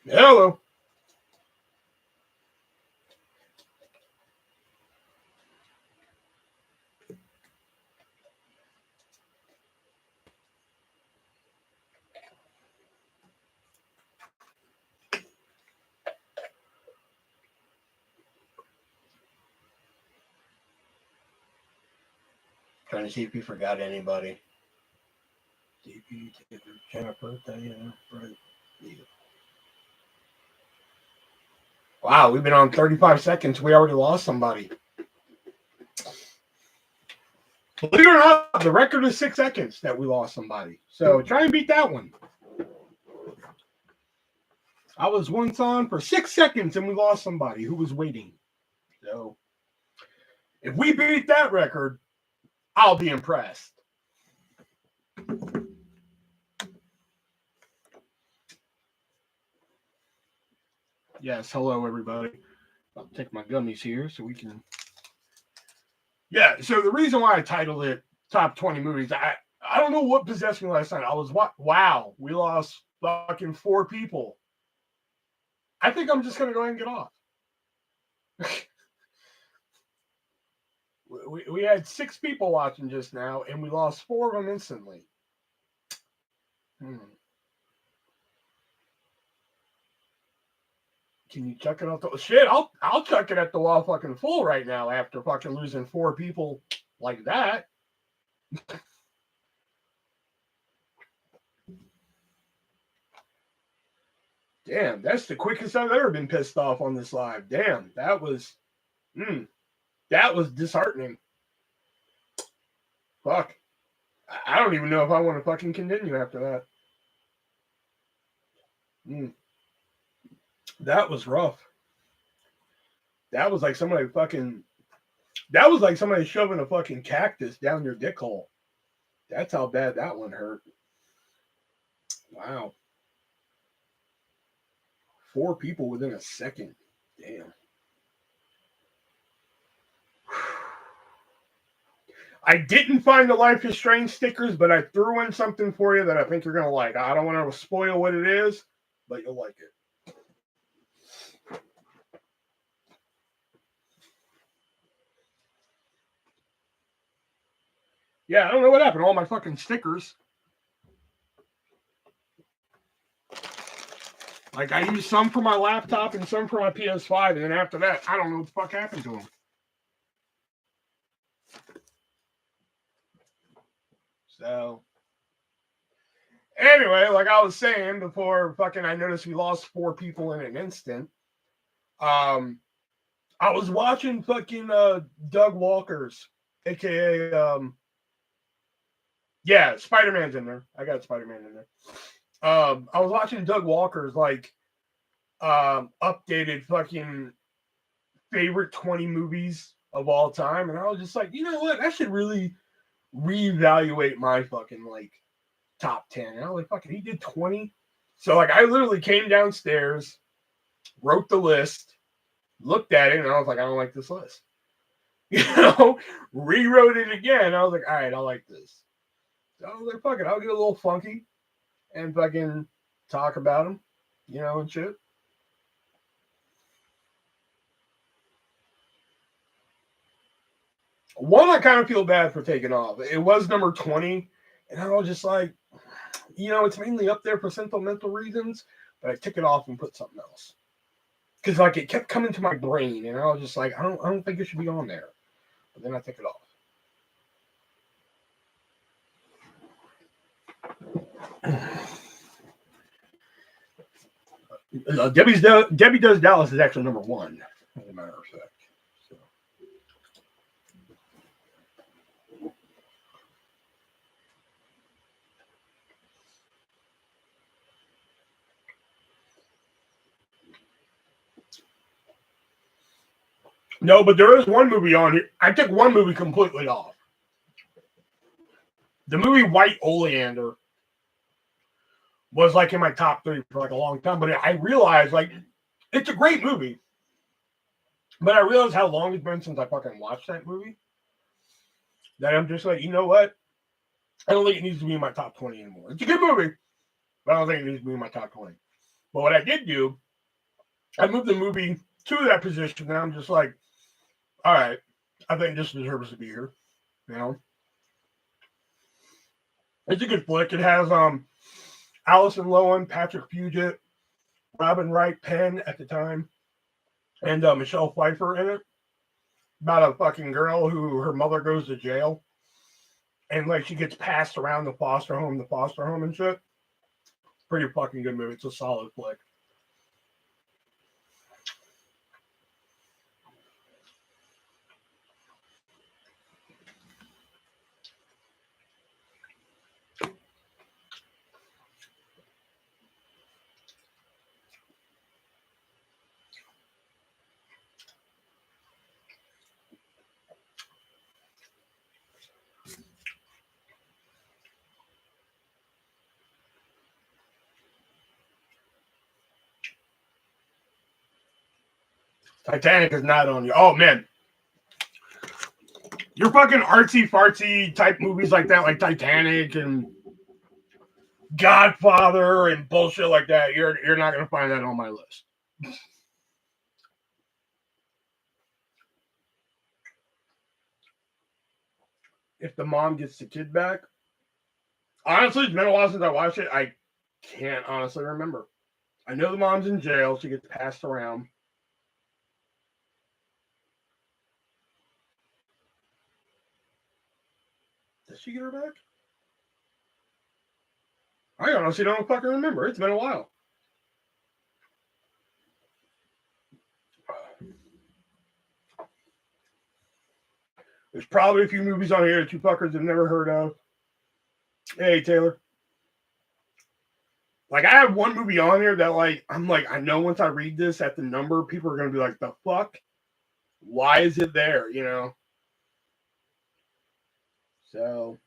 Hello. Trying to see if you forgot anybody. Jennifer, Diana, Brett. Wow, we've been on 35 seconds. We already lost somebody. Believe it or not, the record is 6 seconds that we lost somebody. So try and beat that one. I was once on for 6 seconds and we lost somebody who was waiting. So if we beat that record, I'll be impressed. Yes, hello everybody. I'll take my gummies here so we can. Yeah, so the reason why I titled it Top 20 Movies, I don't know what possessed me last night. I was, wow, we lost fucking 4 people. I think I'm just going to go ahead and get off. we had 6 people watching just now, and we lost 4 of them instantly. Can you chuck it off the shit? I'll chuck it at the wall fucking full right now after fucking losing 4 people like that. Damn, that's the quickest I've ever been pissed off on this live. Damn, that was disheartening. Fuck. I don't even know if I want to fucking continue after that. That was rough. That was like somebody shoving a fucking cactus down your dick hole. That's how bad that one hurt. Wow. 4 people within a second. Damn. I didn't find the Life is Strange stickers, but I threw in something for you that I think you're going to like. I don't want to spoil what it is, but you'll like it. Yeah, I don't know what happened to all my fucking stickers. Like, I used some for my laptop and some for my PS5, and then after that, I don't know what the fuck happened to them. So, anyway, like I was saying before, fucking, I noticed we lost 4 people in an instant. I was watching fucking Doug Walker's, aka yeah, Spider-Man's in there. I got Spider-Man in there. I was watching Doug Walker's like updated fucking favorite 20 movies of all time, and I was just like, you know what? I should really reevaluate my fucking like top 10. And I was like, fucking, he did 20. So like, I literally came downstairs, wrote the list, looked at it, and I was like, I don't like this list. You know, rewrote it again. I was like, all right, I like this. So I was like, fuck it, I'll get a little funky and fucking talk about them, you know, and shit. One, I kind of feel bad for taking off. It was number 20, and I was just like, you know, it's mainly up there for sentimental reasons, but I took it off and put something else. Because like it kept coming to my brain, and I was just like, I don't think it should be on there. But then I took it off. Debbie Does Dallas is actually number 1, as a matter of fact. So. No, but there is one movie on here. I took one movie completely off. The movie White Oleander was like in my top 3 for like a long time, but I realized like it's a great movie. But I realized how long it's been since I fucking watched that movie. That I'm just like, you know what? I don't think it needs to be in my top 20 anymore. It's a good movie, but I don't think it needs to be in my top 20. But what I did do, I moved the movie to that position, and I'm just like, all right, I think this deserves to be here. You know, it's a good flick. It has Alison Lohan, Patrick Fugit, Robin Wright Penn at the time, and Michelle Pfeiffer in it. About a fucking girl who her mother goes to jail, and like she gets passed around the foster home and shit. Pretty fucking good movie. It's a solid flick. Titanic is not on you. Oh man, your fucking artsy fartsy type movies like that, like Titanic and Godfather and bullshit like that, you're not gonna find that on my list. If the mom gets the kid back, honestly, it's been a while since I watched it. I can't honestly remember. I know the mom's in jail. She gets passed around. Does she get her back? I honestly don't fucking remember. It's been a while. There's probably a few movies on here that you fuckers have never heard of. Hey, Taylor. Like, I have one movie on here that, like, I'm like, I know once I read this at the number, people are going to be like, the fuck? Why is it there, you know? So.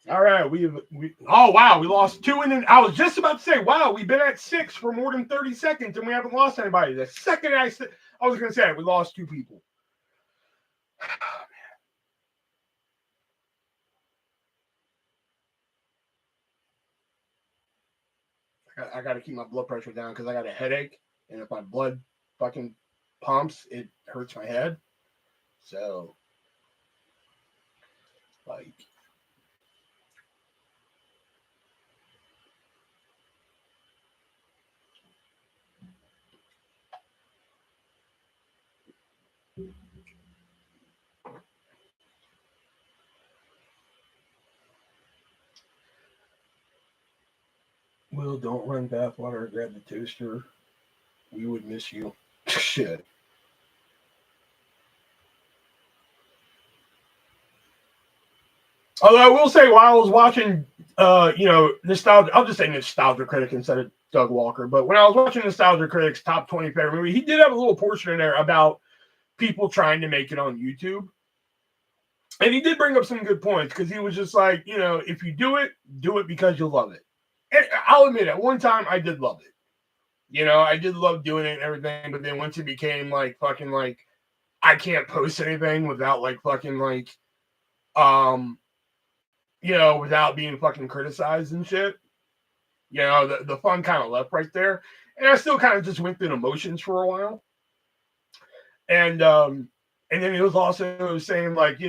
All right, we oh wow, we lost two, and then I was just about to say, wow, we've been at 6 for more than 30 seconds, and we haven't lost anybody. The second I was going to say we lost 2 people. I got to keep my blood pressure down because I got a headache, and if my blood fucking pumps, it hurts my head. So, like. Will, don't run bathwater. Grab the toaster. We would miss you. Shit. Although I will say, while I was watching, nostalgia, I'll just say Nostalgia Critic instead of Doug Walker. But when I was watching Nostalgia Critic's top 20 favorite movie, he did have a little portion in there about people trying to make it on YouTube. And he did bring up some good points because he was just like, if you do it because you love it. And I'll admit, at one time, I did love it. I did love doing it and everything. But then once it became like fucking like, I can't post anything without like fucking like, without being fucking criticized and shit. The fun kind of left right there. And I still kind of just went through the motions for a while. And then it was also saying like,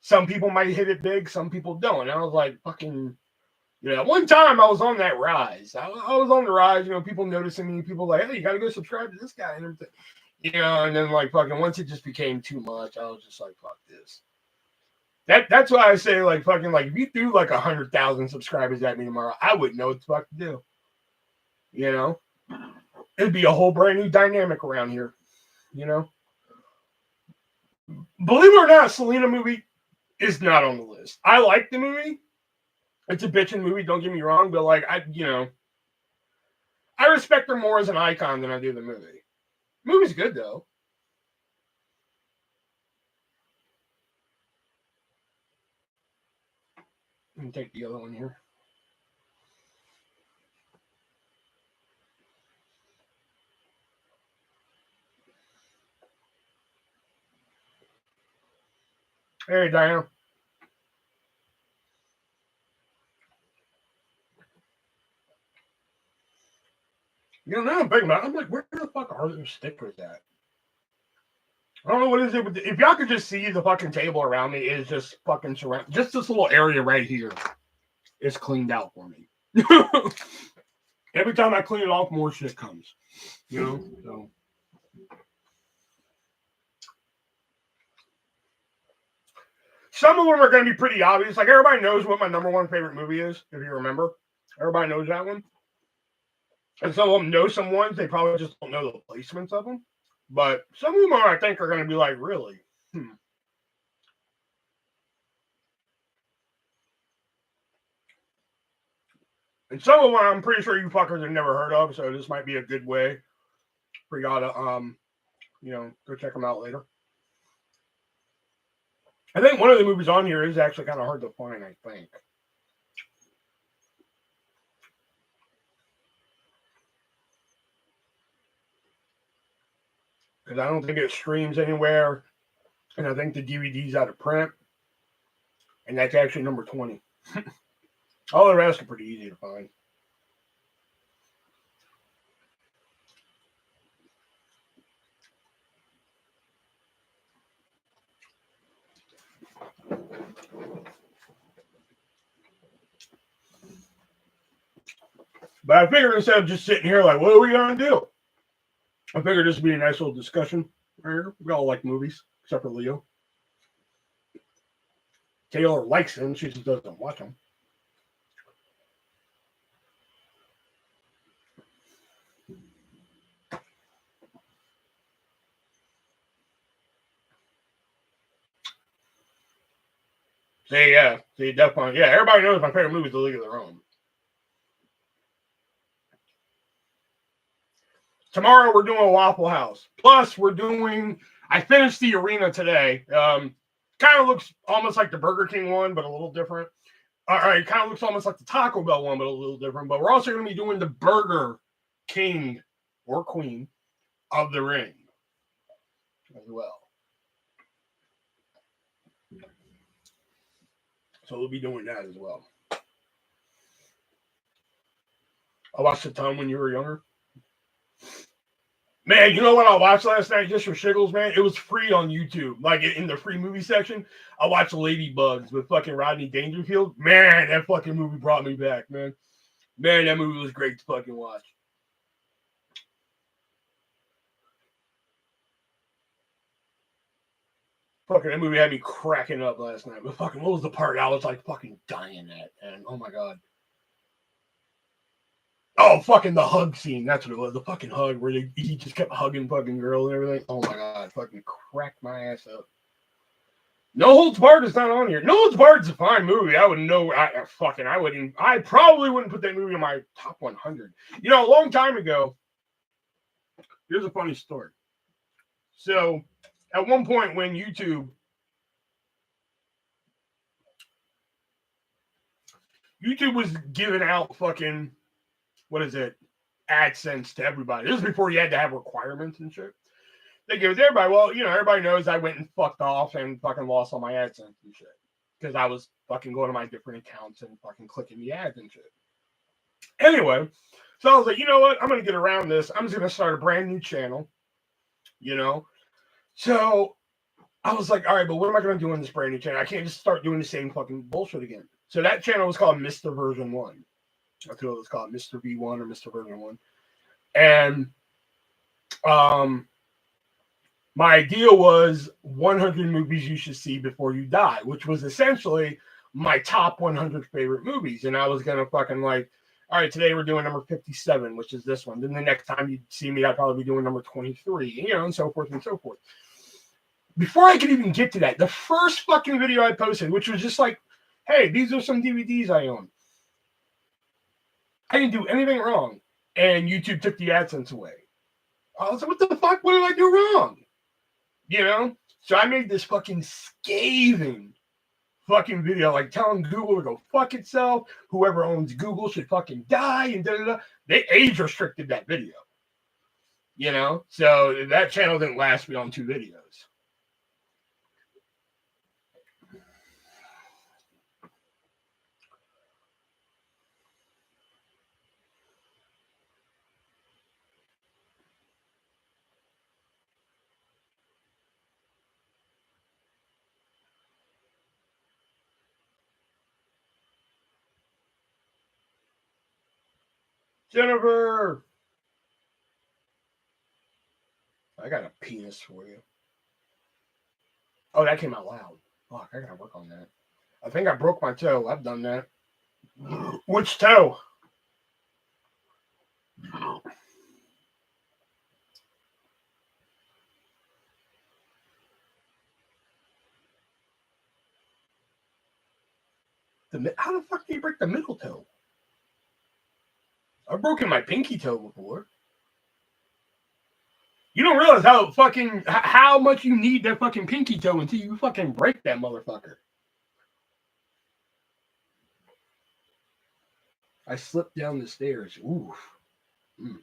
some people might hit it big, some people don't. And I was like, fucking, at one time I was on that rise. I was on the rise, people noticing me, people like, hey, you gotta go subscribe to this guy and everything. And then like fucking once it just became too much, I was just like, fuck this. That's why I say like fucking like if you threw like 100,000 subscribers at me tomorrow, I wouldn't know what the fuck to do. It'd be a whole brand new dynamic around here. Believe it or not, Selena movie is not on the list. I like the movie. It's a bitchin' movie, don't get me wrong, but like I respect her more as an icon than I do the movie. The movie's good though. Let me take the other one here. Hey, Diana. You know, now I'm thinking about it, I'm like, where the fuck are those stickers at? I don't know what is it. If y'all could just see the fucking table around me is just fucking surround. Just this little area right here is cleaned out for me. Every time I clean it off, more shit comes. You know, so. Some of them are going to be pretty obvious. Like, everybody knows what my number one favorite movie is, if you remember. Everybody knows that one. And some of them know some ones. They probably just don't know the placements of them. But some of them, I think, are going to be like, really? And some of them, I'm pretty sure you fuckers have never heard of. So this might be a good way for y'all to, you know, go check them out later. I think one of the movies on here is actually kind of hard to find, I think. Because I don't think it streams anywhere. And I think the DVD's out of print. And that's actually number 20. All the rest are pretty easy to find. But I figured instead of just sitting here like, what are we going to do? I figured this would be a nice little discussion right here. We all like movies, except for Leo. Taylor likes them. She just doesn't watch them. See, definitely. Yeah, everybody knows my favorite movie is The League of Their Own. Tomorrow we're doing a Waffle House. Plus, I finished the arena today. Kind of looks almost like the Burger King one, but a little different. All right, kind of looks almost like the Taco Bell one, but a little different. But we're also going to be doing the Burger King or Queen of the Ring as well. So we'll be doing that as well. I watched a ton when you were younger. Man, you know what I watched last night just for shiggles, man? It was free on YouTube. Like in the free movie section, I watched Ladybugs with fucking Rodney Dangerfield. Man, that fucking movie brought me back, man. Man, that movie was great to fucking watch. Fucking that movie had me cracking up last night. But fucking, what was the part I was like fucking dying at? And oh my god. Oh, fucking the hug scene. That's what it was. The fucking hug where he just kept hugging fucking girl and everything. Oh my god. Fucking cracked my ass up. No Holds Barred is not on here. No Holds Barred is a fine movie. I wouldn't know. I probably wouldn't put that movie in my top 100. You know, a long time ago, here's a funny story. So, at one point when YouTube was giving out fucking, what is it, AdSense to everybody. This is before you had to have requirements and shit. They give it to everybody. Well, you know, everybody knows I went and fucked off and fucking lost all my AdSense and shit. Because I was fucking going to my different accounts and fucking clicking the ads and shit. Anyway, so I was like, you know what? I'm going to get around this. I'm just going to start a brand new channel. You know? So I was like, all right, but what am I going to do on this brand new channel? I can't just start doing the same fucking bullshit again. So that channel was called Mr. Version 1. That's what it was called, Mr. V1 or Mr. Version 1. And my idea was 100 movies you should see before you die, which was essentially my top 100 favorite movies. And I was going to fucking like, all right, today we're doing number 57, which is this one. Then the next time you see me, I'd probably be doing number 23, you know, and so forth and so forth. Before I could even get to that, the first fucking video I posted, which was just like, hey, these are some DVDs I own. I didn't do anything wrong. And YouTube took the AdSense away. I was like, what the fuck? What did I do wrong? You know? So I made this fucking scathing fucking video, like telling Google to go fuck itself. Whoever owns Google should fucking die and da-da-da. They age restricted that video. You know? So that channel didn't last beyond 2 videos. Jennifer. I got a penis for you. Oh, that came out loud. Fuck, I gotta work on that. I think I broke my toe. I've done that. Which toe? How the fuck do you break the middle toe? I've broken my pinky toe before. You don't realize how much you need that fucking pinky toe until you fucking break that motherfucker. I slipped down the stairs. Oof. Mm.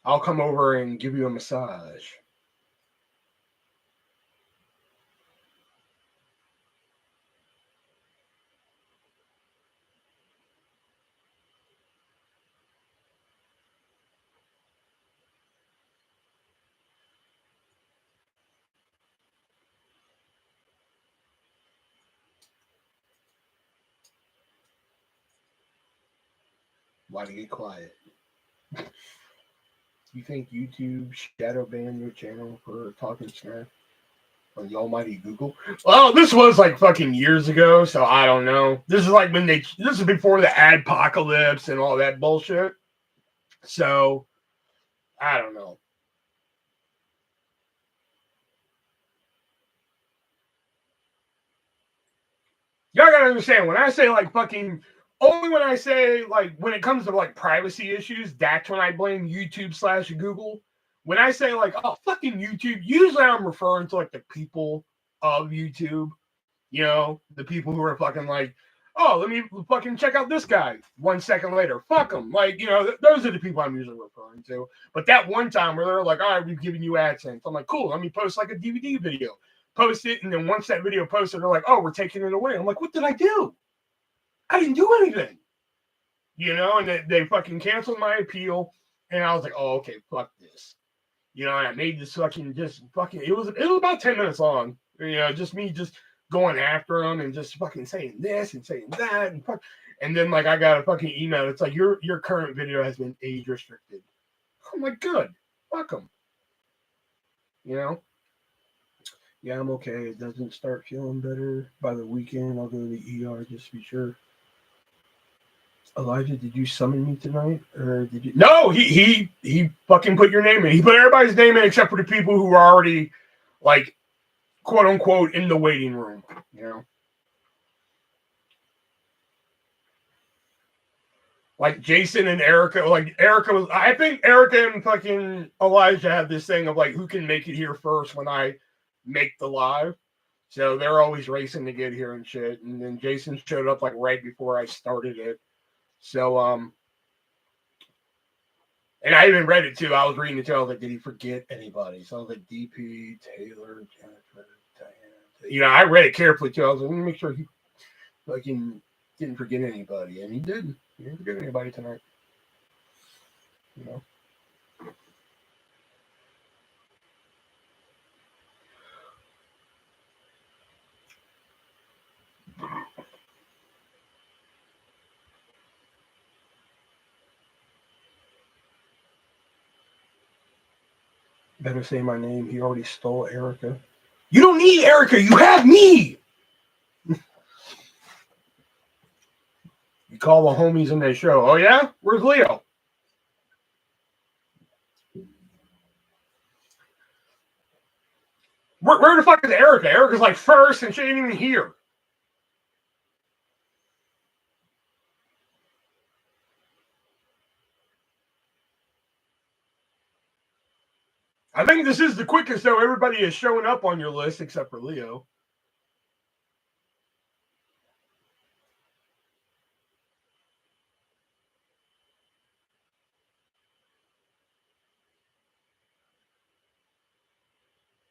I'll come over and give you a massage. Why to get quiet? You think YouTube shadow banned your channel for talking smack on the almighty Google? Well, this was like fucking years ago, so I don't know. This is like this is before the adpocalypse and all that bullshit. So I don't know. Y'all gotta understand, when I say like fucking, only when I say like when it comes to like privacy issues, that's when I blame YouTube / Google. When I say like, oh, fucking YouTube, usually I'm referring to like the people of YouTube, you know, the people who are fucking like, oh, let me fucking check out this guy. 1 second later, fuck them. Like, you know, those are the people I'm usually referring to. But that one time where they're like, all right, we've given you AdSense. I'm like, cool, let me post like a DVD video. Post it, and then once that video posted, they're like, oh, we're taking it away. I'm like, what did I do? I didn't do anything. You know, and they fucking canceled my appeal, and I was like, oh, okay, fuck this. You know, and I made this fucking it was about 10 minutes long. You know, just me just going after them and just fucking saying this and saying that and then like I got a fucking email. It's like your current video has been age restricted. I'm like, good, fuck them. You know. Yeah, I'm okay. It doesn't start feeling better by the weekend. I'll go to the ER just to be sure. Elijah, did you summon me tonight, or did you? No, he fucking put your name in. He put everybody's name in except for the people who were already, like, quote unquote, in the waiting room. You know, like Jason and Erica. Like Erica was. I think Erica and fucking Elijah have this thing of like who can make it here first when I make the live. So they're always racing to get here and shit. And then Jason showed up like right before I started it. So and I even read it too. I was reading it too. I was like, did he forget anybody? So I was like, DP, Taylor, Jennifer, Diana. You know, I read it carefully too. I was like, let me make sure he fucking didn't forget anybody. And he didn't. He didn't forget anybody tonight. You know. Better say my name. He already stole Erica. You don't need Erica. You have me. You call the homies in that show. Oh, yeah? Where's Leo? Where the fuck is Erica? Erica's like first and she ain't even here. I think this is the quickest, though. Everybody is showing up on your list except for Leo.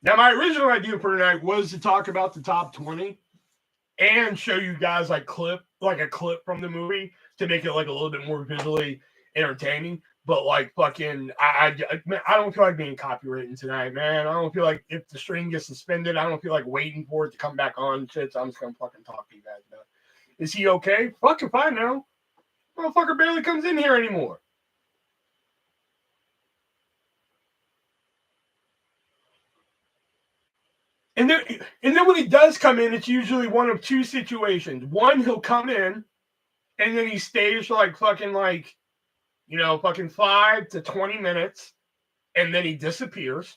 Now, my original idea for tonight was to talk about the top 20 and show you guys like a clip from the movie to make it like a little bit more visually entertaining. But like fucking, I don't feel like being copywritten tonight, man. I don't feel like if the stream gets suspended, I don't feel like waiting for it to come back on. Shit, so I'm just gonna fucking talk to you guys about it. Is he okay? Fucking fine now. Motherfucker barely comes in here anymore. And then when he does come in, it's usually one of two situations. One, he'll come in, and then he stays for like fucking like, fucking 5 to 20 minutes, and then he disappears.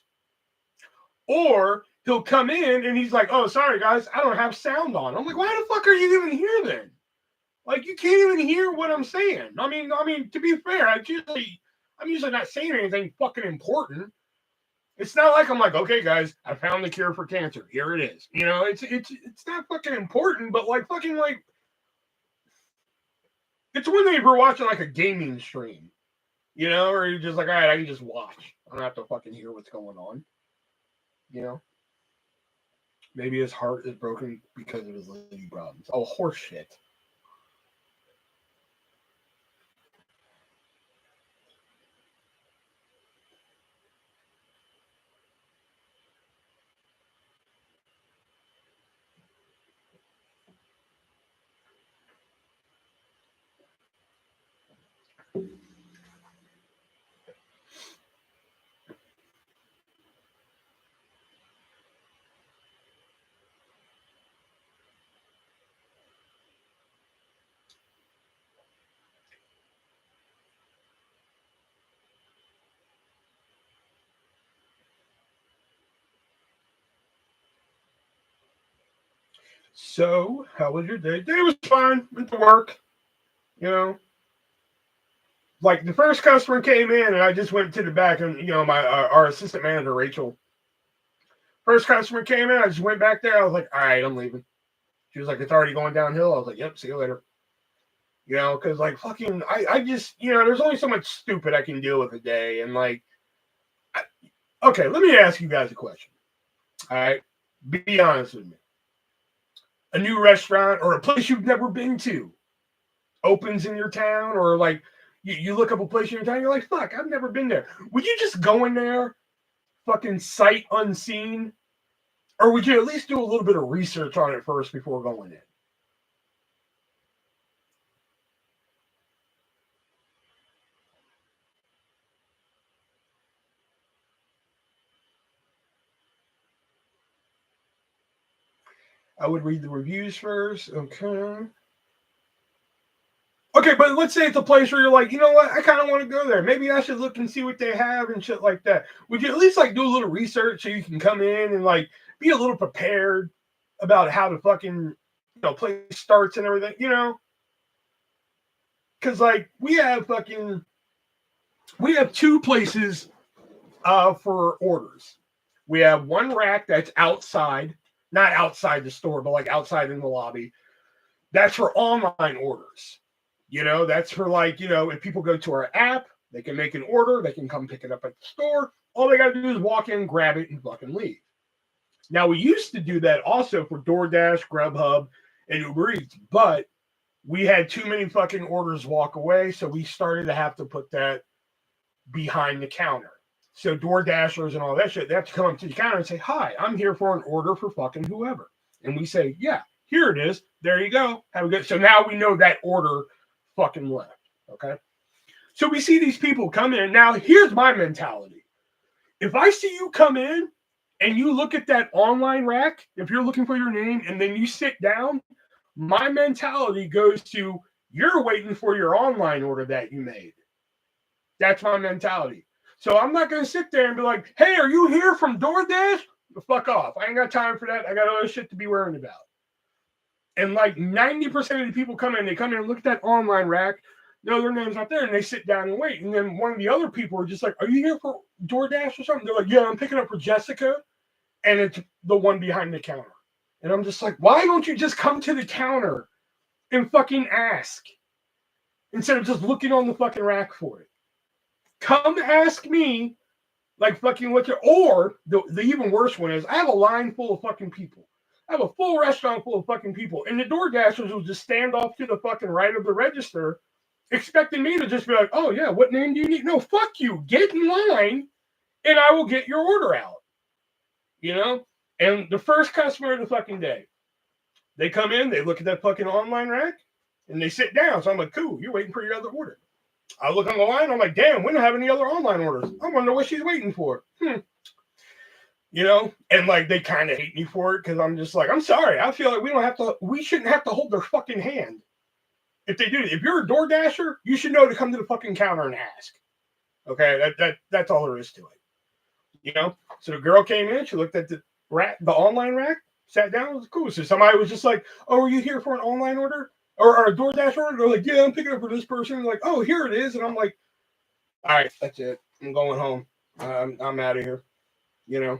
Or he'll come in and he's like, "Oh, sorry guys, I don't have sound on." I'm like, "Why the fuck are you even here then? Like, you can't even hear what I'm saying." I mean, to be fair, I'm usually not saying anything fucking important. It's not like I'm like, "Okay, guys, I found the cure for cancer. Here it is." It's not fucking important, but like fucking like, it's one thing if we're watching like a gaming stream, or you're just like, all right, I can just watch. I don't have to fucking hear what's going on. Maybe his heart is broken because of his lady problems. Oh, horse shit. So, how was your day? Day was fine. Went to work. Like the first customer came in, and I just went to the back, and my our assistant manager Rachel. First customer came in, I just went back there. I was like, all right, I'm leaving. She was like, it's already going downhill. I was like, yep, see you later. Because like fucking, I just, there's only so much stupid I can deal with a day, and like, okay, let me ask you guys a question. All right, be honest with me. A new restaurant or a place you've never been to opens in your town, or like you look up a place in your town, you're like, fuck, I've never been there. Would you just go in there, fucking sight unseen? Or would you at least do a little bit of research on it first before going in? I would read the reviews first. Okay. Okay, but let's say it's a place where you're like, you know what, I kind of want to go there. Maybe I should look and see what they have and shit like that. Would you at least like do a little research so you can come in and like be a little prepared about how the fucking place starts and everything, Because like we have two places for orders. We have one rack that's outside, not outside the store, but like outside in the lobby. That's for online orders. That's for like, if people go to our app, they can make an order, they can come pick it up at the store. All they got to do is walk in, grab it, and fucking leave. Now, we used to do that also for DoorDash, Grubhub, and Uber Eats, but we had too many fucking orders walk away, so we started to have to put that behind the counter. So door dashers and all that shit, they have to come up to the counter and say, "Hi, I'm here for an order for fucking whoever." And we say, "Yeah, here it is. There you go. Have a good." So now we know that order fucking left. Okay. So we see these people come in. Now, here's my mentality. If I see you come in and you look at that online rack, if you're looking for your name and then you sit down, my mentality goes to, you're waiting for your online order that you made. That's my mentality. So I'm not going to sit there and be like, "Hey, are you here from DoorDash?" Fuck off. I ain't got time for that. I got other shit to be worrying about. And like 90% of the people come in, they come in and look at that online rack. No, their name's not there. And they sit down and wait. And then one of the other people are just like, "Are you here for DoorDash or something?" They're like, "Yeah, I'm picking up for Jessica." And it's the one behind the counter. And I'm just like, why don't you just come to the counter and fucking ask instead of just looking on the fucking rack for it? Come ask me, like fucking what your, or the even worse one is, I have a line full of fucking people. I have a full restaurant full of fucking people. And the door dashers will just stand off to the fucking right of the register expecting me to just be like, oh yeah, what name do you need? No, fuck you. Get in line and I will get your order out. You know? And the first customer of the fucking day, they come in, they look at that fucking online rack, and they sit down. So I'm like, cool, you're waiting for your other order. I look on the line, I'm like, damn, we don't have any other online orders. I wonder what she's waiting for. You know? And like they kind of hate me for it because I'm just like, I'm sorry. I feel like we shouldn't have to hold their fucking hand. If they do, if you're a door dasher, you should know to come to the fucking counter and ask. Okay, that's all there is to it. You know. So the girl came in, she looked at the online rack, sat down, it was cool. So somebody was just like, "Oh, are you here for an online order or a DoorDash order?" They're like, "Yeah, I'm picking up for this person." They're like, "Oh, here it is," and I'm like, "All right, that's it. I'm going home. I'm out of here." You know.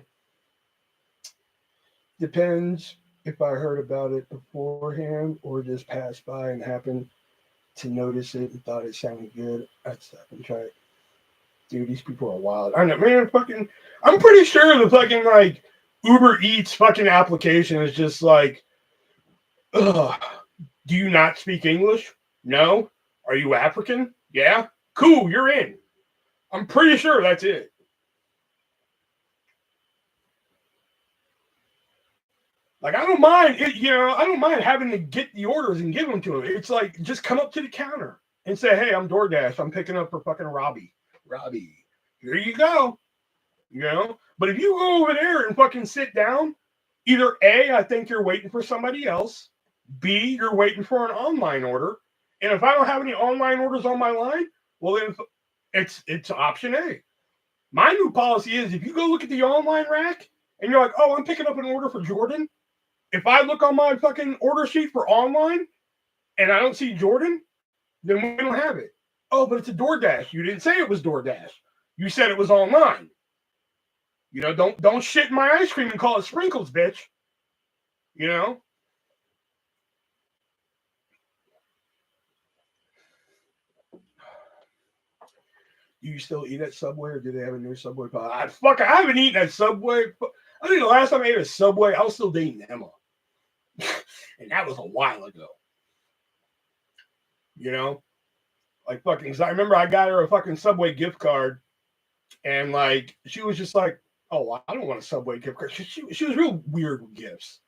Depends if I heard about it beforehand or just passed by and happened to notice it and thought it sounded good. I'd stop and try it. Dude, these people are wild. I know, man. Fucking, I'm pretty sure the fucking like Uber Eats fucking application is just like, ugh. Do you not speak English? No. Are you African? Yeah. Cool, you're in. I'm pretty sure that's it. Like I don't mind it, I don't mind having to get the orders and give them to them. It's like just come up to the counter and say, "Hey, I'm DoorDash. I'm picking up for fucking Robbie. Robbie, here you go." But if you go over there and fucking sit down, either A, I think you're waiting for somebody else. B, you're waiting for an online order. And if I don't have any online orders on my line, well then it's option A. My new policy is if you go look at the online rack and you're like, "Oh, I'm picking up an order for Jordan." If I look on my fucking order sheet for online and I don't see Jordan, then we don't have it. Oh, but it's a DoorDash. You didn't say it was DoorDash. You said it was online. Don't shit in my ice cream and call it sprinkles, bitch. You know? Do you still eat at Subway or do they have a new Subway? I haven't eaten at Subway. I think the last time I ate at Subway, I was still dating Emma. And that was a while ago. You know? Like fucking, cause I remember I got her a fucking Subway gift card, and like she was just like, "Oh, I don't want a Subway gift card." She was real weird with gifts,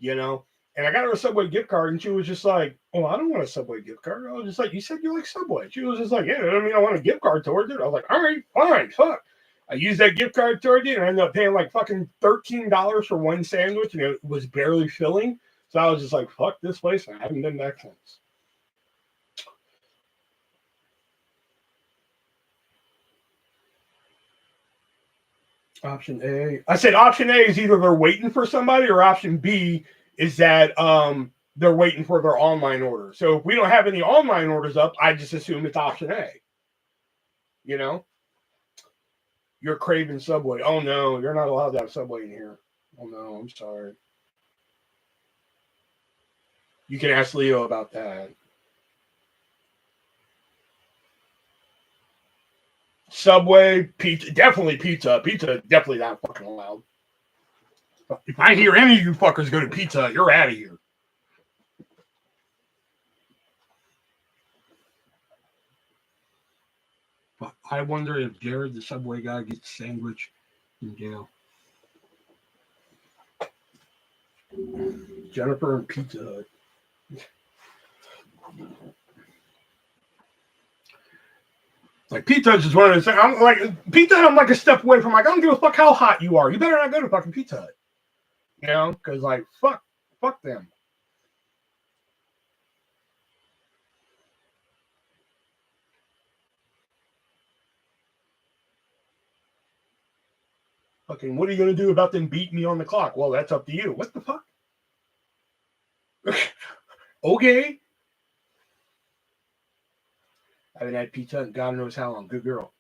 you know. And I got her a Subway gift card, and she was just like, "Oh, I don't want a Subway gift card." I was just like, "You said you like Subway." She was just like, "Yeah, I mean, I want a gift card towards it." I was like, "All right, fine, fuck." I used that gift card towards it, and I ended up paying like fucking $13 for one sandwich, and it was barely filling. So I was just like, "Fuck this place," and I haven't been back since. Option A. I said option A is either they're waiting for somebody, or option B is that they're waiting for their online order. So if we don't have any online orders up, I just assume it's option A. You know, you're craving Subway. Oh no, you're not allowed to have Subway in here. Oh no, I'm sorry. You can ask Leo about that. Subway, pizza, definitely pizza. Pizza, definitely not fucking allowed. If I hear any of you fuckers go to pizza, you're out of here. But I wonder if Jared, the Subway guy, gets sandwich in jail. Jennifer and Pizza Hut. Like Pizza Hut is one of those things. I'm like Pizza Hut. I'm like a step away from. Like I don't give a fuck how hot you are. You better not go to fucking Pizza Hut. Because like fuck them. Fucking, what are you gonna do about them beating me on the clock? Well, that's up to you. What the fuck? Okay. I haven't had Pizza Hut in God knows how long. Good girl.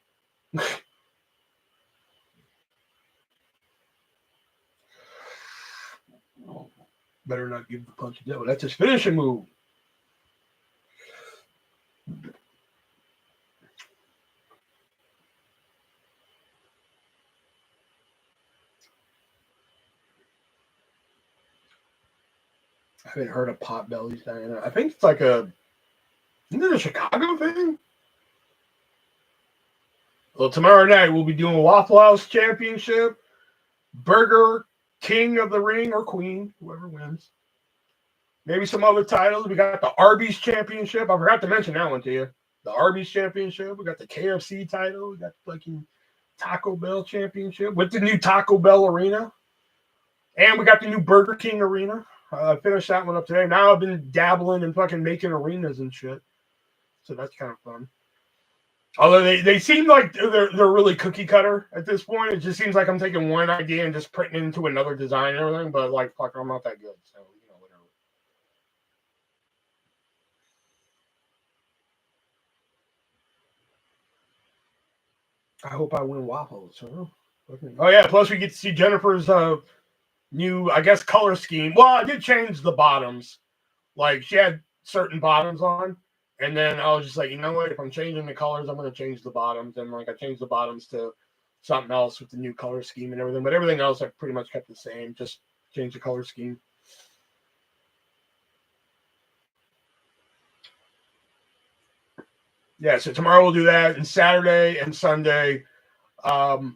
Better not give the punch to devil. That's his finishing move. I haven't heard of Potbelly's, Diana. I think it's like a Isn't it a Chicago thing? Well, tomorrow night we'll be doing Waffle House Championship, Burger King of the Ring or Queen, whoever wins. Maybe some other titles. We got the Arby's Championship. I forgot to mention that one to you. The Arby's Championship. We got the KFC title. We got the fucking Taco Bell Championship with the new Taco Bell Arena. And we got the new Burger King Arena. I finished that one up today. Now I've been dabbling in fucking making arenas and shit. So that's kind of fun. Although they seem like they're really cookie cutter at this point. It just seems like I'm taking one idea and just putting it into another design and everything. But like, fuck, I'm not that good. So, you know, whatever. I hope I win waffles. Huh? Oh yeah. Plus we get to see Jennifer's new, I guess, color scheme. Well, I did change the bottoms. Like she had certain bottoms on, and then I was just like, you know what? If I'm changing the colors, I'm going to change the bottoms. And like I changed the bottoms to something else with the new color scheme and everything. But everything else I pretty much kept the same. Just change the color scheme. Yeah, so tomorrow we'll do that, and Saturday and Sunday, the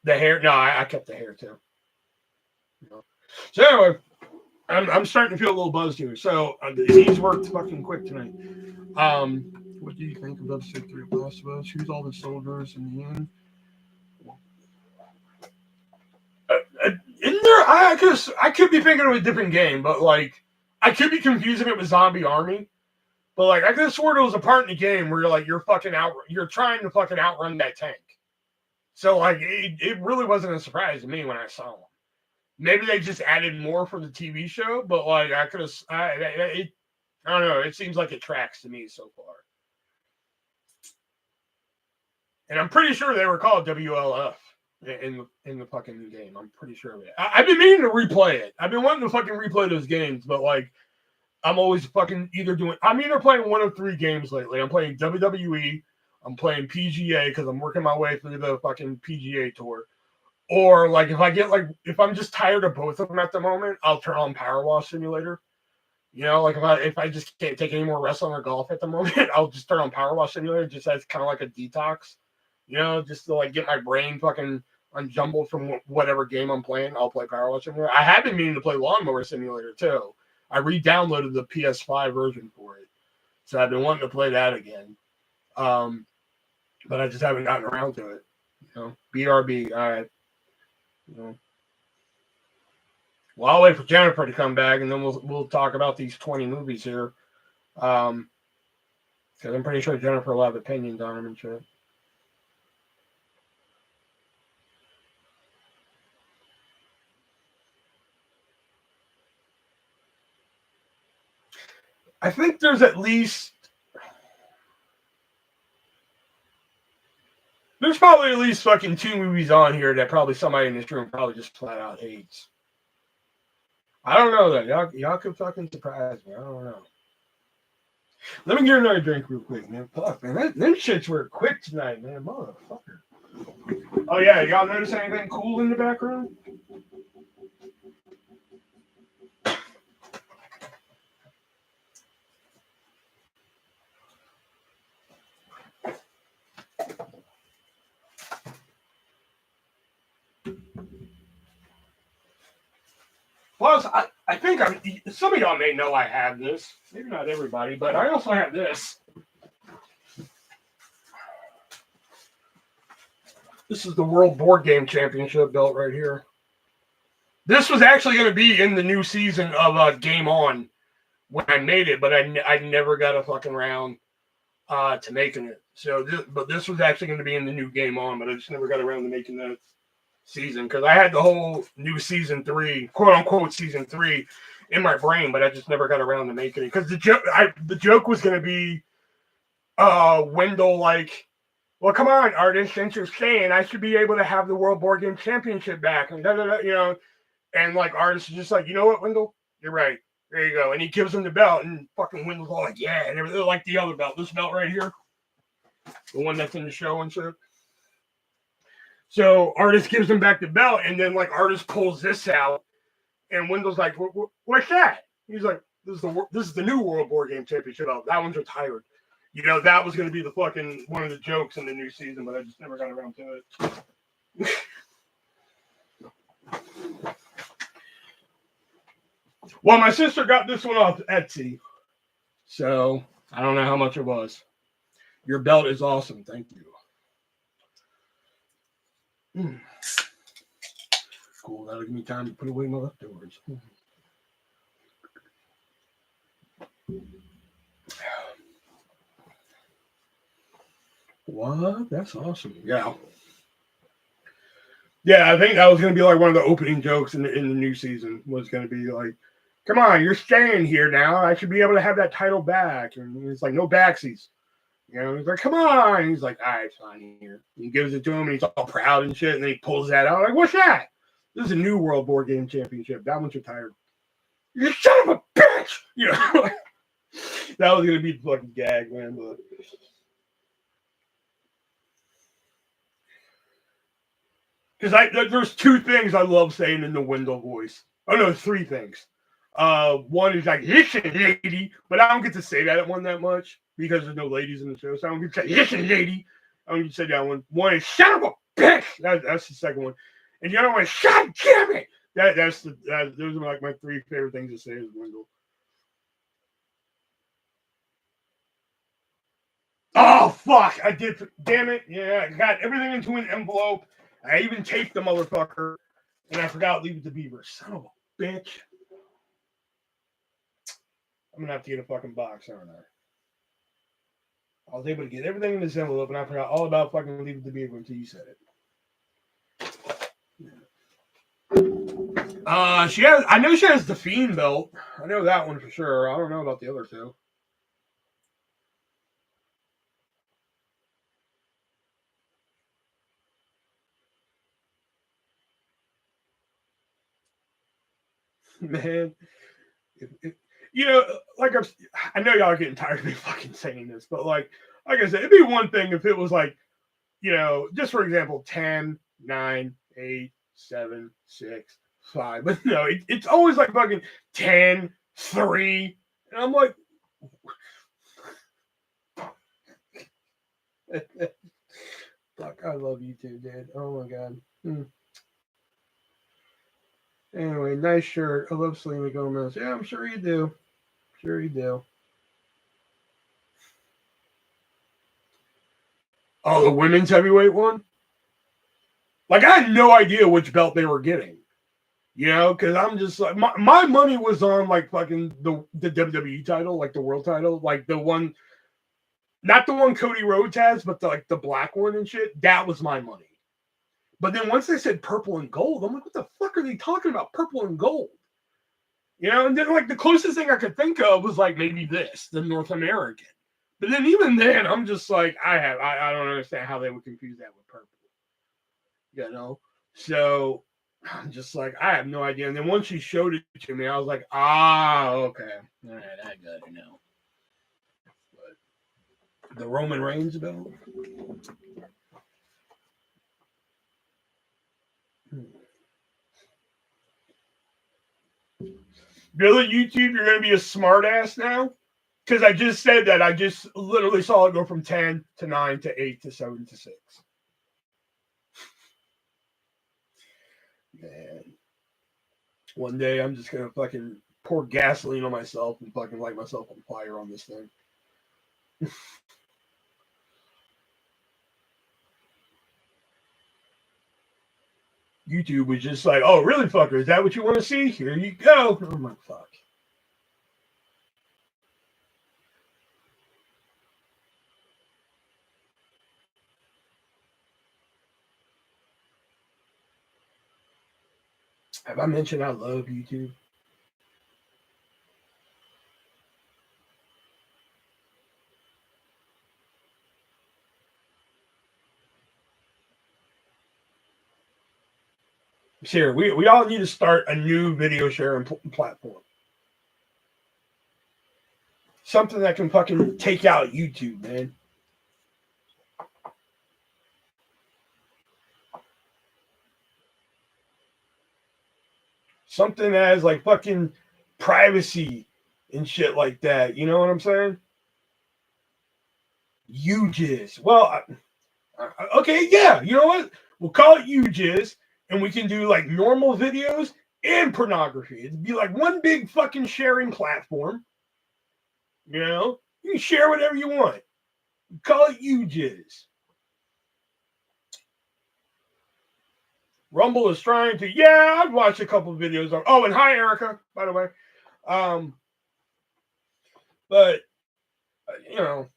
hair. No, I kept the hair too. So anyway, I'm starting to feel a little buzzed here. So these worked fucking quick tonight. What do you think of episode 3 of Last of Us? Who's all the soldiers in the end? In there, I could be thinking of a different game, but like I could be confusing it with Zombie Army. But like I could have sworn it was a part in the game where you're trying to fucking outrun that tank. So like it really wasn't a surprise to me when I saw them. Maybe they just added more for the TV show, but like I could have, I don't know. It seems like it tracks to me so far, and I'm pretty sure they were called WLF in the fucking game. I'm pretty sure of it. I've been meaning to replay it. I've been wanting to fucking replay those games, but like I'm always fucking I'm either playing one of 3 games lately. I'm playing WWE, I'm playing PGA because I'm working my way through the fucking PGA tour. Or like if I'm just tired of both of them at the moment, I'll turn on Power Wash Simulator. You know, like if I just can't take any more wrestling or golf at the moment, I'll just turn on Power Wash Simulator just as kind of like a detox. You know, just to like get my brain fucking unjumbled from whatever game I'm playing. I'll play Power Wash Simulator. I have been meaning to play Lawnmower Simulator too. I re-downloaded the PS5 version for it, so I've been wanting to play that again. But I just haven't gotten around to it. You know, BRB. All right. You know. Well, I'll wait for Jennifer to come back, and then we'll talk about these 20 movies here. Because I'm pretty sure Jennifer will have opinions on them and shit. I think there's probably at least fucking 2 movies on here that probably somebody in this room probably just flat out hates. I don't know that. Y'all could fucking surprise me. I don't know. Let me get another drink real quick, man. Fuck, man. Them shits were quick tonight, man. Motherfucker. Oh, yeah. Y'all notice anything cool in the background? Plus, I think some of y'all may know I have this. Maybe not everybody, but I also have this. This is the World Board Game Championship belt right here. This was actually going to be in the new season of Game On when I made it, but I never got a fucking round to making it. So, this was actually going to be in the new Game On, but I just never got around to making that season because I had the whole new season 3, quote unquote season 3, in my brain, but I just never got around to making it because the joke was going to be Wendell like, well, come on, artist, since you're saying I should be able to have the World Board Game Championship back, and you know, and like artist is just like, you know what, Wendell, you're right. There you go, and he gives him the belt, and fucking Wendell's all like, yeah, and everything like the other belt, this belt right here, the one that's in the show and shit. So artist gives him back the belt, and then like artist pulls this out, and Wendell's like, what's that? He's like, This is the new World Board Game Championship belt. That one's retired. You know, that was going to be the fucking one of the jokes in the new season, but I just never got around to it. Well, my sister got this one off Etsy, so I don't know how much it was. Your belt is awesome. Thank you. Cool. That'll give me time to put away my leftovers. What? That's awesome. Yeah. Yeah, I think that was going to be like one of the opening jokes in the new season was going to be like, come on, you're staying here now. I should be able to have that title back. And it's like, no backsies. You know, he's like, come on. And he's like, all right, fine here. He gives it to him and he's all proud and shit. And then he pulls that out. Like, what's that? This is a new World Board Game Championship. That one's retired. You son of a bitch! You know, that was going to be the fucking gag, man. But because there's two things I love saying in the Wendell voice. Oh, no, three things. One is like, listen, lady, but I don't get to say that one that much because there's no ladies in the show, so I don't get to say, listen, lady. I don't get to say that one. One is, son of a bitch! That's the second one. And the other one is, God damn it! Those are like my three favorite things to say is Wendell. Oh, fuck! I did. Damn it. Yeah, I got everything into an envelope. I even taped the motherfucker. And I forgot Leave It to Beaver. Son of a bitch. I'm going to have to get a fucking box, aren't I? I was able to get everything in this envelope, and I forgot all about fucking Leave It to Beaver until you said it. I know she has the Fiend belt. I know that one for sure. I don't know about the other two. Man, you know, like I know y'all are getting tired of me fucking saying this, but like I said, it'd be one thing if it was like, you know, just for example, 10, 9, 8, 7, 6, 5. But no, it's always like fucking 10, 3. And I'm like, fuck, I love you too, dude. Oh my God. Anyway, nice shirt. I love Selena Gomez. Yeah, I'm sure you do. Sure you do. Oh, the women's heavyweight one? Like, I had no idea which belt they were getting. You know, because I'm just like, my money was on like fucking the WWE title, like the world title, like the one, not the one Cody Rhodes has, but the black one and shit. That was my money. But then once they said purple and gold, I'm like, what the fuck are they talking about? Purple and gold. You know, and then like the closest thing I could think of was like maybe this, the North American. But then even then, I'm just like, I don't understand how they would confuse that with purple. You know? So I'm just like, I have no idea. And then once she showed it to me, I was like, okay. All right, I got it now. But the Roman Reigns belt. Really, YouTube, you're going to be a smartass now? Because I just said that. I just literally saw it go from 10 to 9 to 8 to 7 to 6. Man. One day I'm just going to fucking pour gasoline on myself and fucking light myself on fire on this thing. YouTube was just like, oh, really, fucker? Is that what you want to see? Here you go. Oh, my fuck. Have I mentioned I love YouTube? Here, we all need to start a new video sharing platform. Something that can fucking take out YouTube, man. Something that has like fucking privacy and shit like that. You know what I'm saying? UJizz. Well, okay, yeah. You know what? We'll call it UJizz, and we can do like normal videos and pornography. It'd be like one big fucking sharing platform. You know, you can share whatever you want. Call it UJizz. Rumble is trying to. Yeah, I've watched a couple of videos. Oh, and hi, Erica, by the way. But you know,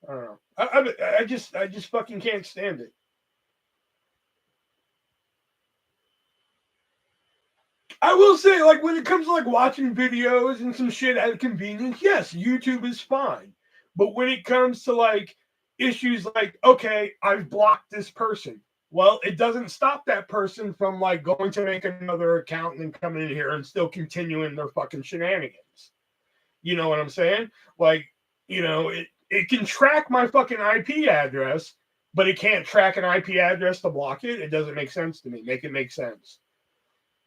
I don't know. I just fucking can't stand it. I will say, like, when it comes to like watching videos and some shit at convenience, yes, YouTube is fine. But when it comes to like issues like, okay, I've blocked this person. Well, it doesn't stop that person from like going to make another account and then coming in here and still continuing their fucking shenanigans. You know what I'm saying? Like, it can track my fucking IP address, but it can't track an IP address to block it. It doesn't make sense to me. Make it make sense.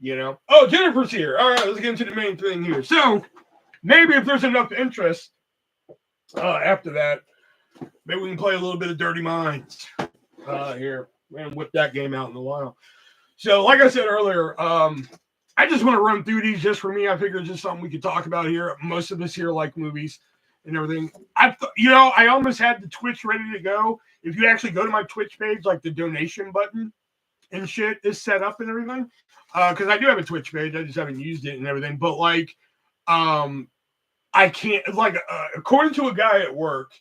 Oh, Jennifer's here. All right, let's get into the main thing here. So maybe if there's enough interest after that, maybe we can play a little bit of Dirty Minds here. We haven't whipped that game out in a while. So like I said earlier, I just want to run through these just for me. I figure it's just something we could talk about here. Most of us here like movies and everything. I almost had the Twitch ready to go. If you actually go to my Twitch page, like the donation button and shit is set up and everything. Because I do have a Twitch page. I just haven't used it and everything. But like, I can't, like, according to a guy at work,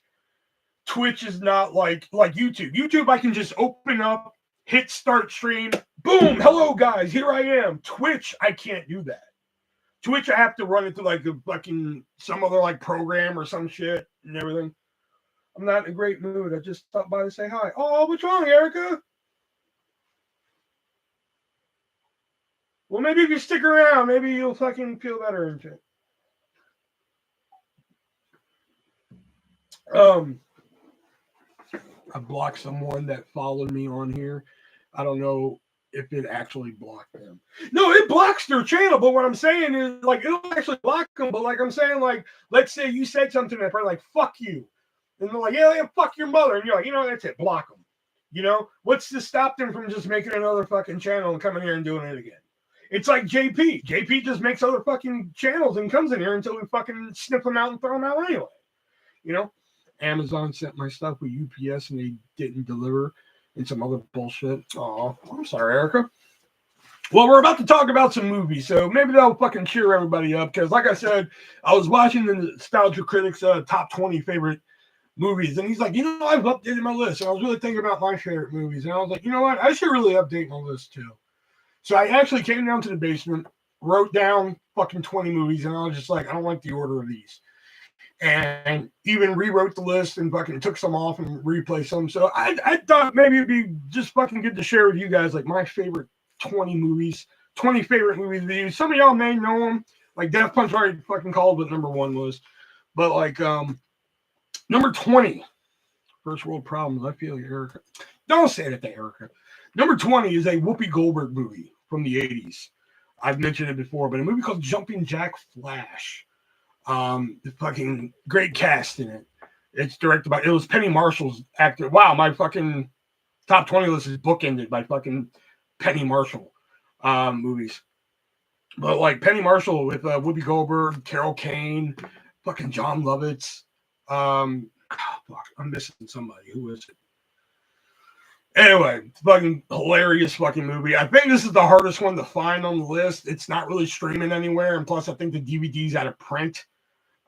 Twitch is not like YouTube. YouTube, I can just open up, hit start stream, boom, hello guys, here I am. Twitch, I can't do that. Twitch, I have to run it through like a fucking some other like program or some shit and everything. I'm not in a great mood. I just stopped by to say hi. Oh, what's wrong, Erica? Well, maybe if you stick around, maybe you'll fucking feel better and shit. I blocked someone that followed me on here. I don't know if it actually blocked them. No, it blocks their channel. But what I'm saying is, like, it'll actually block them. But like I'm saying, like, let's say you said something to them, like, fuck you. And they're like, yeah, fuck your mother. And you're like, that's it. Block them. What's to stop them from just making another fucking channel and coming here and doing it again? It's like JP. JP just makes other fucking channels and comes in here until we fucking sniff them out and throw them out anyway. Amazon sent my stuff with UPS and they didn't deliver and some other bullshit. Oh, I'm sorry, Erica. Well, we're about to talk about some movies, so maybe that'll fucking cheer everybody up. Because, like I said, I was watching the Nostalgia Critics top 20 favorite movies, and he's like, I've updated my list. And I was really thinking about my favorite movies, and I was like, you know what? I should really update my list too. So I actually came down to the basement, wrote down fucking 20 movies, and I was just like, I don't like the order of these. And even rewrote the list and fucking took some off and replaced some. So I thought maybe it'd be just fucking good to share with you guys like my favorite 20 movies, 20 favorite movies. Some of y'all may know them. Like Death Punch already fucking called what number 1 was. But like number 20, First World Problems. I feel you, Erica. Don't say that to Erica. Number 20 is a Whoopi Goldberg movie from the 80s. I've mentioned it before, but a movie called Jumping Jack Flash. The fucking great cast in it. It's directed by, it was Penny Marshall's actor. Wow, my fucking top 20 list is bookended by fucking Penny Marshall movies. But like Penny Marshall with Whoopi Goldberg, Carol Kane, fucking John Lovitz. I'm missing somebody. Who is it? Anyway, fucking hilarious fucking movie. I think this is the hardest one to find on the list. It's not really streaming anywhere. And plus, I think the DVD's out of print.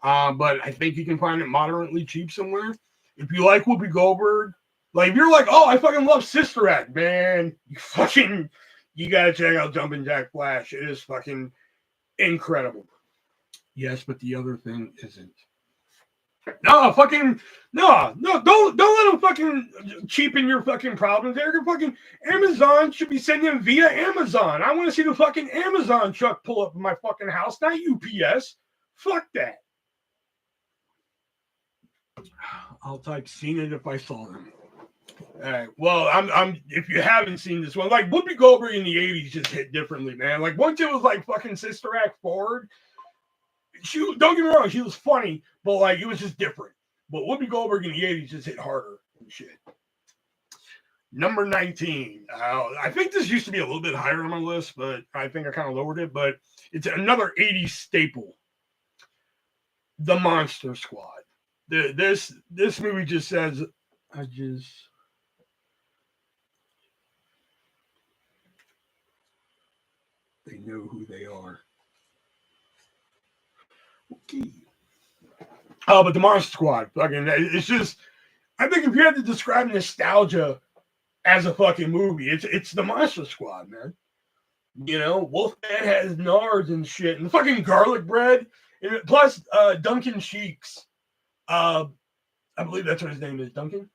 But I think you can find it moderately cheap somewhere. If you like Whoopi Goldberg, like if you're like, oh, I fucking love Sister Act, man, you gotta check out Jumpin' Jack Flash. It is fucking incredible. Yes, but the other thing isn't. No, don't let them fucking cheapen your fucking problems. They're fucking Amazon should be sending them via Amazon. I want to see the fucking Amazon truck pull up in my fucking house, not UPS. Fuck that. I'll type seen it if I saw them. All right. Well, I'm if you haven't seen this one, like Whoopi Goldberg in the 80s just hit differently, man. Like once it was like fucking Sister Act forward, don't get me wrong, she was funny, but like it was just different. But Whoopi Goldberg in the 80s just hit harder and shit. Number 19. I think this used to be a little bit higher on my list, but I think I kind of lowered it. But it's another 80s staple. The Monster Squad. This movie just says, they know who they are. Okay. But the Monster Squad, fucking, it's just, I think if you had to describe nostalgia as a fucking movie, it's the Monster Squad, man. You know, Wolfman has nards and shit, and the fucking garlic bread, and plus Duncan Sheik's. I believe that's what his name is, Duncan.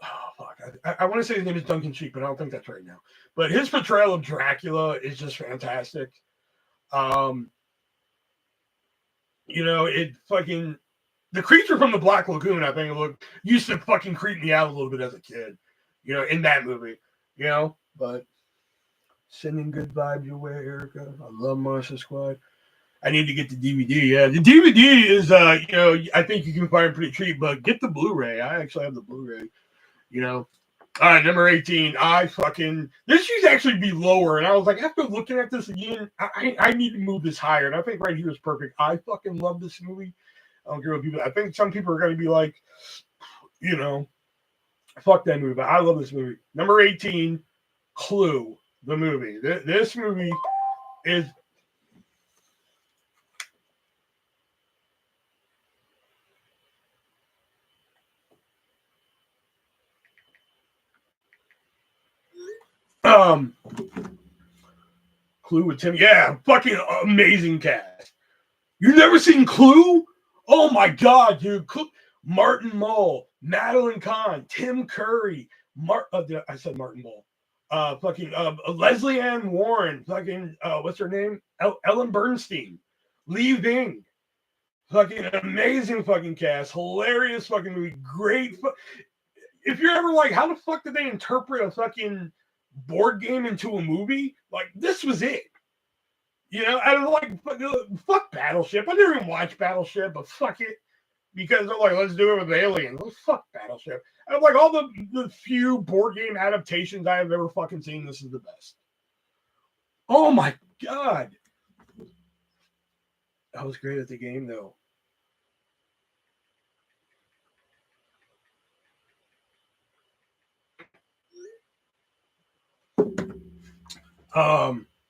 Oh fuck, I want to say his name is Duncan Sheik, but I don't think that's right now. But his portrayal of Dracula is just fantastic. You know, it fucking the creature from the Black Lagoon, I think used to fucking creep me out a little bit as a kid, you know, in that movie, you know, but sending good vibes your way, Erica. I love Monster Squad. I need to get the DVD. Yeah, the DVD is, you know, I think you can find pretty cheap, but get the Blu-ray. I actually have the Blu-ray, you know. All right, number 18. This should actually be lower. And I was like, after looking at this again, I need to move this higher. And I think right here is perfect. I fucking love this movie. I don't care what people, I think some people are going to be like, you know, fuck that movie. But I love this movie. Number 18, Clue, the movie. This movie is. Clue with Tim. Yeah, fucking amazing cast. You never seen Clue? Oh my god, dude. Martin Mull, Madeline Kahn, Tim Curry, I said Martin Mull. Leslie Ann Warren, what's her name? Ellen Bernstein, Lee Ving. Fucking amazing fucking cast. Hilarious fucking movie. Great. If you're ever like, how the fuck did they interpret a fucking board game into a movie? Like, this was it. You know, I don't like, fuck Battleship. I never even watched Battleship, but fuck it. Because they're like, let's do it with aliens. Well, fuck Battleship. I like all the few board game adaptations I have ever fucking seen. This is the best. Oh my god. I was great at the game, though.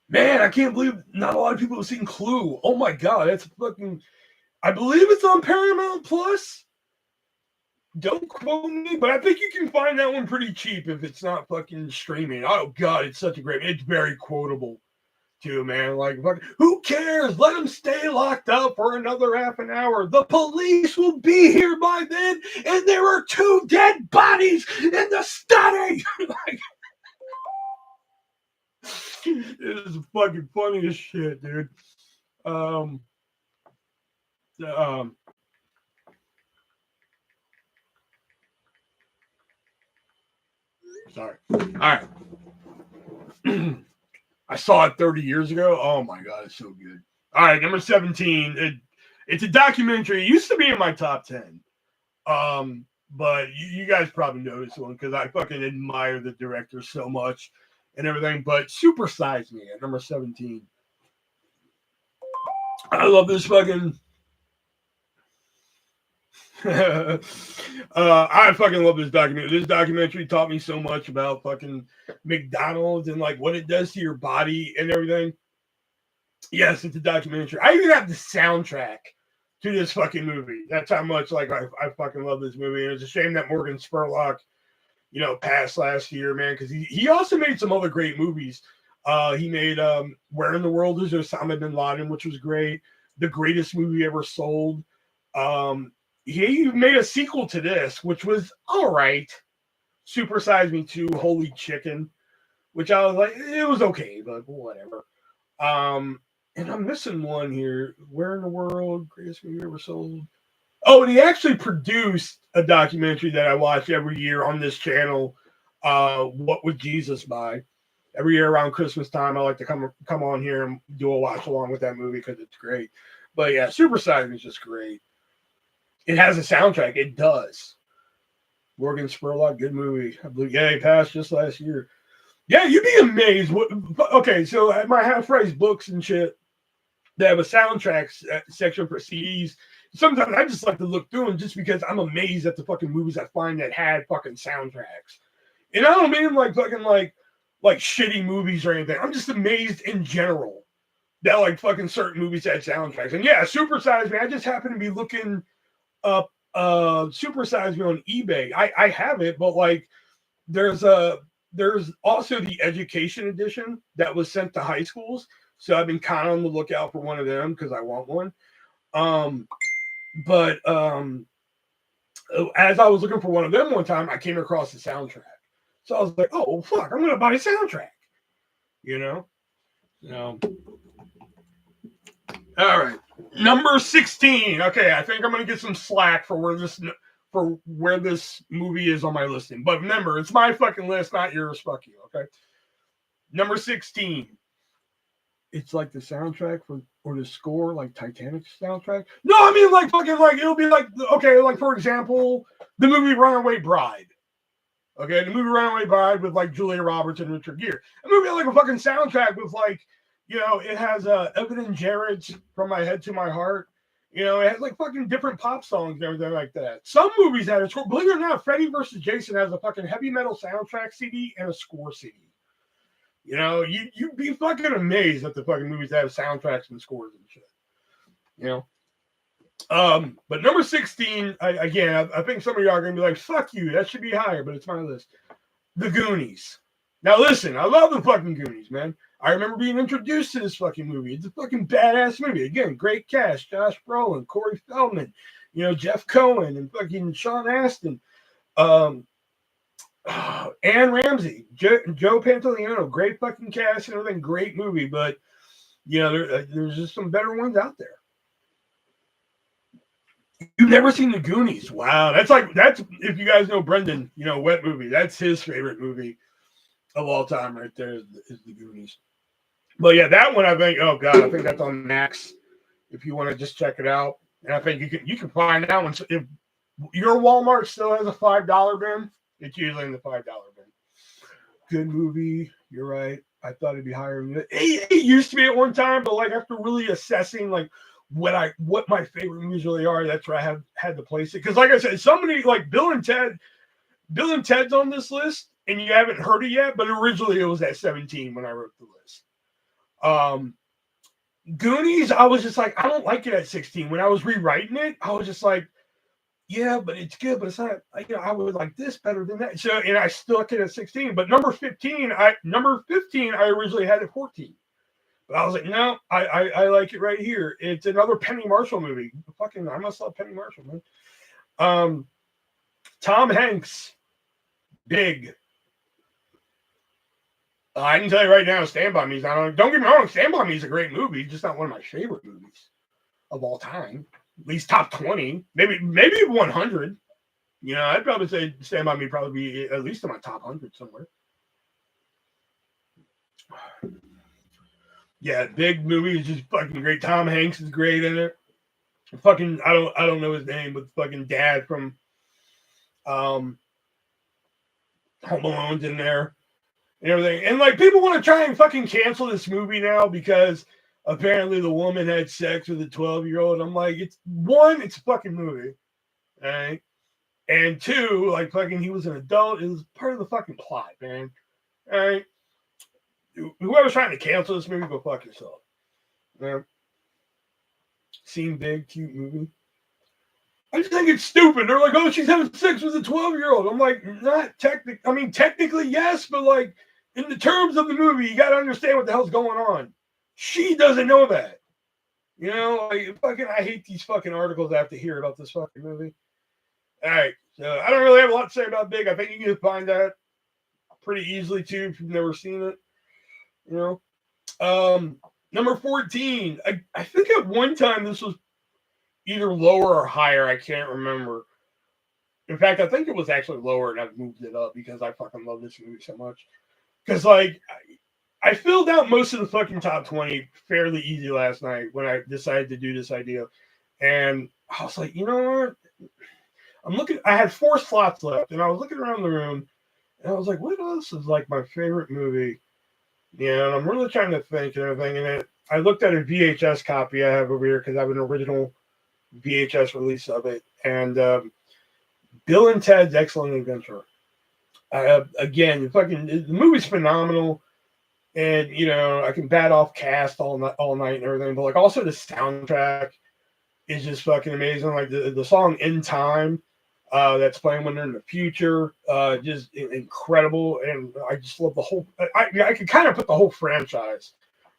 Man, I can't believe not a lot of people have seen Clue. Oh my god, that's fucking. I believe it's on Paramount Plus. Don't quote me, but I think you can find that one pretty cheap if it's not fucking streaming. Oh god, it's such a great. It's very quotable, too, man. Like, who cares? Let them stay locked up for another half an hour. The police will be here by then, and there are 2 dead bodies in the study. Like, it is fucking funny as shit, dude. Sorry. All right. I saw it 30 years ago. Oh my god, it's so good. All right, number 17. It's a documentary. It used to be in my top 10. But you guys probably know this one because I fucking admire the director so much and everything. But Super Size Me at number 17. I love this fucking. I fucking love this documentary. This documentary taught me so much about fucking McDonald's and like what it does to your body and everything. Yes, it's a documentary. I even have the soundtrack to this fucking movie. That's how much like I fucking love this movie. And it's a shame that Morgan Spurlock, you know, passed last year, man, because he also made some other great movies. He made Where in the World is Osama bin Laden, which was great. The Greatest Movie Ever Sold. He made a sequel to this, which was all right. Super Size Me 2, Holy Chicken, which I was like, it was okay, but whatever. And I'm missing one here. Where in the World, Greatest Movie Ever Sold. Oh, and he actually produced a documentary that I watch every year on this channel, What Would Jesus Buy? Every year around Christmas time, I like to come on here and do a watch along with that movie because it's great. But yeah, Super Size Me is just great. It has a soundtrack. It does. Morgan Spurlock, good movie. I believe, yeah, he passed just last year. Yeah, you'd be amazed. Okay, so at my half price books and shit, they have a soundtrack section for CDs. Sometimes I just like to look through them just because I'm amazed at the fucking movies I find that had fucking soundtracks. And I don't mean like fucking like shitty movies or anything. I'm just amazed in general that like fucking certain movies had soundtracks. And yeah, Super Size Me. I just happen to be looking up Super Size Me on eBay. I have it, but like there's also the education edition that was sent to high schools. So I've been kind of on the lookout for one of them because I want one. But as I was looking for one of them one time, I came across the soundtrack. So I was like, oh, well, fuck, I'm going to buy a soundtrack. You know? All right. Number 16. Okay, I think I'm going to get some slack for where this movie is on my listing. But remember, it's my fucking list, not yours. Fuck you, okay? Number 16. It's like the soundtrack or the score, like Titanic soundtrack. No, I mean like fucking like it'll be like, okay, like for example, the movie Runaway Bride. Okay, the movie Runaway Bride with like Julia Roberts and Richard Gere. A movie like a fucking soundtrack with like, you know, it has Evan and Jared's From My Head to My Heart. You know, it has like fucking different pop songs and everything like that. Some movies have a score. Believe it or not, Freddy vs. Jason has a fucking heavy metal soundtrack CD and a score CD. You know, you'd be fucking amazed at the fucking movies that have soundtracks and scores and shit. You know? But number 16, I think some of y'all are going to be like, fuck you, that should be higher, but it's my list. The Goonies. Now listen, I love the fucking Goonies, man. I remember being introduced to this fucking movie. It's a fucking badass movie. Again, great cast. Josh Brolin, Corey Feldman, you know, Jeff Cohen, and fucking Sean Astin. Anne Ramsey, Joe Pantoliano, great fucking cast and everything, great movie, but you know there's just some better ones out there. You've never seen the Goonies? Wow, that's if you guys know Brendan, you know, Wet Movie, that's his favorite movie of all time, right there is the Goonies. But yeah, that one I think, oh god, I think that's on Max. If you want to just check it out, and I think you can find that one. So if your Walmart still has a $5 bin. It's usually in the $5 bin. Good movie. You're right. I thought it'd be higher. It used to be at one time, but like after really assessing like what my favorite movies really are, that's where I had to place it. Because like I said, somebody like Bill and Ted's on this list, and you haven't heard it yet, but originally it was at 17 when I wrote the list. Goonies, I was just like, I don't like it at 16. When I was rewriting it, I was just like, yeah, but it's good, but it's not, you know, I would like this better than that. So, and I stuck it at 16. But number 15, I originally had at 14. But I was like, no, I like it right here. It's another Penny Marshall movie. Fucking, I must love Penny Marshall, man. Tom Hanks, Big. I can tell you right now, Stand By Me. Don't get me wrong, Stand By Me is a great movie, just not one of my favorite movies of all time. At least top 20, maybe 100. You know, I'd probably say Stand By Me probably be at least in my top 100 somewhere. Yeah, Big movie is just fucking great. Tom Hanks is great in it. Fucking, I don't know his name, but fucking dad from Home Alone's in there and everything. And like people want to try and fucking cancel this movie now because apparently the woman had sex with a 12-year-old. I'm like, it's a fucking movie. All right. And two, like fucking he was an adult. It was part of the fucking plot, man. All right. Whoever's trying to cancel this movie, go fuck yourself. Yeah. Seen Big, cute movie. I just think it's stupid. They're like, oh, she's having sex with a 12-year-old. I'm like, not technically. I mean, technically, yes, but like in the terms of the movie, you got to understand what the hell's going on. She doesn't know that. You know, like fucking, I hate these fucking articles I have to hear about this fucking movie. All right, so I don't really have a lot to say about Big. I think you can find that pretty easily too if you've never seen it. You know, number 14. I think at one time this was either lower or higher. I can't remember. In fact, I think it was actually lower, and I've moved it up because I fucking love this movie so much. Because like I filled out most of the fucking top 20 fairly easy last night when I decided to do this idea. And I was like, you know what? I'm looking, I had 4 slots left, and I was looking around the room, and I was like, what else is like my favorite movie? Yeah, and I'm really trying to think and everything. And then I looked at a VHS copy I have over here because I have an original VHS release of it. And Bill and Ted's Excellent Adventure. Again, the movie's phenomenal. And you know, I can bat off cast all night and everything, but like also the soundtrack is just fucking amazing. Like the song "In Time" that's playing when they're in the future, just incredible. And I just love the whole. I could kind of put the whole franchise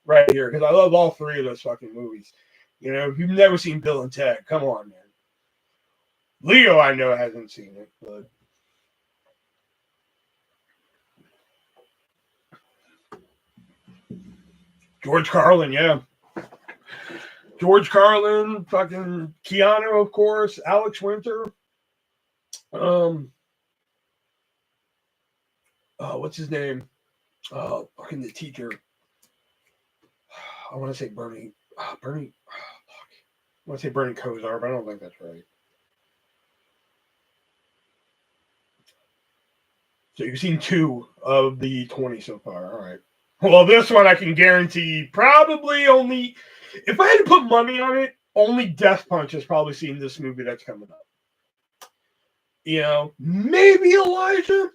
right here because I love all 3 of those fucking movies. You know, if you've never seen Bill and Ted, come on, man. Leo, I know hasn't seen it, but. George Carlin, yeah. George Carlin, fucking Keanu, of course, Alex Winter. What's his name? Fucking the teacher. I want to say Bernie. Bernie. I want to say Bernie Kosar, but I don't think that's right. So you've seen 2 of the 20 so far. All right. Well, this one I can guarantee probably only, if I had to put money on it, only Death Punch has probably seen this movie that's coming up. You know, maybe Elijah.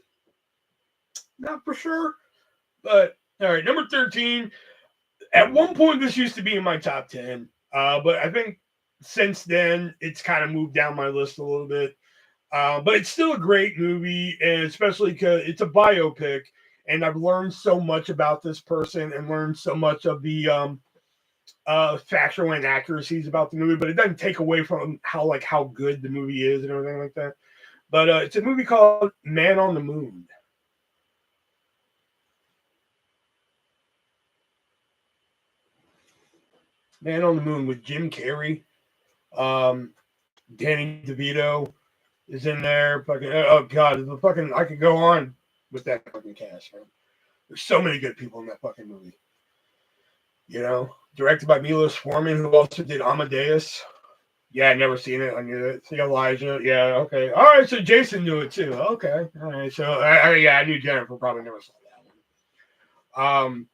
Not for sure. But, all right, number 13. At one point, this used to be in my top 10. But I think since then, it's kind of moved down my list a little bit. But it's still a great movie, and especially because it's a biopic, and I've learned so much about this person and learned so much of the factual inaccuracies about the movie. But it doesn't take away from how good the movie is and everything like that. But it's a movie called Man on the Moon. Man on the Moon with Jim Carrey, Danny DeVito is in there. Fucking oh god, the fucking I could go on with that fucking cast, man. There's so many good people in that fucking movie. You know, directed by Milos Forman, who also did Amadeus. Yeah, I'd never seen it. I knew it. See Elijah. Yeah, okay. All right, so Jason knew it too. Okay, all right. So I knew Jennifer probably never saw that one.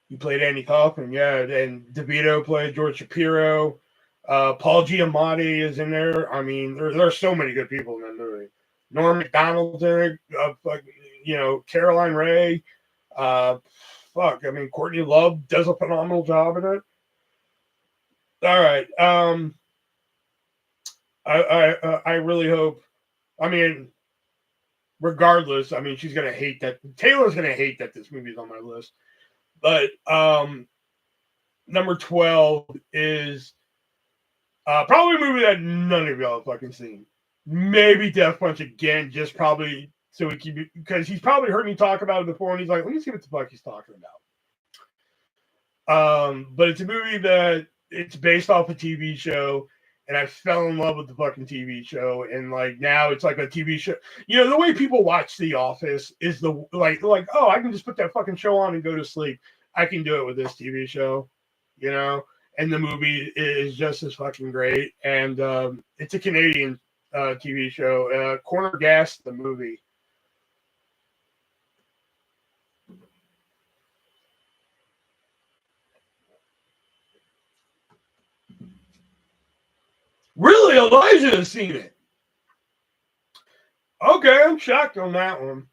He played Andy Kaufman, yeah, and DeVito played George Shapiro. Paul Giamatti is in there. I mean, there are so many good people in that movie. Norm Macdonald's in it. Caroline Ray. I mean, Courtney Love does a phenomenal job in it. All right. I really hope. I mean, regardless, I mean, she's gonna hate that. Taylor's gonna hate that this movie's on my list. But number 12 is probably a movie that none of y'all have fucking seen. Maybe Death Punch again, just probably so he can, because he's probably heard me talk about it before, and he's like, let me see what the fuck he's talking about. But it's a movie that it's based off a TV show, and I fell in love with the fucking TV show, and like now it's like a TV show. You know, the way people watch The Office is the like, oh, I can just put that fucking show on and go to sleep. I can do it with this TV show, you know. And the movie is just as fucking great, and it's a Canadian TV show. Corner Gas, the movie. Really, Elijah has seen it. Okay, I'm shocked on that one.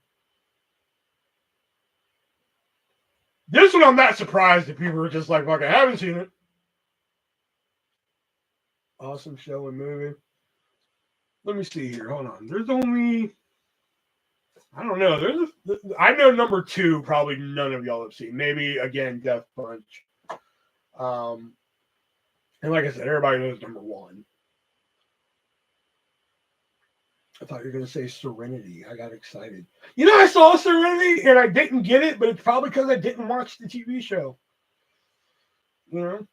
This one, I'm not surprised if people are just like, fuck, I haven't seen it. Awesome show and movie. Let me see here. Hold on. There's only, I don't know. I know number 2, probably none of y'all have seen. Maybe, again, Death Punch. And like I said, everybody knows number 1. I thought you were going to say Serenity. I got excited. You know, I saw Serenity and I didn't get it, but it's probably because I didn't watch the TV show. You know?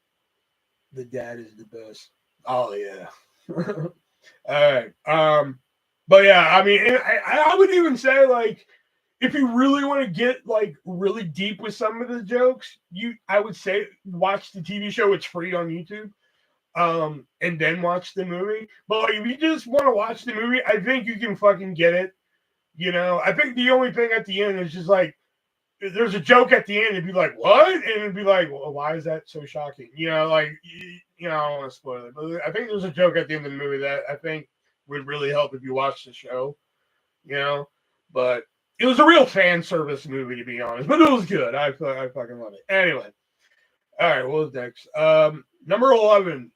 The dad is the best. Oh, yeah. All right. But yeah, I mean, I would even say, like, if you really want to get like really deep with some of the jokes, I would say watch the TV show. It's free on YouTube. And then watch the movie. But like, if you just want to watch the movie, I think you can fucking get it. You know, I think the only thing at the end is just like there's a joke at the end. It'd be like, what? And it'd be like, well, why is that so shocking? You know, like, you know, I don't want to spoil it, but I think there's a joke at the end of the movie that I think would really help if you watch the show. You know, but it was a real fan service movie, to be honest, but it was good. I fucking love it. Anyway, all right, what was next? Number 11.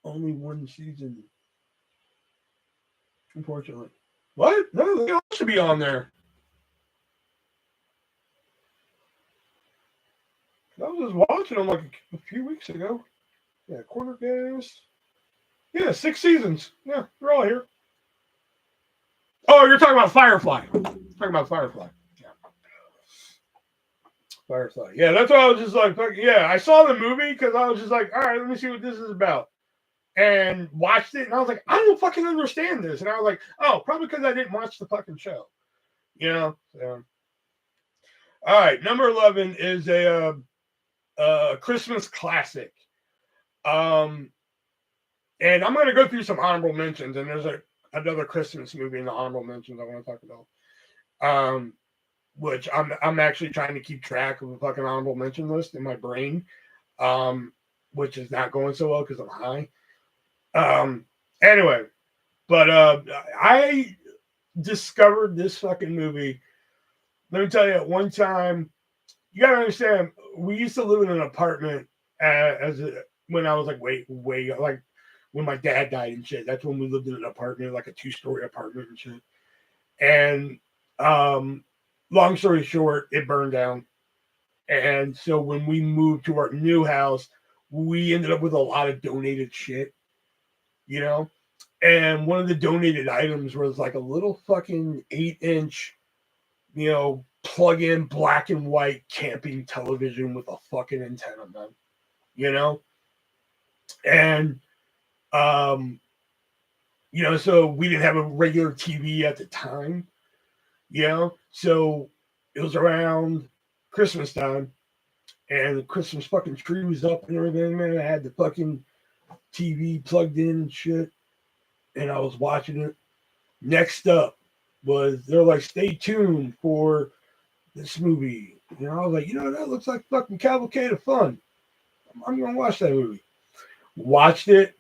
Only one season, unfortunately. What? No, they all should be on there. I was just watching them like a few weeks ago. Yeah, Corner Games. Yeah, 6 seasons. Yeah, they're all here. Oh, you're talking about Firefly. Talking about Firefly. Yeah. Firefly. Yeah, that's why I was just like, yeah, I saw the movie because I was just like, all right, let me see what this is about. And watched it, and I was like, I don't fucking understand this. And I was like, oh, probably because I didn't watch the fucking show. You know? So. All right, number 11 is a Christmas classic. And I'm going to go through some honorable mentions, and there's another Christmas movie in the honorable mentions I want to talk about. Which I'm actually trying to keep track of a fucking honorable mention list in my brain, which is not going so well because I'm high. Anyway, but I discovered this fucking movie. Let me tell you, at one time, you gotta understand, we used to live in an apartment when I was like way like when my dad died and shit. That's when we lived in an apartment, like a 2-story apartment and shit. And long story short, it burned down. And so when we moved to our new house, we ended up with a lot of donated shit, you know? And one of the donated items was like a little fucking 8-inch, you know, plug-in black and white camping television with a fucking antenna, man. You know? And you know, so we didn't have a regular TV at the time, you know? So it was around Christmas time, and the Christmas fucking tree was up and everything, man. I had the fucking TV plugged in and shit, and I was watching it. Next up was, they're like, stay tuned for this movie. You know, I was like, you know, that looks like fucking Cavalcade of Fun. I'm going to watch that movie. Watched it.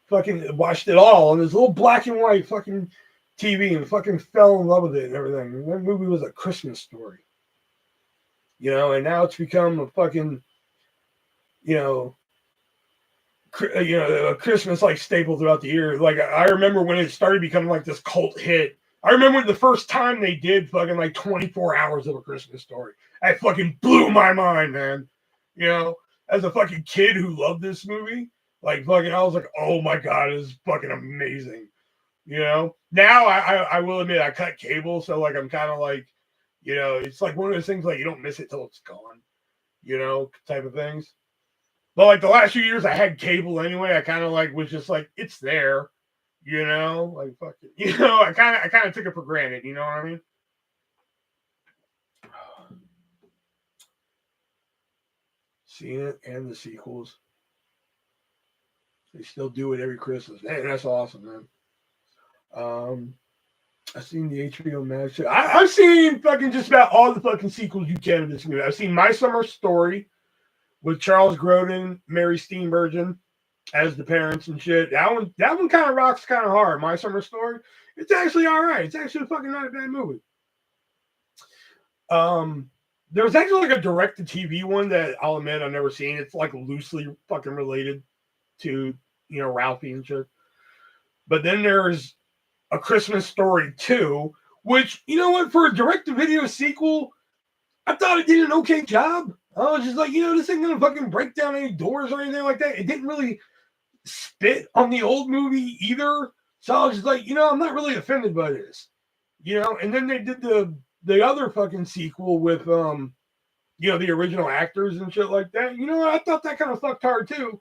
Fucking watched it all on this little black and white fucking TV and fucking fell in love with it and everything. And that movie was A Christmas Story. You know, and now it's become a fucking, you know, a Christmas like staple throughout the year. Like, I remember when it started becoming like this cult hit. I remember the first time they did fucking like 24 hours of A Christmas Story. That fucking blew my mind, man. You know, as a fucking kid who loved this movie, like fucking, I was like, oh my God, this is fucking amazing. You know, now I will admit I cut cable. So like, I'm kind of like, you know, it's like one of those things like you don't miss it till it's gone, you know, type of things. But like the last few years I had cable anyway. I kind of like was just like, it's there, you know, like fuck it. You know, I kind of took it for granted, you know what I mean? Seeing it and the sequels. They still do it every Christmas. Man, that's awesome, man. I've seen the HBO Max. I've seen fucking just about all the fucking sequels you can of this movie. I've seen My Summer Story with Charles Grodin, Mary Steenburgen as the parents and shit. That one kind of rocks kind of hard. My Summer Story. It's actually all right. It's actually fucking not a bad movie. There was actually like a direct-to-TV one that I'll admit I've never seen. It's like loosely fucking related to, you know, Ralphie and shit. But then there's A Christmas Story 2, which, you know what, for a direct-to-video sequel, I thought it did an okay job. I was just like, you know, this ain't gonna fucking break down any doors or anything like that. It didn't really spit on the old movie either. So I was just like, you know, I'm not really offended by this. You know, and then they did the other fucking sequel with you know, the original actors and shit like that. You know, I thought that kind of fucked hard too.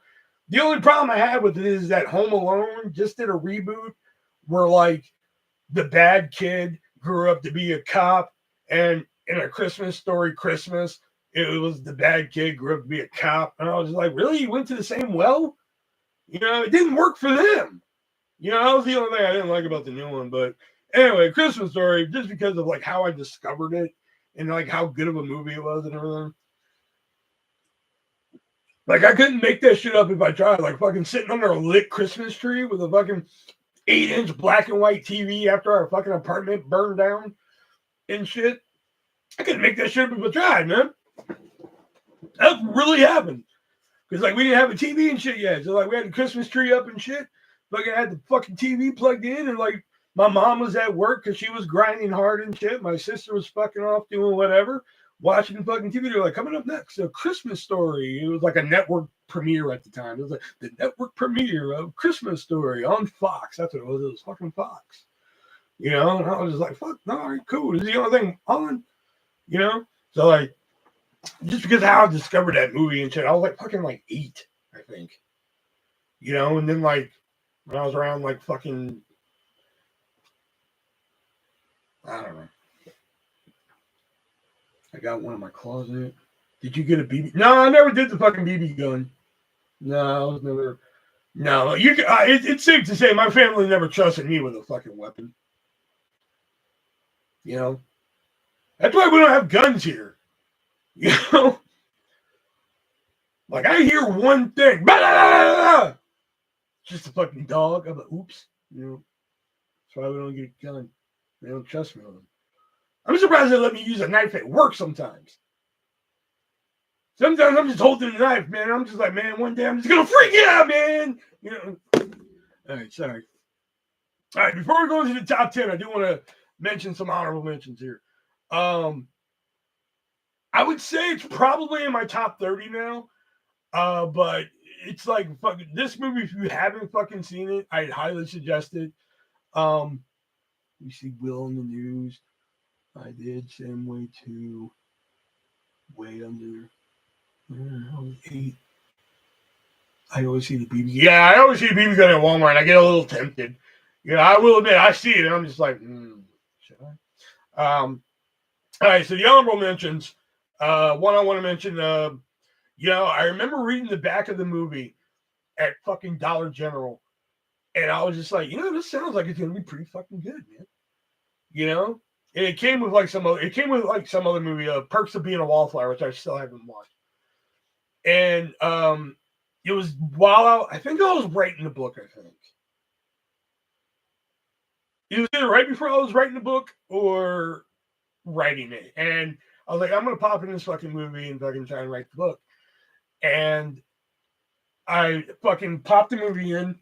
The only problem I had with it is that Home Alone just did a reboot where like the bad kid grew up to be a cop, and in A Christmas Story Christmas, it was the bad kid grew up to be a cop. And I was like, really? You went to the same well? You know, it didn't work for them. You know, that was the only thing I didn't like about the new one. But anyway, Christmas Story, just because of like how I discovered it and like how good of a movie it was and everything. Like I couldn't make that shit up if I tried. Like fucking sitting under a lit Christmas tree with a fucking 8-inch black and white TV after our fucking apartment burned down and shit. I couldn't make that shit up if I tried, man. That really happened. Because like we didn't have a TV and shit yet. So like we had the Christmas tree up and shit. Like I had the fucking TV plugged in, and like my mom was at work because she was grinding hard and shit. My sister was fucking off doing whatever, watching fucking TV. They're like, coming up next, A Christmas Story. It was like a network premiere at the time. It was like the network premiere of Christmas Story on Fox. That's what it was. It was fucking Fox. You know, and I was just like, fuck, no, all right, cool. This is the only thing on, you know? So like, just because of how I discovered that movie and shit, I was like fucking like 8, I think. You know, and then like when I was around like fucking, I don't know. I got one in my closet. Did you get a BB? No, I never did the fucking BB gun. No, I was never. No, you. It's safe to say my family never trusted me with a fucking weapon. You know, that's why we don't have guns here. You know, like I hear one thing, blah, blah, blah, blah, just a fucking dog. I'm like, oops. You know, that's why we don't get a gun. They don't trust me with them. I'm surprised they let me use a knife at work sometimes. Sometimes I'm just holding the knife, man. I'm just like, man, one day I'm just gonna freak out, man. You know. All right, sorry. All right, before we go into the top 10, I do want to mention some honorable mentions here. I would say it's probably in my top 30 now. But it's like fucking this movie. If you haven't fucking seen it, I'd highly suggest it. You see Will in the News. I did same way to way under. I was 8. I always see the BB. Yeah, I always see the BB gun at Walmart. I get a little tempted. Yeah, I will admit, I see it, and I'm just like, should I? All right, so the honorable mentions. One I want to mention. I remember reading the back of the movie at fucking Dollar General, and I was just like, this sounds like it's gonna be pretty fucking good, man. You know, and it came with like some other movie, Perks of Being a Wallflower, which I still haven't watched. And it was while I think I was writing the book. I think it was either right before I was writing the book or writing it, and I was like, I'm gonna pop in this fucking movie and fucking try and write the book. And I fucking popped the movie in,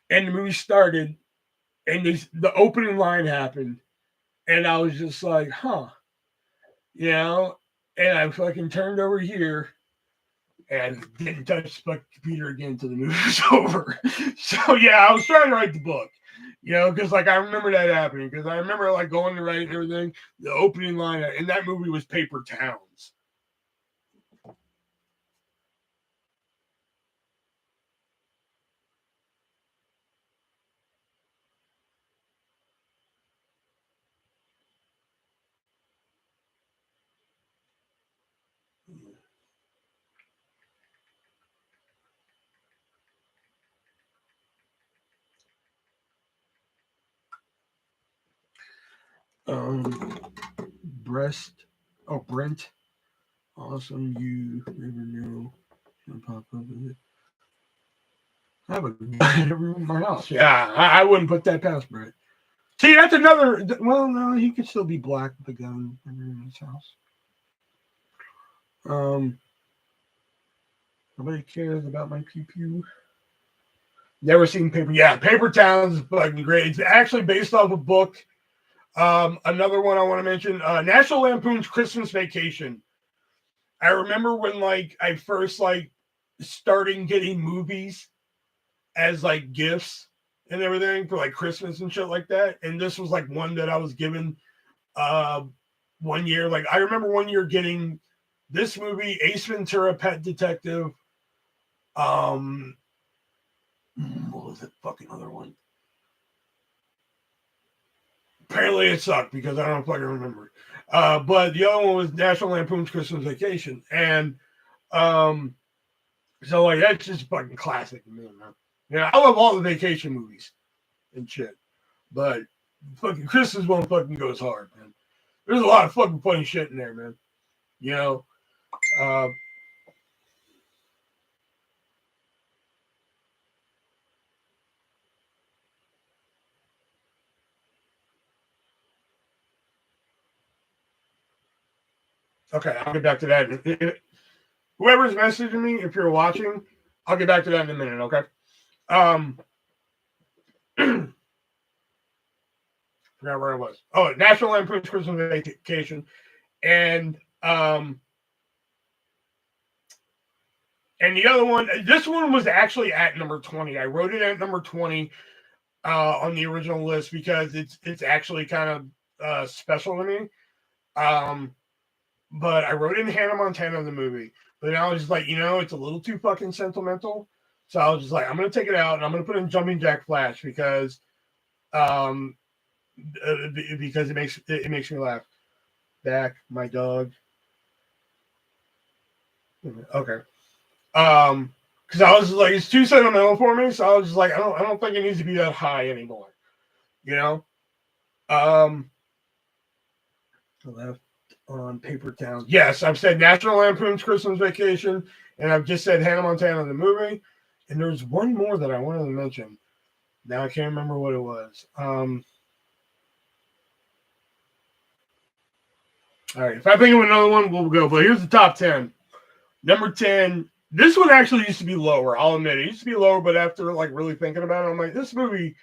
and the movie started, and the opening line happened, and I was just like, huh, and I fucking turned over here and didn't touch the computer again until the movie was over. So yeah, I was trying to write the book, because like I remember that happening, because I remember like going to write and everything. The opening line in that movie was Paper Towns. Brent. Awesome, you never know. Pop up with it. I have a gun in every room in my house. Yeah, I wouldn't put that past Brent. See, that's another. Well, no, he could still be black with a gun in his house. Nobody cares about my pew pew. Never seen Paper. Yeah, Paper Towns is fucking great. It's actually based off a book. Another one I want to mention: National Lampoon's Christmas Vacation. I remember when like I first like starting getting movies as like gifts and everything for like Christmas and shit like that. And this was like one that I was given 1 year. Like I remember 1 year getting this movie, Ace Ventura, Pet Detective. What was that fucking other one? Apparently it sucked because I don't fucking remember. But the other one was National Lampoon's Christmas Vacation. And so like that's just fucking classic to me, man. Yeah, I love all the vacation movies and shit. But fucking Christmas one fucking goes hard, man. There's a lot of fucking funny shit in there, man. You know? Okay, I'll get back to that. Whoever's messaging me, if you're watching, I'll get back to that in a minute, okay? Forgot where I was. Oh, National Lampoon's Christmas Vacation. And the other one, this one was actually at number 20. I wrote it at number 20 on the original list because it's actually kind of special to me. But I wrote in Hannah Montana, the movie. But I was just like, it's a little too fucking sentimental. So I was just like, I'm going to take it out and I'm going to put in Jumping Jack Flash because it makes me laugh. Back, my dog. Okay. Because I was just like, it's too sentimental for me. So I was just like, I don't think it needs to be that high anymore. Left on Paper Towns. Yes, I've said National Lampoon's Christmas Vacation, and I've just said Hannah Montana, the movie. And there's one more that I wanted to mention. Now I can't remember what it was. All right, if I think of another one, we'll go. But here's the top 10. Number 10. This one actually used to be lower. I'll admit it used to be lower, but after like really thinking about it, I'm like, this movie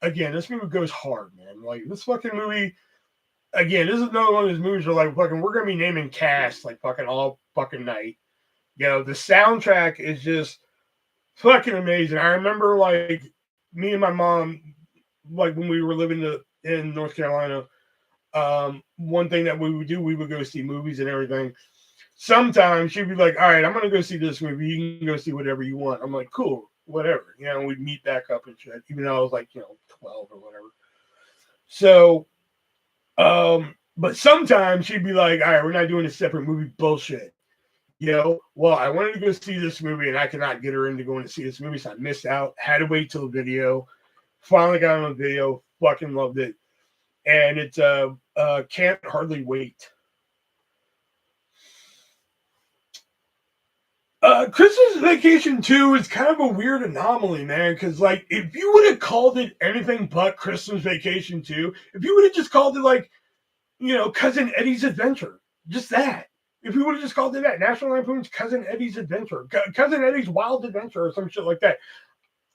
goes hard, man. Like this fucking movie. Again, this is another one of those movies where like fucking we're gonna be naming cast like fucking all fucking night. The soundtrack is just fucking amazing. I remember like me and my mom, like when we were living in North Carolina, one thing that we would do, we would go see movies and everything. Sometimes she'd be like, all right, I'm going to go see this movie. You can go see whatever you want. I'm like, cool, whatever. We'd meet back up and shit, even though I was like, 12 or whatever. So, but sometimes she'd be like, all right, we're not doing a separate movie bullshit. Well, I wanted to go see this movie and I could not get her into going to see this movie. So I missed out, had to wait till the video. Finally got on the video, fucking loved it. And it's Can't Hardly Wait. Christmas Vacation 2 is kind of a weird anomaly, man, because, like, if you would have called it anything but Christmas Vacation 2, if you would have just called it, like, Cousin Eddie's Adventure, just that. If you would have just called it that, National Lampoon's Cousin Eddie's Adventure, Cousin Eddie's Wild Adventure, or some shit like that,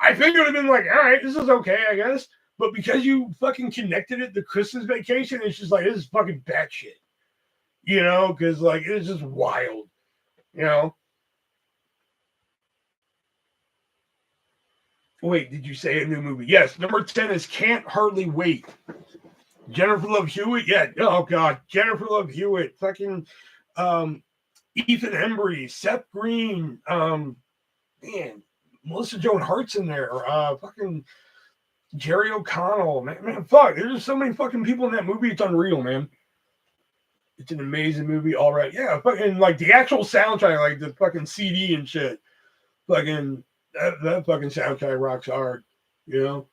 I think it would have been like, all right, this is okay, I guess. But because you fucking connected it to Christmas Vacation, it's just like, this is fucking batshit. Because, like, it's just wild, Wait, did you say a new movie? Yes, number 10 is Can't Hardly Wait. Jennifer Love Hewitt, yeah. Oh God, Jennifer Love Hewitt, fucking Ethan Embry, Seth Green, man, Melissa Joan Hart's in there, fucking Jerry O'Connell, man, fuck. There's just so many fucking people in that movie. It's unreal, man. It's an amazing movie. All right, yeah, fucking like the actual soundtrack, like the fucking CD and shit, fucking. That fucking soundtrack rocks hard, So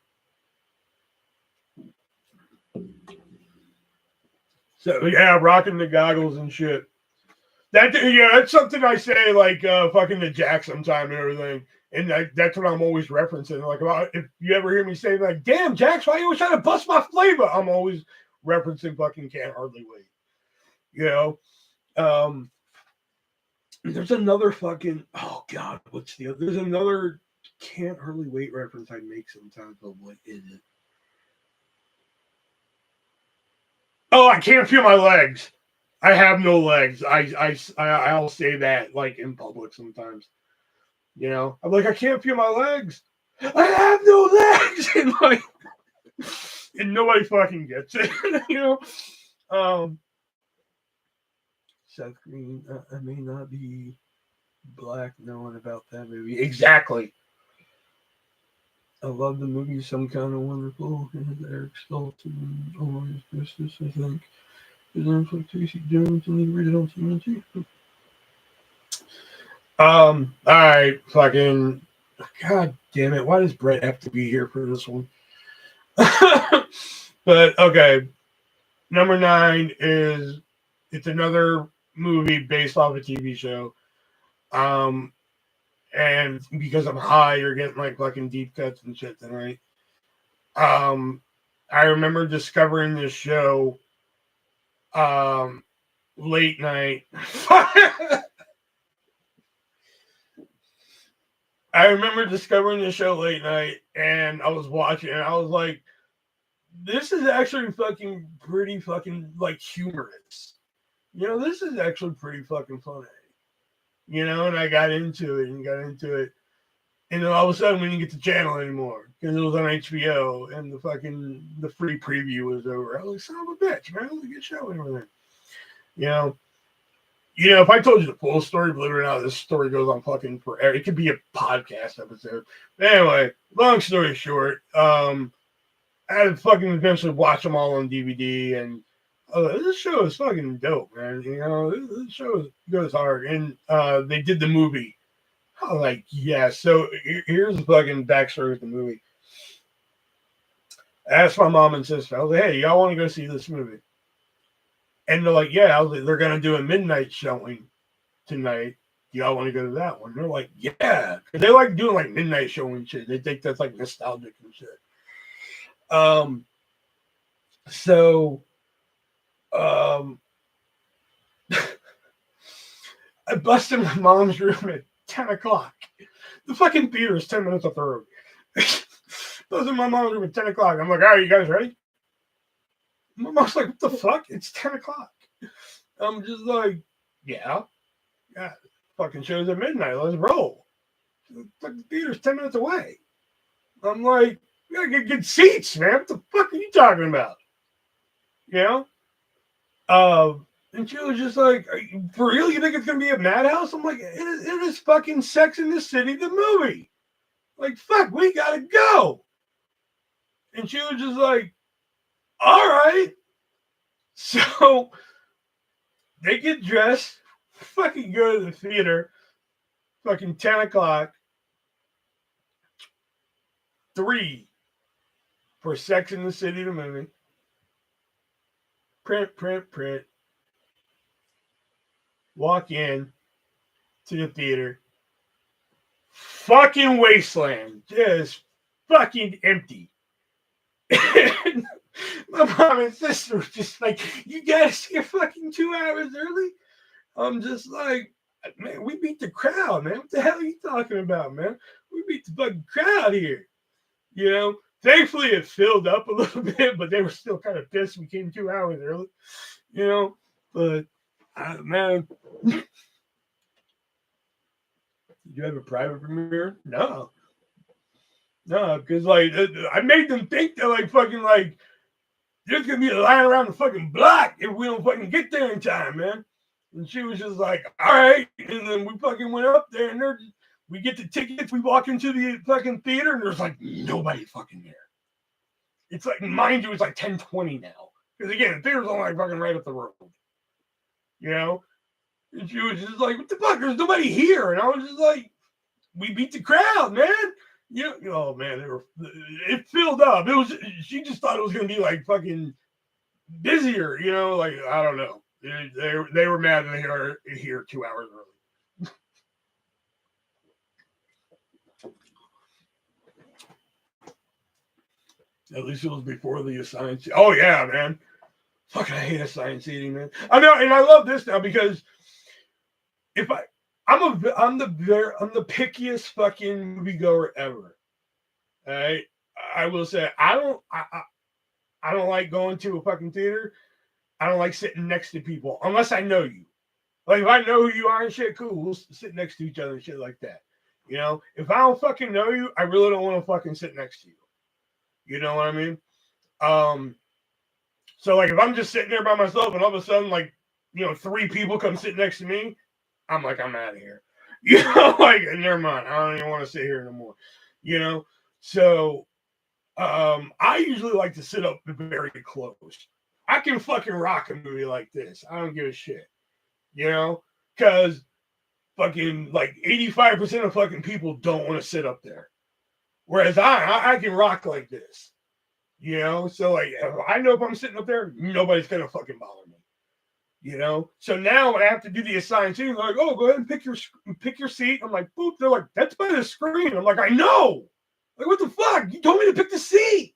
yeah, rocking the goggles and shit. That's something I say like fucking the Jack sometime and everything, and that's what I'm always referencing. Like if you ever hear me say like, "Damn, Jax, why you always trying to bust my flavor?" I'm always referencing fucking Can't Hardly Wait. There's another fucking what's the other? There's another Can't Hardly Wait reference I make sometimes, but what is it? Oh, I can't feel my legs. I have no legs. I'll say that like in public sometimes. I'm like, I can't feel my legs. I have no legs, and like, and nobody fucking gets it. Seth Green, I may not be black knowing about that movie. Exactly. I love the movie Some Kind of Wonderful. It has Eric Stoltz and Orange Justice, I think. His name's like Casey Jones, and you read it on TNT. Alright, fucking. God damn it. Why does Brett have to be here for this one? But, okay. Number 9 is. It's another movie based off a TV show. And because I'm high, you're getting like fucking deep cuts and shit tonight. I remember discovering this show late night. I remember discovering the show late night, and I was watching, and I was like, "This is actually fucking pretty fucking like humorous." You know, this is actually pretty fucking funny. You know, and I got into it, and then all of a sudden we didn't get the channel anymore because it was on HBO, and the free preview was over. I was like, "Son of a bitch, man! It was a good show and everything." You know. If I told you the full story, believe it or not, this story goes on fucking forever. It could be a podcast episode. But anyway, long story short, I had to fucking eventually watch them all on DVD, and this show is fucking dope, man. You know, this show goes hard, and they did the movie. I was like, yeah. So here's the fucking backstory of the movie. I asked my mom and sister, I was like, hey, y'all want to go see this movie? And they're like, yeah. I was like, they're going to do a midnight showing tonight. Do y'all want to go to that one? They're like, yeah. Because they like doing like midnight showing shit. They think that's like nostalgic and shit. So I busted my mom's room at 10 o'clock. The fucking theater is 10 minutes up the road. Busted my mom's room at 10 o'clock. I'm like, all right, you guys ready? My mom's like, what the fuck? It's 10 o'clock. I'm just like, yeah. Fucking shows at midnight. Let's roll. The theater's 10 minutes away. I'm like, we gotta get good seats, man. What the fuck are you talking about? You know? And she was just like, for real? You think it's gonna be a madhouse? I'm like, it is fucking Sex in the City, the movie. Like, fuck, we gotta go. And she was just like, all right. So they get dressed, fucking go to the theater, fucking 10 o'clock, 3 for Sex in the City, the movie. Print. Walk in to the theater. Fucking wasteland. Just fucking empty. And my mom and sister were just like, you guys here fucking 2 hours early? I'm just like, man, we beat the crowd, man. What the hell are you talking about, man? We beat the fucking crowd here. You know? Thankfully, it filled up a little bit, but they were still kind of pissed we came 2 hours early. You know? But, man. Did you have a private premiere? No, because like I made them think they're like fucking like there's gonna be a line around the fucking block if we don't fucking get there in time, man. And she was just like, all right. And then we fucking went up there, and we get the tickets. We walk into the fucking theater, and there's like nobody fucking there. It's like, mind you, it's like 10:20 now. Because again, the theater's only like fucking right up the road. You know? And she was just like, what the fuck? There's nobody here. And I was just like, we beat the crowd, man. You know, oh man, it filled up. It was, she just thought it was gonna be like fucking busier, you know, like I don't know. They were mad that they are here 2 hours early. At least it was before the assigned. Oh yeah, man. Fucking I hate assigned seating, man. I know, and I love this now because if I'm the pickiest fucking moviegoer ever. All right, I will say I don't like going to a fucking theater. I don't like sitting next to people unless I know you. Like if I know who you are and shit, cool, we'll sit next to each other and shit like that. You know, if I don't fucking know you, I really don't want to fucking sit next to you. You know what I mean? So like if I'm just sitting there by myself and all of a sudden like 3 people come sit next to me, I'm like, I'm out of here. You know, like never mind. I don't even want to sit here no more. You know, So I usually like to sit up very close. I can fucking rock a movie like this. I don't give a shit. You know? Because fucking like 85% of fucking people don't want to sit up there. Whereas I can rock like this. You know? So like I know if I'm sitting up there, nobody's gonna fucking bother me. You know? So now when I have to do the assigned scene, they're like, oh, go ahead and pick your seat. I'm like, boop. They're like, that's by the screen. I'm like, I know. Like, what the fuck? You told me to pick the seat.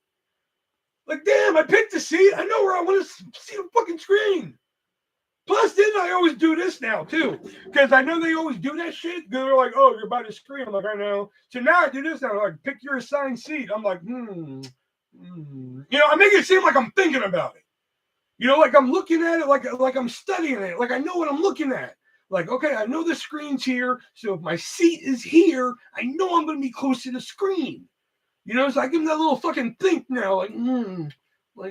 Like, damn, I picked the seat. I know where I want to see the fucking screen. Plus, then I always do this now, too. Because I know they always do that shit. They're like, oh, you're by the screen. I'm like, I know. So now I do this now. Like, pick your assigned seat. I'm like, You know, I make it seem like I'm thinking about it. You know, like I'm looking at it, like I'm studying it. Like I know what I'm looking at. Like, okay, I know the screen's here. So if my seat is here, I know I'm going to be close to the screen. You know, so I give them that little fucking think now. Like,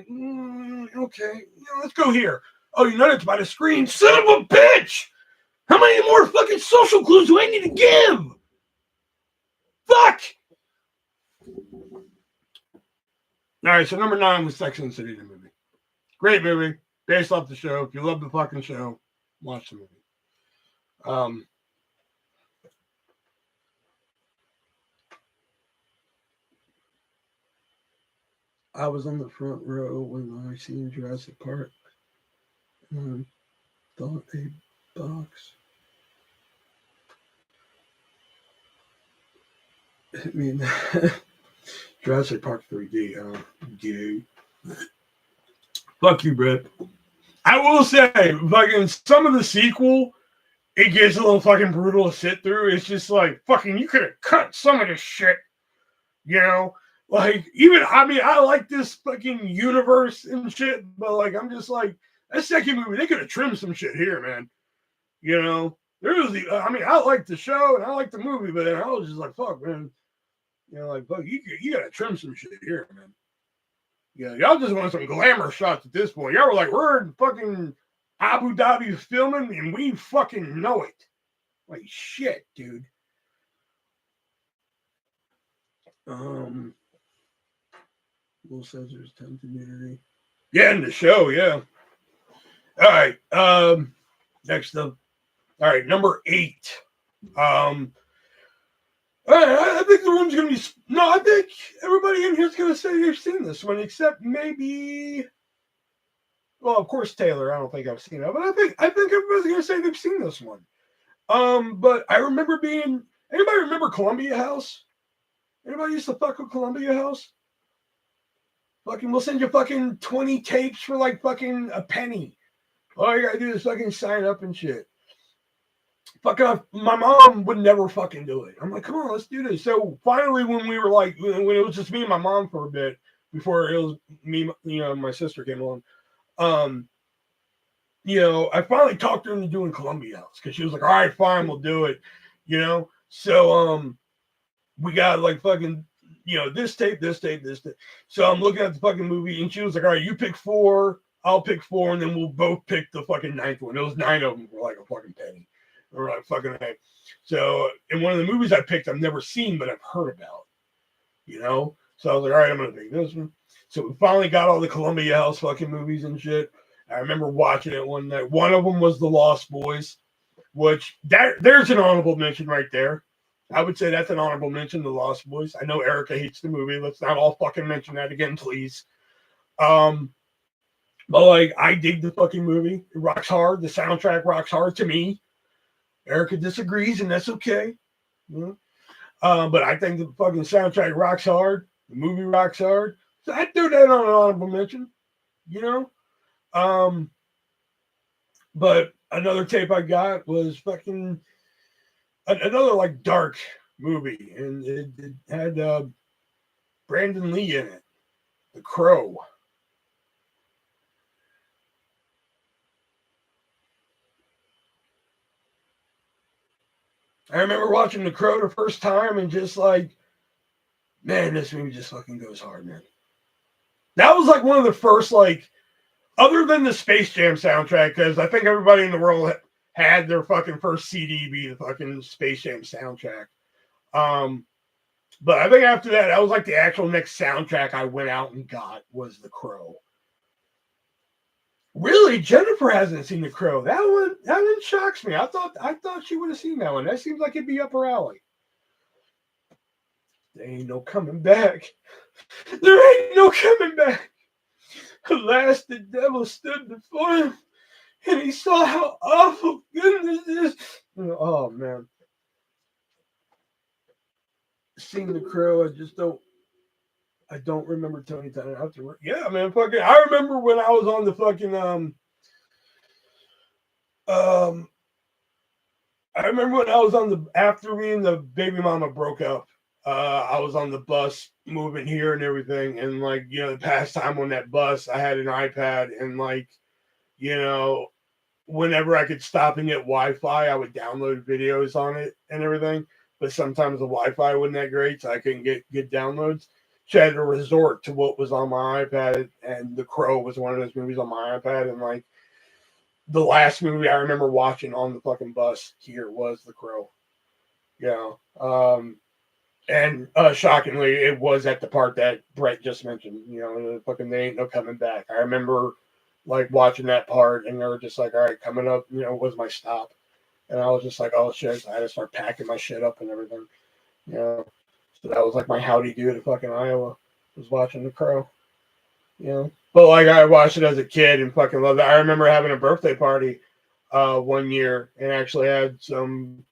okay. You know, let's go here. Oh, you know it's by the screen. Son of a bitch! How many more fucking social clues do I need to give? Fuck! All right, so number 9 was Sex and the City, the movie. Great movie, based off the show. If you love the fucking show, watch the movie. I was on the front row when I seen Jurassic Park. Thought a box. I mean, Jurassic Park 3D. Dude. Fuck you, Brett. I will say, fucking some of the sequel, it gets a little fucking brutal to sit through. It's just like, fucking, you could have cut some of this shit. You know? Like, even, I mean, I like this fucking universe and shit, but like, I'm just like, that second movie, they could have trimmed some shit here, man. You know? I mean, I like the show and I like the movie, but then I was just like, fuck, man. You know, like, fuck, you gotta trim some shit here, man. Yeah, y'all just want some glamour shots at this point. Y'all were like, we're in fucking Abu Dhabi filming and we fucking know it. Like, shit, dude. Will says there's 10 community. Yeah, in the show, yeah. All right. Next up. All right, number 8. I think the room's gonna be I think everybody in here is gonna say they've seen this one, except maybe of course Taylor. I don't think I've seen it, but I think everybody's gonna say they've seen this one. But I remember anybody remember Columbia House? Anybody used to fuck with Columbia House? Fucking, we'll send you fucking 20 tapes for like fucking a penny. All you gotta do is fucking sign up and shit. Fucking, my mom would never fucking do it. I'm like, come on, let's do this. So finally, when we were like, when it was just me and my mom for a bit before it was me, you know, my sister came along. You know, I finally talked her into doing Columbia House because she was like, all right, fine, we'll do it. You know, so we got like fucking, you know, this tape. So I'm looking at the fucking movie, and she was like, all right, you pick 4, I'll pick 4, and then we'll both pick the fucking 9th one. It was 9 of them for like a fucking penny. Or like fucking hey. So in one of the movies I picked, I've never seen, but I've heard about. You know? So I was like, all right, I'm gonna pick this one. So we finally got all the Columbia House fucking movies and shit. I remember watching it one night. One of them was The Lost Boys, which there's an honorable mention right there. I would say that's an honorable mention, The Lost Boys. I know Erica hates the movie. Let's not all fucking mention that again, please. But like, I dig the fucking movie. It rocks hard. The soundtrack rocks hard to me. Erica disagrees, and that's okay. But I think the fucking soundtrack rocks hard. The movie rocks hard. So I threw that on an honorable mention, you know? But another tape I got was fucking another like dark movie, and it had Brandon Lee in it, The Crow. I remember watching The Crow the first time and just like, man, this movie just fucking goes hard, man. That was like one of the first, like, other than the Space Jam soundtrack, because I think everybody in the world had their fucking first CD be the fucking Space Jam soundtrack. But I think after that, that was like the actual next soundtrack I went out and got was The Crow. Really, Jennifer hasn't seen The Crow. That one shocks me. I thought she would have seen that one. That seems like it'd be up her alley. There ain't no coming back. There ain't no coming back. At last the devil stood before him, and he saw how awful goodness is. Oh man. Seen The Crow, I don't remember Tony Town afterward. Yeah, man, fucking I remember when I was on the fucking I remember when I was on the after me and the baby mama broke up. I was on the bus moving here and everything, and like the past time on that bus, I had an iPad, and like whenever I could stop and get Wi-Fi, I would download videos on it and everything. But sometimes the Wi-Fi wasn't that great, so I couldn't get downloads. So I had to resort to what was on my iPad, and The Crow was one of those movies on my iPad, and like. The last movie I remember watching on the fucking bus here was The Crow. And shockingly, it was at the part that Brett just mentioned. The fucking They Ain't No Coming Back. I remember like watching that part, and they were just like, all right, coming up, was my stop. And I was just like, oh shit, I had to start packing my shit up and everything. So that was like my howdy do to fucking Iowa, was watching The Crow. But like I watched it as a kid and fucking loved it. I remember having a birthday party one year and actually had some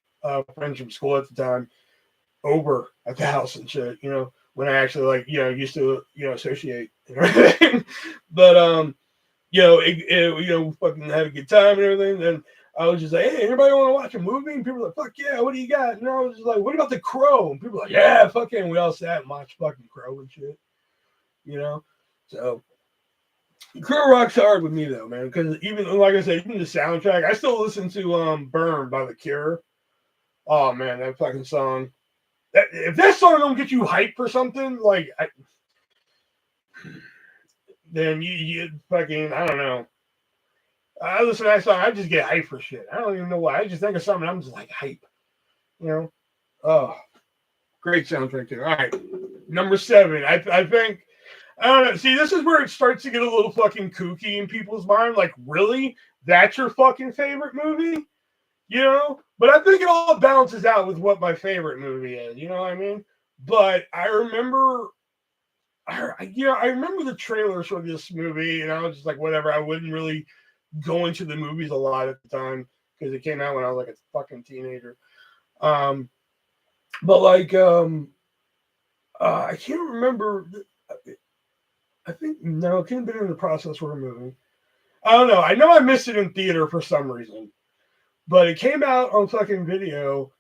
friends from school at the time over at the house and shit, when I actually like, used to, associate and everything. But fucking had a good time and everything. Then I was just like, hey, anybody want to watch a movie? And people were like, fuck yeah, what do you got? And I was just like, what about The Crow? And people were like, yeah, fucking. And we all sat and watched fucking Crow and shit. So Crow rocks hard with me though, man. Because even like I said, even the soundtrack, I still listen to "Burn" by The Cure. Oh man, that fucking song. If that song don't get you hyped for something, like, then you fucking I don't know. I listen to that song, I just get hyped for shit. I don't even know why. I just think of something, I'm just like hype. Oh, great soundtrack too. All right, number 7. I think. I don't know. See, this is where it starts to get a little fucking kooky in people's mind. Like, really? That's your fucking favorite movie? But I think it all balances out with what my favorite movie is. You know what I mean? But I remember, I remember the trailers for this movie, and I was just like, whatever. I wouldn't really go into the movies a lot at the time because it came out when I was like a fucking teenager. But like, I can't remember. I think no, it couldn't have been in the process for a movie. I don't know. I know I missed it in theater for some reason, but it came out on fucking video,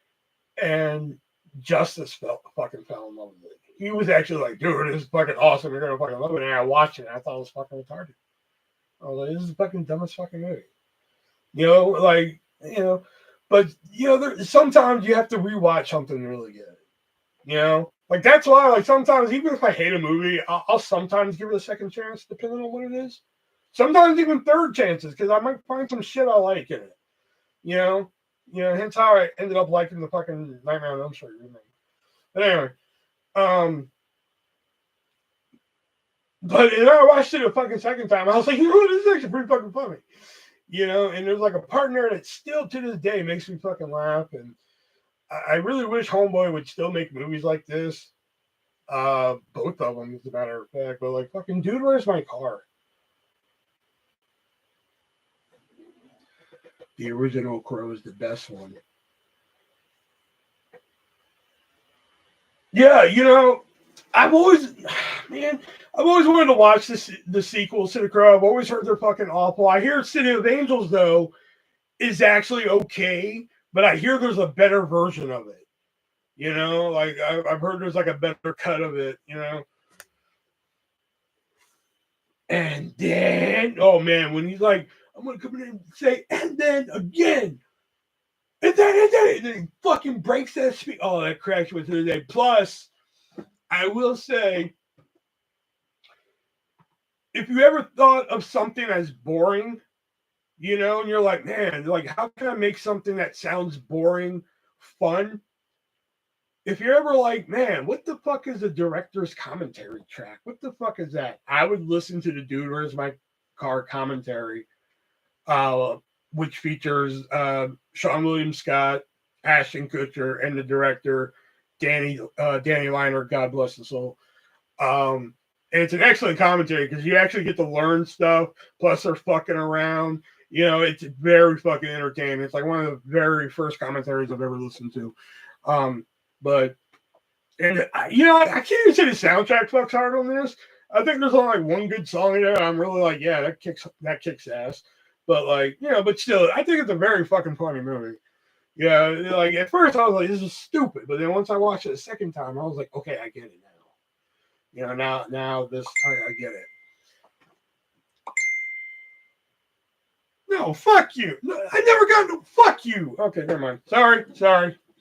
and Justice fucking fell in love with it. He was actually like, dude, this is fucking awesome. You're gonna fucking love it. And I watched it, and I thought it was fucking retarded. I was like, this is the fucking dumbest fucking movie. But sometimes you have to rewatch something really good. Like that's why, like sometimes even if I hate a movie, I'll sometimes give it a second chance, depending on what it is. Sometimes even third chances, because I might find some shit I like in it. Hence how I ended up liking the fucking Nightmare on Elm Street remake. But anyway, but I watched it a fucking second time. I was like, this is actually pretty fucking funny. And there's like a partner that still to this day makes me fucking laugh, and I really wish Homeboy would still make movies like this. Both of them, as a matter of fact. But like, fucking dude, where's my car? The original Crow is the best one. Yeah, I've always wanted to watch the sequels to The Crow. I've always heard they're fucking awful. I hear City of Angels though is actually okay, but I hear there's a better version of it. Like I've heard there's like a better cut of it. And then, oh man, when he's like, I'm gonna come in and say, and then again, and then he fucking breaks that speed. Oh, that cracks me through the day. Plus, I will say, if you ever thought of something as boring, and you're like, man, like, how can I make something that sounds boring fun? if you're ever like, man, what the fuck is a director's commentary track? What the fuck is that? I would listen to the Dude Where's My Car commentary, which features Sean William Scott, Ashton Kutcher, and the director Danny Liner, God bless his soul. And it's an excellent commentary because you actually get to learn stuff. Plus, they're fucking around. You know, it's very fucking entertaining. It's like one of the very first commentaries I've ever listened to. But and you know, I can't even say the soundtrack fucks hard on this. I think there's only like one good song in there. I'm really like, yeah, that kicks ass. But like, you know, but still, I think it's a very fucking funny movie. Yeah, like at first I was like, this is stupid, but then once I watched it a second time, I was like, okay, I get it now. You know, now this I get it. No, fuck you. No, I never got no fuck you. Okay, never mind. Sorry.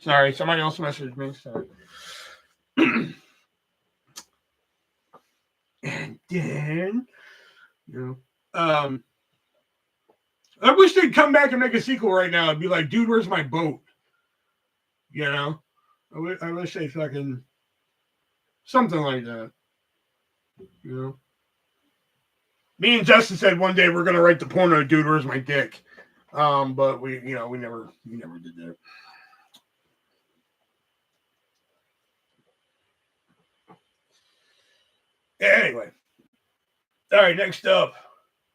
Somebody else messaged me. Sorry. And then, you know, I wish they'd come back and make a sequel right now and be like, dude, where's my boat? You know, I wish they fucking something like that. You know, me and Justin said one day we're gonna write the porno, dude, where's my dick? But we never did that. Anyway, all right. Next up,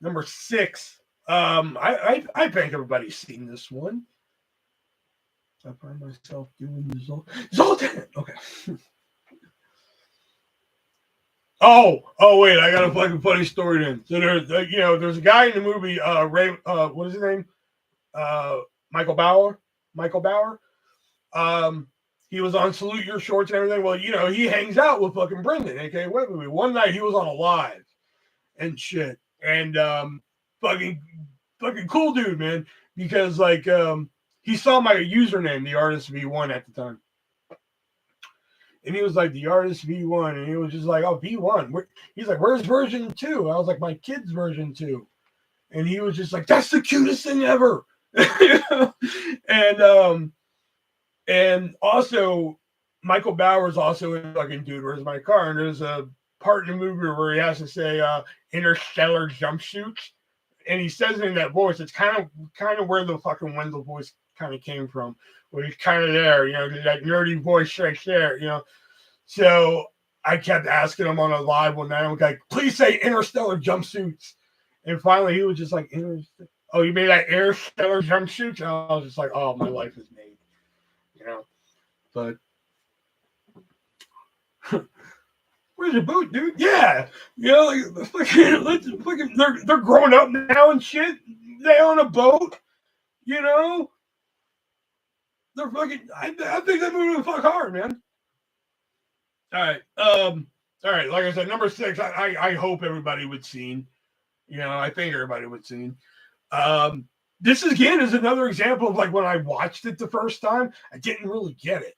number 6. I think everybody's seen this one. I find myself doing Zoltan. Okay. Oh wait, I got a fucking funny story then. So there's a guy in the movie, what is his name? Michael Bauer. He was on Salute Your Shorts and everything. Well, he hangs out with fucking Brendan, aka Wet Movie. One night he was on a live and shit. And fucking cool dude, man. Because like he saw my username, TheArtistV1 at the time. And he was like, TheArtistV1. And he was just like, oh, V1. He's like, where's version 2? I was like, my kid's version 2. And he was just like, that's the cutest thing ever. And also, Michael Bauer's also in fucking Dude, Where's My Car? And there's a part in the movie where he has to say interstellar jumpsuits. And he says it in that voice. It's kind of where the fucking Wendell voice kind of came from, where he's kind of there, that nerdy voice right there, So I kept asking him on a live one night. I'm like, please say interstellar jumpsuits. And finally, he was just like, oh, you made that interstellar jumpsuits? And I was just like, oh, my life is made, But where's your boot, dude? Yeah, like fucking, they're growing up now and shit. They own a boat, They're fucking. I think that movie would fuck hard, man. All right, Like I said, number 6. I hope everybody would seen. I think everybody would seen. This again is another example of like when I watched it the first time, I didn't really get it.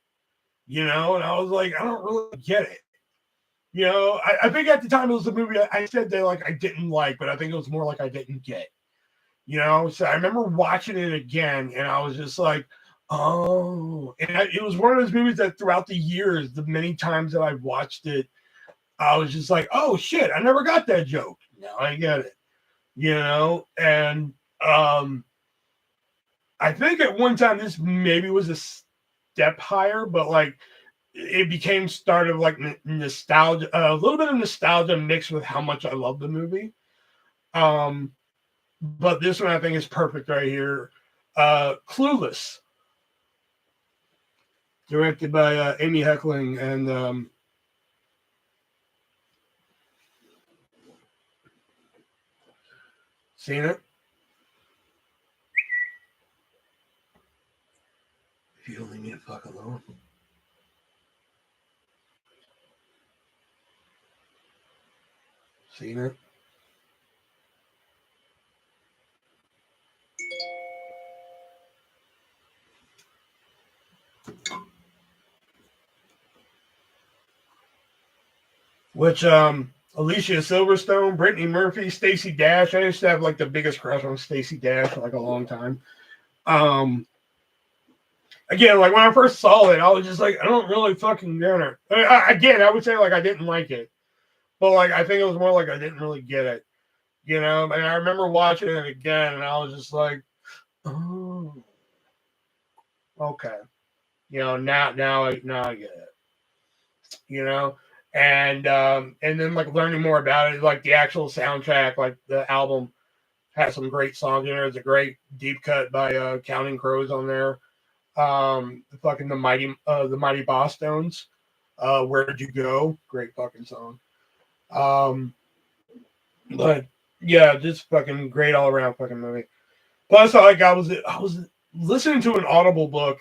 And I was like, I don't really get it. I think at the time it was a movie I said that like I didn't like, but I think it was more like I didn't get. So I remember watching it again, and I was just like, oh. And it was one of those movies that throughout the years, the many times that I've watched it, I was just like, oh shit, I never got that joke. Now I get it. And I think at one time this maybe was a step higher, but like it became started like nostalgia, a little bit of nostalgia mixed with how much I love the movie. But this one I think is perfect right here. Clueless, directed by Amy Heckerling, and seen it? If you don't leave me the fuck alone. Seen it? Which Alicia Silverstone, Brittany Murphy, Stacey Dash. I used to have like the biggest crush on Stacey Dash for like a long time. again, like when I first saw it, I was just like, I don't really fucking get it. Again, I would say like I didn't like it, but like I think it was more like I didn't really get it, you know. And I remember watching it again, and I was just like, oh, okay, you know, now I get it, you know. And then like learning more about it, like the actual soundtrack, like the album has some great songs in there. There's a great deep cut by Counting Crows on there. Fucking the Mighty Boss Stones. Where'd You Go? Great fucking song. Um, but yeah, just fucking great all around fucking movie. Plus, like I was listening to an Audible book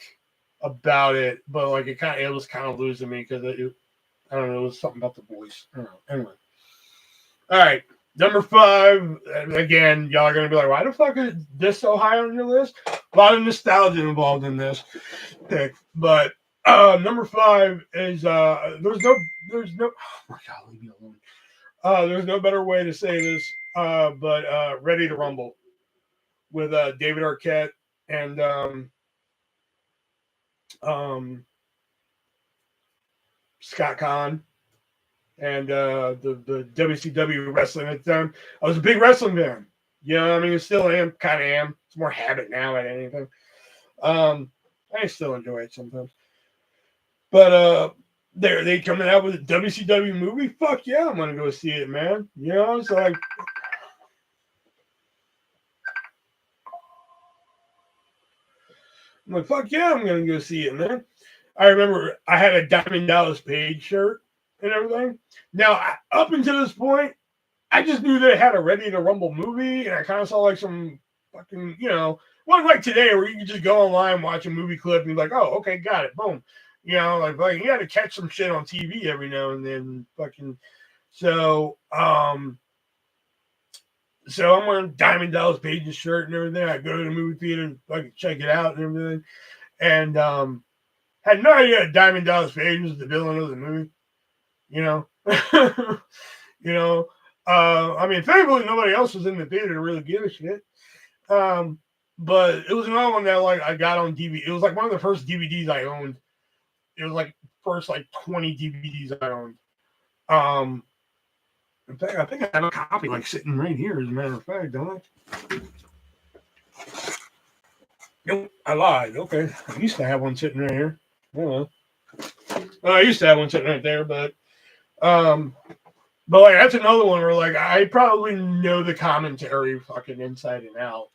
about it, but like it was kind of losing me because I don't know, it was something about the voice. I don't know. Anyway, all right. Number 5, again, y'all are gonna be like, why the fuck is this so high on your list? A lot of nostalgia involved in this pick, but number 5 is there's no oh my god, leave me alone. There's no better way to say this, but Ready to Rumble with David Arquette and um, Scott Kahn and the WCW wrestling at the time. I was a big wrestling fan. You know, I mean, I still am, kind of am. It's more habit now than anything. I still enjoy it sometimes. But they coming out with a WCW movie. Fuck yeah, I'm gonna go see it, man. You know, so like, I'm like, fuck yeah, I'm gonna go see it, man. I remember I had a Diamond Dallas Page shirt and everything. Now, up until this point, I just knew they had a Ready to Rumble movie, and I kind of saw like some fucking, you know, one like today where you can just go online, watch a movie clip, and be like, oh, okay, got it, boom. You know, like you got to catch some shit on TV every now and then, fucking. So, so I'm wearing Diamond Dallas Page's shirt and everything. I go to the movie theater and fucking check it out and everything, and had no idea Diamond Dallas Page was the villain of the movie. You know, you know. I mean, thankfully nobody else was in the theater to really give a shit. But it was another one that like I got on DVD. It was like one of the first DVDs I owned. It was like first like 20 DVDs I owned. Um, in fact, I think I have a copy like sitting right here. As a matter of fact, don't I? Nope, I lied. Okay, I used to have one sitting right here. I used to have one sitting right there, um, but like that's another one where like I probably know the commentary fucking inside and out.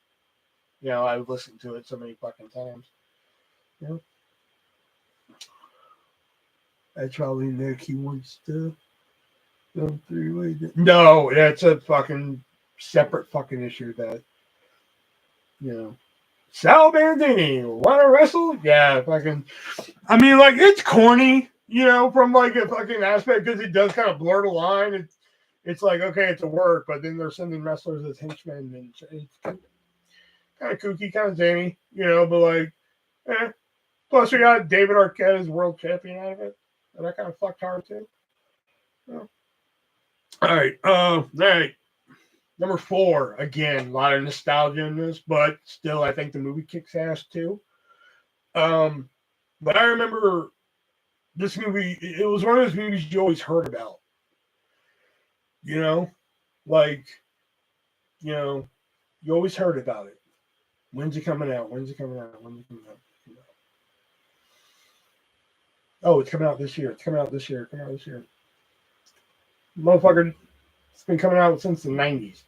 You know, I've listened to it so many fucking times. You know, that's probably Nick. He wants to go 3-way. No, that's a fucking separate fucking issue. That you know, Sal Bandini want to wrestle? Yeah, fucking. I mean, like it's corny. You know, from like a fucking aspect because it does kind of blur the line. It's like okay, it's a work, but then they're sending wrestlers as henchmen, and it's kind of kooky, kind of zany, you know. But like, eh. Plus, we got David Arquette as world champion out of it, and that kind of fucked hard too. Yeah. All right, all right. Number 4, again, a lot of nostalgia in this, but still, I think the movie kicks ass too. But I remember this movie. It was one of those movies you always heard about. You know, like you know, you always heard about it. When's it coming out? When's it coming out? When's it coming out? Oh, it's coming out this year. It's coming out this year. Coming out this year. Motherfucker, it's been coming out since the 90s.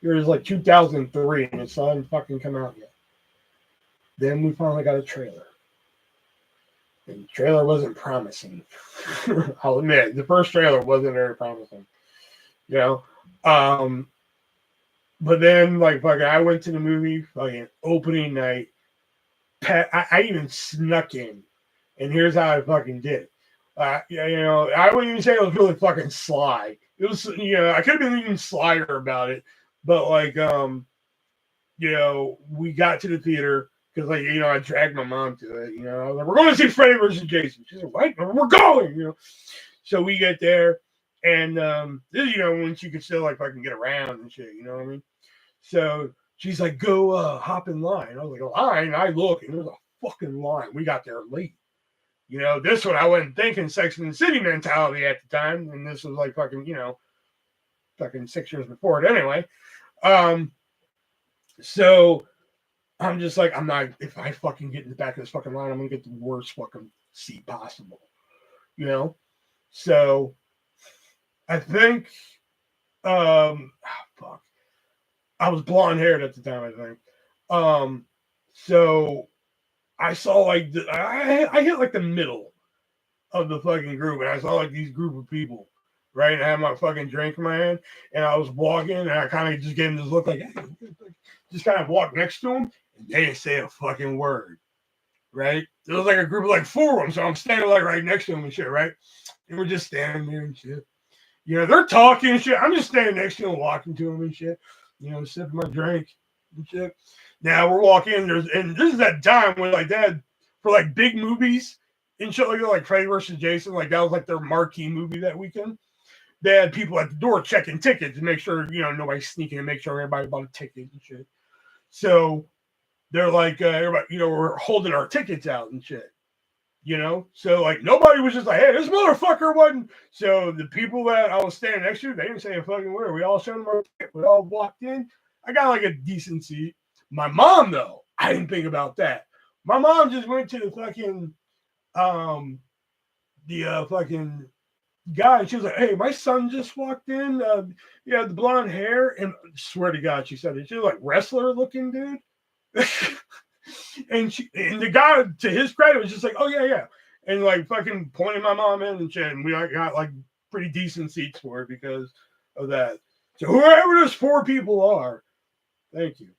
It was like 2003 and it still hasn't fucking come out yet. Then we finally got a trailer. And the trailer wasn't promising. I'll admit, the first trailer wasn't very promising. You know? But then, like, fucking, I went to the movie, fucking, opening night. I even snuck in. And here's how I fucking did. You know, I wouldn't even say it was really fucking sly. It was, you know, I could have been even slyer about it. But, like, you know, we got to the theater because, like, you know, I dragged my mom to it. You know, I was like, we're going to see Freddy versus Jason. She's like, what? We're going, you know. So we get there. And, this, you know, when she could still, like, fucking get around and shit, you know what I mean? So she's like, go hop in line. I was like, line? I look, and there's a fucking line. We got there late. You know, this one I wasn't thinking Sex and the City mentality at the time. And this was like fucking, you know, fucking 6 years before it anyway. So I'm just like, I'm not, if I fucking get in the back of this fucking line, I'm going to get the worst fucking seat possible. You know? So I think, fuck. I was blonde haired at the time, I think. So I saw like, I hit like the middle of the fucking group, and I saw like these group of people, right? And I had my fucking drink in my hand, and I was walking, and I kind of just gave them this look like, hey, just kind of walked next to them, and they didn't say a fucking word, right? There was like a group of like 4 of them, so I'm standing like right next to them and shit, right? And we're just standing there and shit. You know, they're talking and shit. I'm just standing next to them, walking to them and shit. You know, sipping my drink and shit. Now we're walking, and this is that time when like that for like big movies and shit like Freddy vs. Jason, like that was like their marquee movie that weekend. They had people at the door checking tickets to make sure, you know, nobody's sneaking and make sure everybody bought a ticket and shit. So they're like, everybody, you know, we're holding our tickets out and shit. You know, so like nobody was just like, hey, this motherfucker wasn't. So the people that I was standing next to, they didn't say a fucking word. We all showed them our ticket. We all walked in. I got like a decent seat. My mom, though, I didn't think about that. My mom just went to the fucking fucking guy, and she was like, hey, my son just walked in. He had the blonde hair, and I swear to God, she said it. She was like wrestler looking dude. and the guy, to his credit, was just like, oh yeah, and like fucking pointing my mom in and shit. And we got like pretty decent seats for it because of that. So whoever those 4 people are, thank you.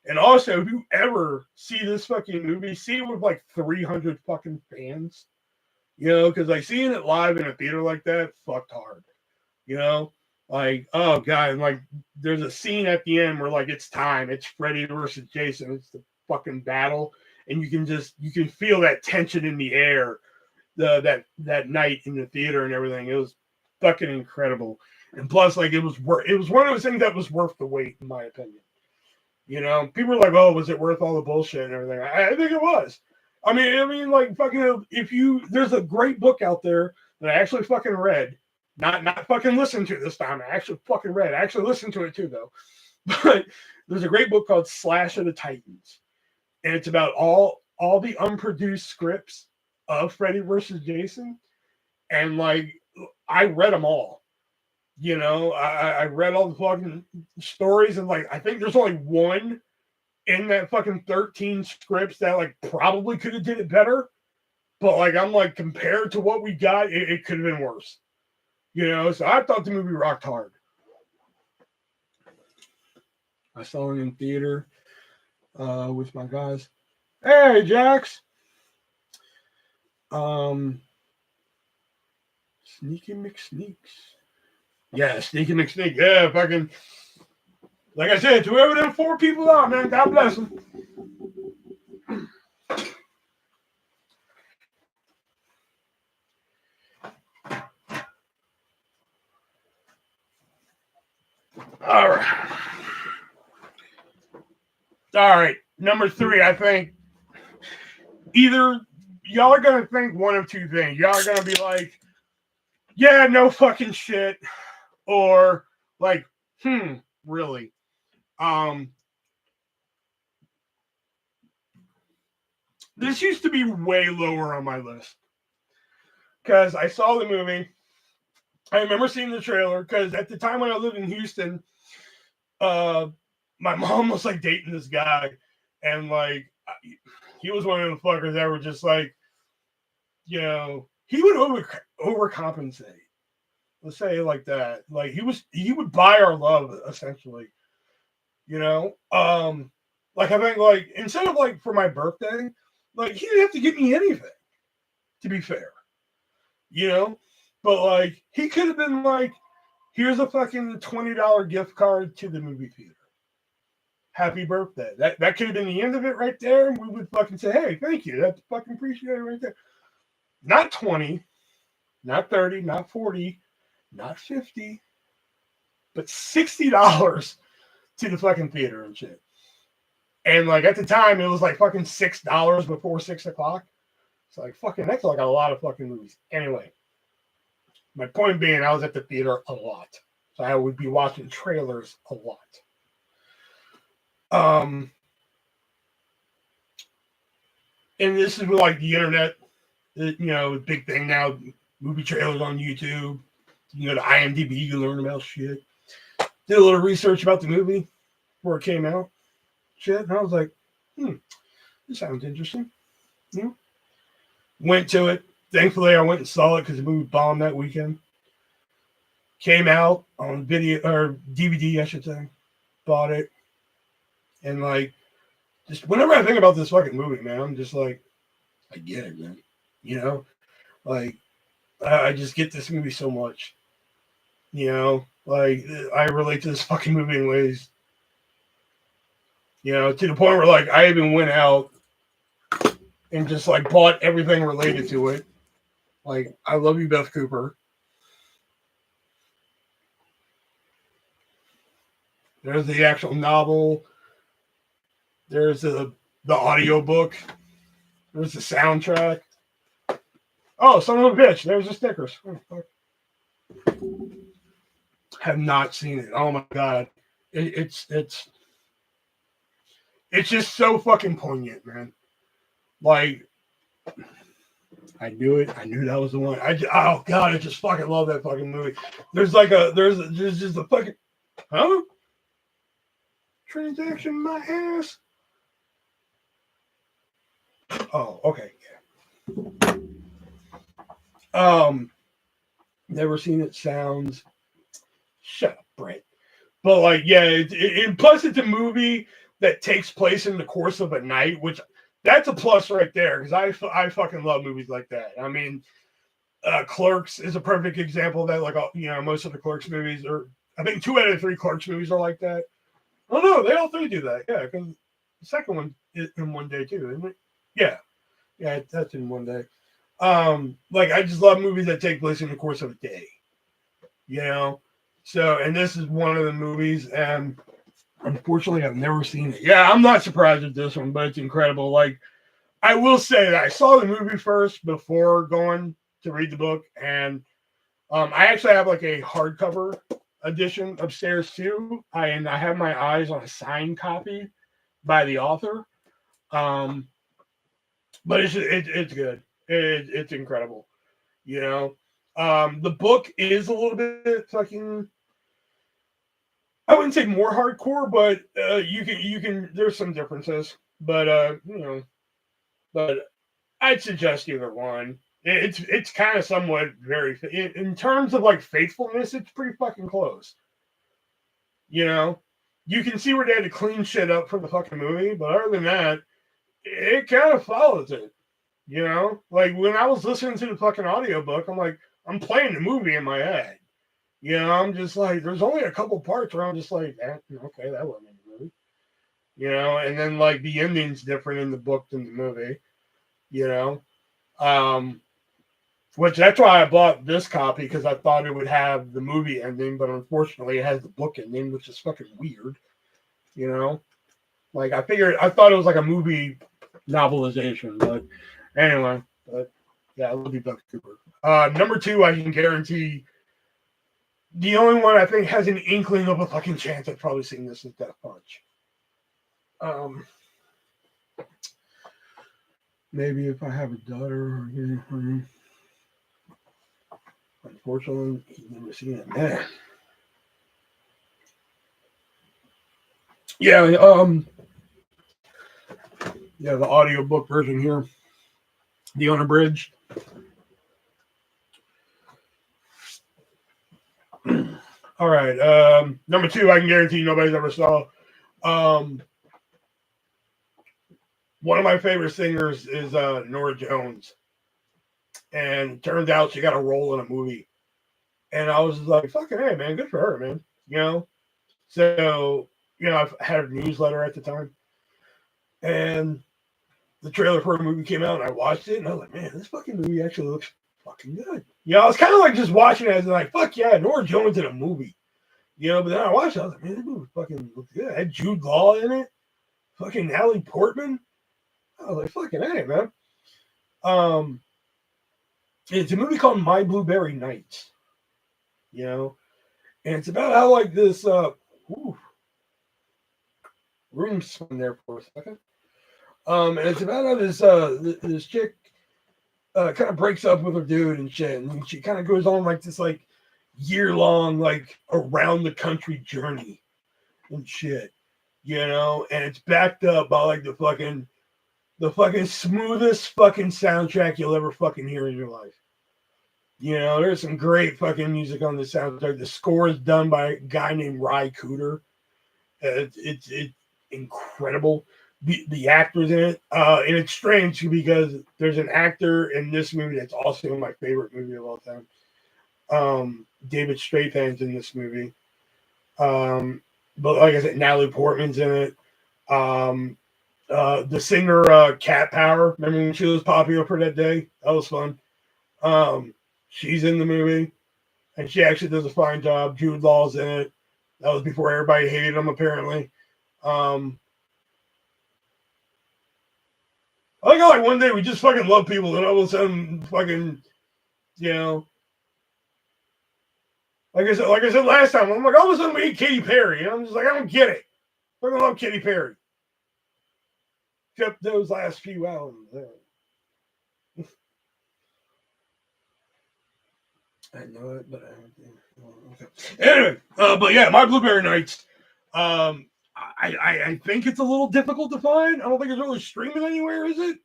And also, if you ever see this fucking movie, see it with like 300 fucking fans. You know, because like seeing it live in a theater like that fucked hard. You know, like, oh god, and like there's a scene at the end where like it's time, it's Freddy versus Jason, it's the fucking battle, and you can feel that tension in the air, that night in the theater and everything. It was fucking incredible, and plus like it was one of those things that was worth the wait, in my opinion. You know, people are like, oh, was it worth all the bullshit and everything? I think it was. I mean, like fucking, there's a great book out there that I actually fucking read. Not fucking listened to this time. I actually fucking read. I actually listened to it too, though. But there's a great book called Slash of the Titans. And it's about all the unproduced scripts of Freddy versus Jason. And like, I read them all. You know, I read all the fucking stories, and like, I think there's only one in that fucking 13 scripts that like probably could have did it better. But like, I'm like, compared to what we got, it could have been worse. You know, so I thought the movie rocked hard. I saw it in theater with my guys. Hey, Jax. Sneaky McSneaks. Yeah, Sneaky McSneak. Yeah, fucking. Like I said, whoever them 4 people are, man, God bless them. All right. Number 3, I think either y'all are going to think one of 2 things. Y'all are going to be like, yeah, no fucking shit. Or like, really? This used to be way lower on my list. Because I saw the movie. I remember seeing the trailer because at the time when I lived in Houston, my mom was like dating this guy, and like he was one of the fuckers that were just like, you know, he would overcompensate. Let's say it like that. Like he would buy our love essentially. You know, like I think like instead of like for my birthday, like he didn't have to get me anything. To be fair, you know, but like he could have been like, here's a fucking $20 gift card to the movie theater. Happy birthday. That could have been the end of it right there. And we would fucking say, hey, thank you. That's fucking appreciated right there. Not 20, not 30, not 40, not 50, but $60 to the fucking theater and shit. And like at the time, it was like fucking $6 before 6 o'clock. It's like fucking that's like a lot of fucking movies. Anyway, my point being, I was at the theater a lot, so I would be watching trailers a lot. And this is like the internet, big thing now. Movie trailers on YouTube. You go to IMDb, you learn about shit. Did a little research about the movie before it came out. Shit, and I was like, this sounds interesting. Went to it. Thankfully, I went and saw it because the movie bombed that weekend. Came out on video or DVD, I should say. Bought it, and like, just whenever I think about this fucking movie, man, I'm just like, I get it, man. Like, I just get this movie so much. Like I relate to this fucking movie in ways. To the point where like I even went out and just like bought everything related to it. Like, I Love You, Beth Cooper. There's the actual novel. There's the audiobook. There's the soundtrack. Oh, son of a bitch. There's the stickers. Oh, fuck. Have not seen it. Oh my god. It's just so fucking poignant, man. Like, I knew it. I knew that was the one. Oh god, I just fucking love that fucking movie. There's just a fucking transaction in my ass. Oh, okay. Yeah. Never seen it. Sounds. Shut up, Brett. But like, yeah, it plus it's a movie that takes place in the course of a night, which that's a plus right there because I fucking love movies like that. I mean, Clerks is a perfect example of that. Like, most of the Clerks movies are, I think 2 out of 3 Clerks movies are like that. Oh no, they all 3 do that. Yeah, because the second one is in one day too, isn't it? Yeah, that's in one day. Like I just love movies that take place in the course of a day. So, and this is one of the movies, and unfortunately, I've never seen it. Yeah, I'm not surprised at this one, but it's incredible. Like, I will say that I saw the movie first before going to read the book, and I actually have like a hardcover edition upstairs too. I have my eyes on a signed copy by the author. But it's good. It's incredible. The book is a little bit fucking. I wouldn't say more hardcore, but you can. There's some differences, but but I'd suggest either one. It's kind of somewhat very in terms of like faithfulness. It's pretty fucking close. You can see where they had to clean shit up for the fucking movie, but other than that, it kind of follows it. Like when I was listening to the fucking audiobook, I'm like, I'm playing the movie in my head. I'm just like, there's only a couple parts where I'm just like, okay, that wasn't in the movie. And then like the ending's different in the book than the movie. Which that's why I bought this copy because I thought it would have the movie ending, but unfortunately it has the book ending, which is fucking weird. Like I thought it was like a movie novelization, but anyway, yeah, I love you, Beth Cooper. Number 2, I can guarantee the only one I think has an inkling of a fucking chance I've probably seen this is Death Punch. Maybe if I have a daughter, unfortunately, I've never seen it. Man. Yeah, the audiobook version here. The unabridged. All right. Number 2, I can guarantee nobody's ever saw. One of my favorite singers is Norah Jones. And it turned out she got a role in a movie. And I was like, fucking hey, man, good for her, man. So, I've had a newsletter at the time. And the trailer for the movie came out and I watched it and I was like, man, this fucking movie actually looks fucking good. I was kind of like just watching it as like, fuck yeah, Norah Jones in a movie. But then I watched it, I was like, man, this movie fucking looks good. It had Jude Law in it. fucking Natalie Portman. I was like, fucking hey, man. It's a movie called My Blueberry Nights, you know, and it's about how like this room spun there for a second. And it's about how this chick kind of breaks up with her dude and shit, and she kind of goes on like this like year-long like around the country journey and shit, you know, and it's backed up by like the fucking smoothest fucking soundtrack you'll ever fucking hear in your life. You know, there's some great fucking music on the soundtrack. The score is done by a guy named Ry Cooder. It's incredible. The actors in it, and it's strange because there's an actor in this movie that's also my favorite movie of all time. David Strathairn's in this movie. But like I said, Natalie Portman's in it. The singer Cat Power, remember when she was popular for that day? That was fun. She's in the movie, and she actually does a fine job. Jude Law's in it. That was before everybody hated him, apparently. I like how like one day we just fucking love people, and all of a sudden, fucking, you know, like I said last time, I'm like, all of a sudden we hate Katy Perry, and I'm just like, I don't get it. I fucking love Katy Perry, except those last few albums. I know it, but okay. Anyway, but yeah, My Blueberry Nights. I think it's a little difficult to find. I don't think it's really streaming anywhere, is it?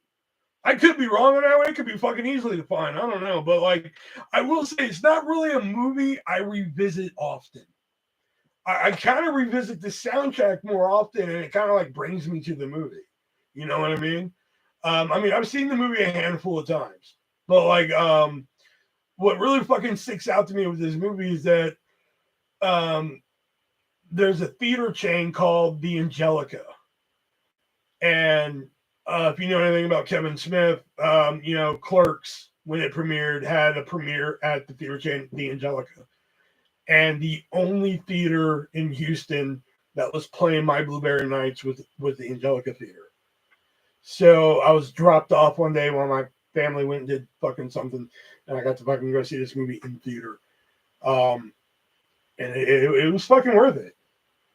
I could be wrong on that way. It could be fucking easily to find. I don't know, but like, I will say it's not really a movie I revisit often. I kind of revisit the soundtrack more often, and it kind of like brings me to the movie. You know what I mean? I've seen the movie a handful of times, but like, what really fucking sticks out to me with this movie is that there's a theater chain called the Angelica. And if you know anything about Kevin Smith, you know, Clerks, when it premiered, had a premiere at the theater chain, the Angelica. And the only theater in Houston that was playing My Blueberry Nights was the Angelica Theater. So I was dropped off one day while my family went and did fucking something, and I got to fucking go see this movie in theater. And it was fucking worth it.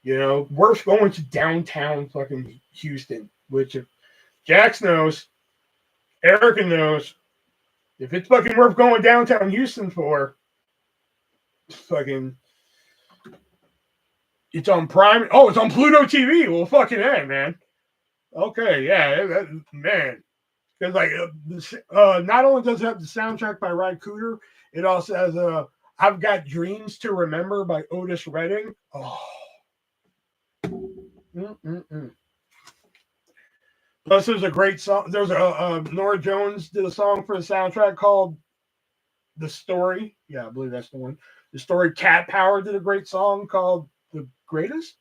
You know, worth going to downtown fucking Houston, which if Jax knows, Erica knows, if it's fucking worth going downtown Houston for, fucking, it's on Prime. Oh, it's on Pluto TV. Well, fucking hey, man. Okay, yeah, man. Because like, not only does it have the soundtrack by Ry Cooder, it also has "I've Got Dreams to Remember" by Otis Redding. Oh. Plus, there's a great song. There's Nora Jones did a song for the soundtrack called "The Story." Yeah, I believe that's the one. The Story. Cat Power did a great song called "The Greatest."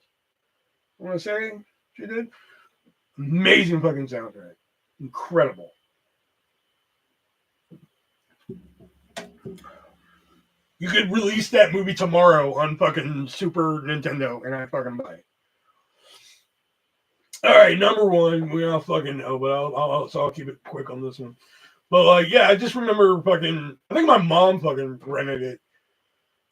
I want to say she did. Amazing fucking soundtrack. Incredible. You could release that movie tomorrow on fucking Super Nintendo, and I fucking buy it. All right, number one, we all fucking know, but I'll keep it quick on this one. But like, yeah, I just remember fucking. I think my mom fucking rented it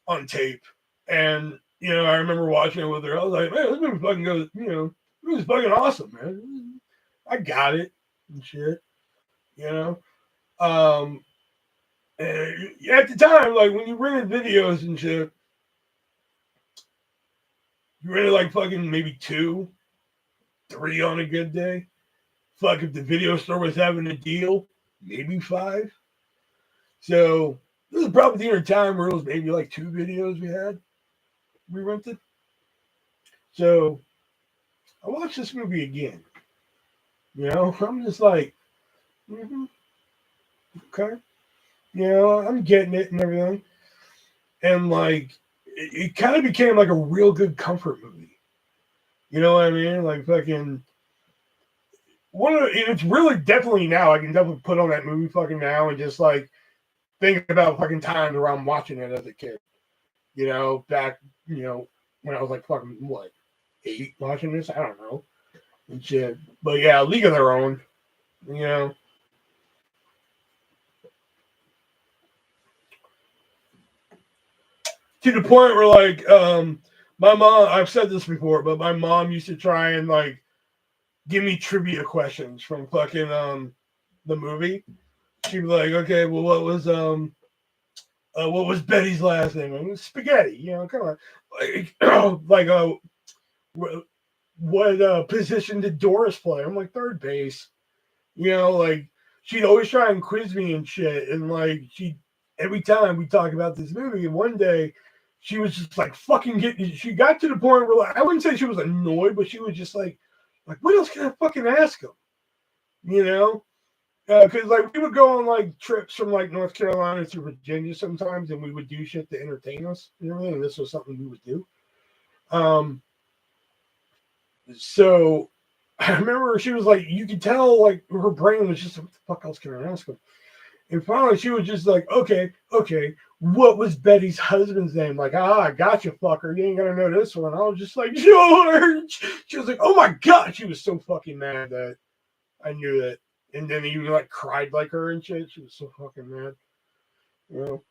on tape, and you know, I remember watching it with her. I was like, man, this movie fucking goes. You know, it was fucking awesome, man. I got it and shit. You know, at the time, like when you rented videos and shit, you rented like fucking maybe 2, 3 on a good day. Fuck, if the video store was having a deal, maybe 5. So this is probably the only time where it was maybe like 2 videos we rented. So I watched this movie again. You know, I'm just like, okay. You know, I'm getting it and everything. And like, it kind of became like a real good comfort movie. You know what I mean? Like fucking it's really definitely now. I can definitely put on that movie fucking now and just like think about fucking times where I'm watching it as a kid. You know, back, you know, when I was like fucking what, 8 watching this? I don't know. and shit. But yeah, League of Their Own, you know. To the point where, like, my mom, I've said this before, but my mom used to try and, like, give me trivia questions from fucking, the movie. She'd be like, okay, well, what was Betty's last name? I mean, spaghetti, you know, come on. Like, what position did Doris play? I'm like, third base. You know, like, she'd always try and quiz me and shit. And, like, every time we talk about this movie, and one day she was just like fucking she got to the point where, like, I wouldn't say she was annoyed, but she was just like, what else can I fucking ask him? You know? Because, like, we would go on, like, trips from, like, North Carolina to Virginia sometimes, and we would do shit to entertain us, you know, and this was something we would do. So I remember she was like, you could tell, like, her brain was just, what the fuck else can I ask him? And finally she was just like, okay, what was Betty's husband's name? Like, I got you, fucker. You ain't gonna know this one. I was just like, George. She was like, oh my God. She was so fucking mad that I knew that. And then he, like, cried like her and shit. She was so fucking mad. You know?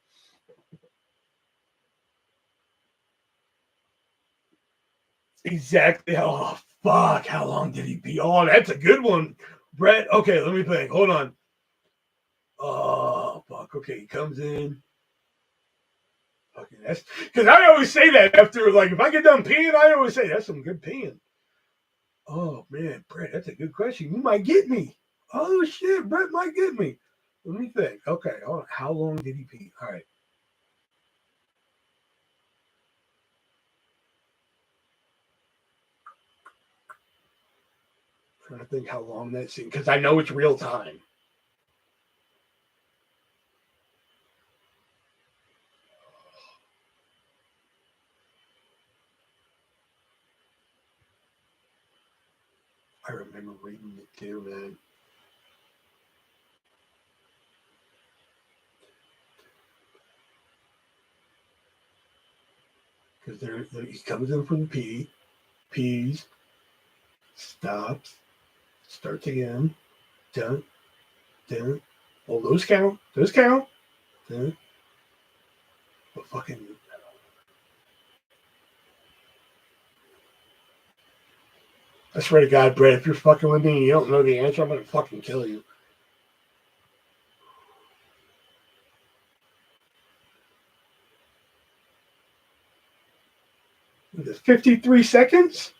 Exactly. Oh, fuck. How long did he be on? That's a good one. Brett, okay, let me think. Hold on. Oh, fuck. Okay, he comes in. Okay, that's because I always say that after, like, if I get done peeing, I always say that's some good peeing. Oh, man, Brett, that's a good question. You might get me. Oh, shit, Brett might get me. Let me think. Okay, hold on. How long did he pee? All right. I'm trying to think how long that scene, because I know it's real time. I remember reading it too, man. Because he comes in from the pees, stops, starts again, dun, dun. Oh, those count. Those count. Dun. But fucking. I swear to God, Brett, if you're fucking with me and you don't know the answer, I'm gonna fucking kill you. This 53 seconds?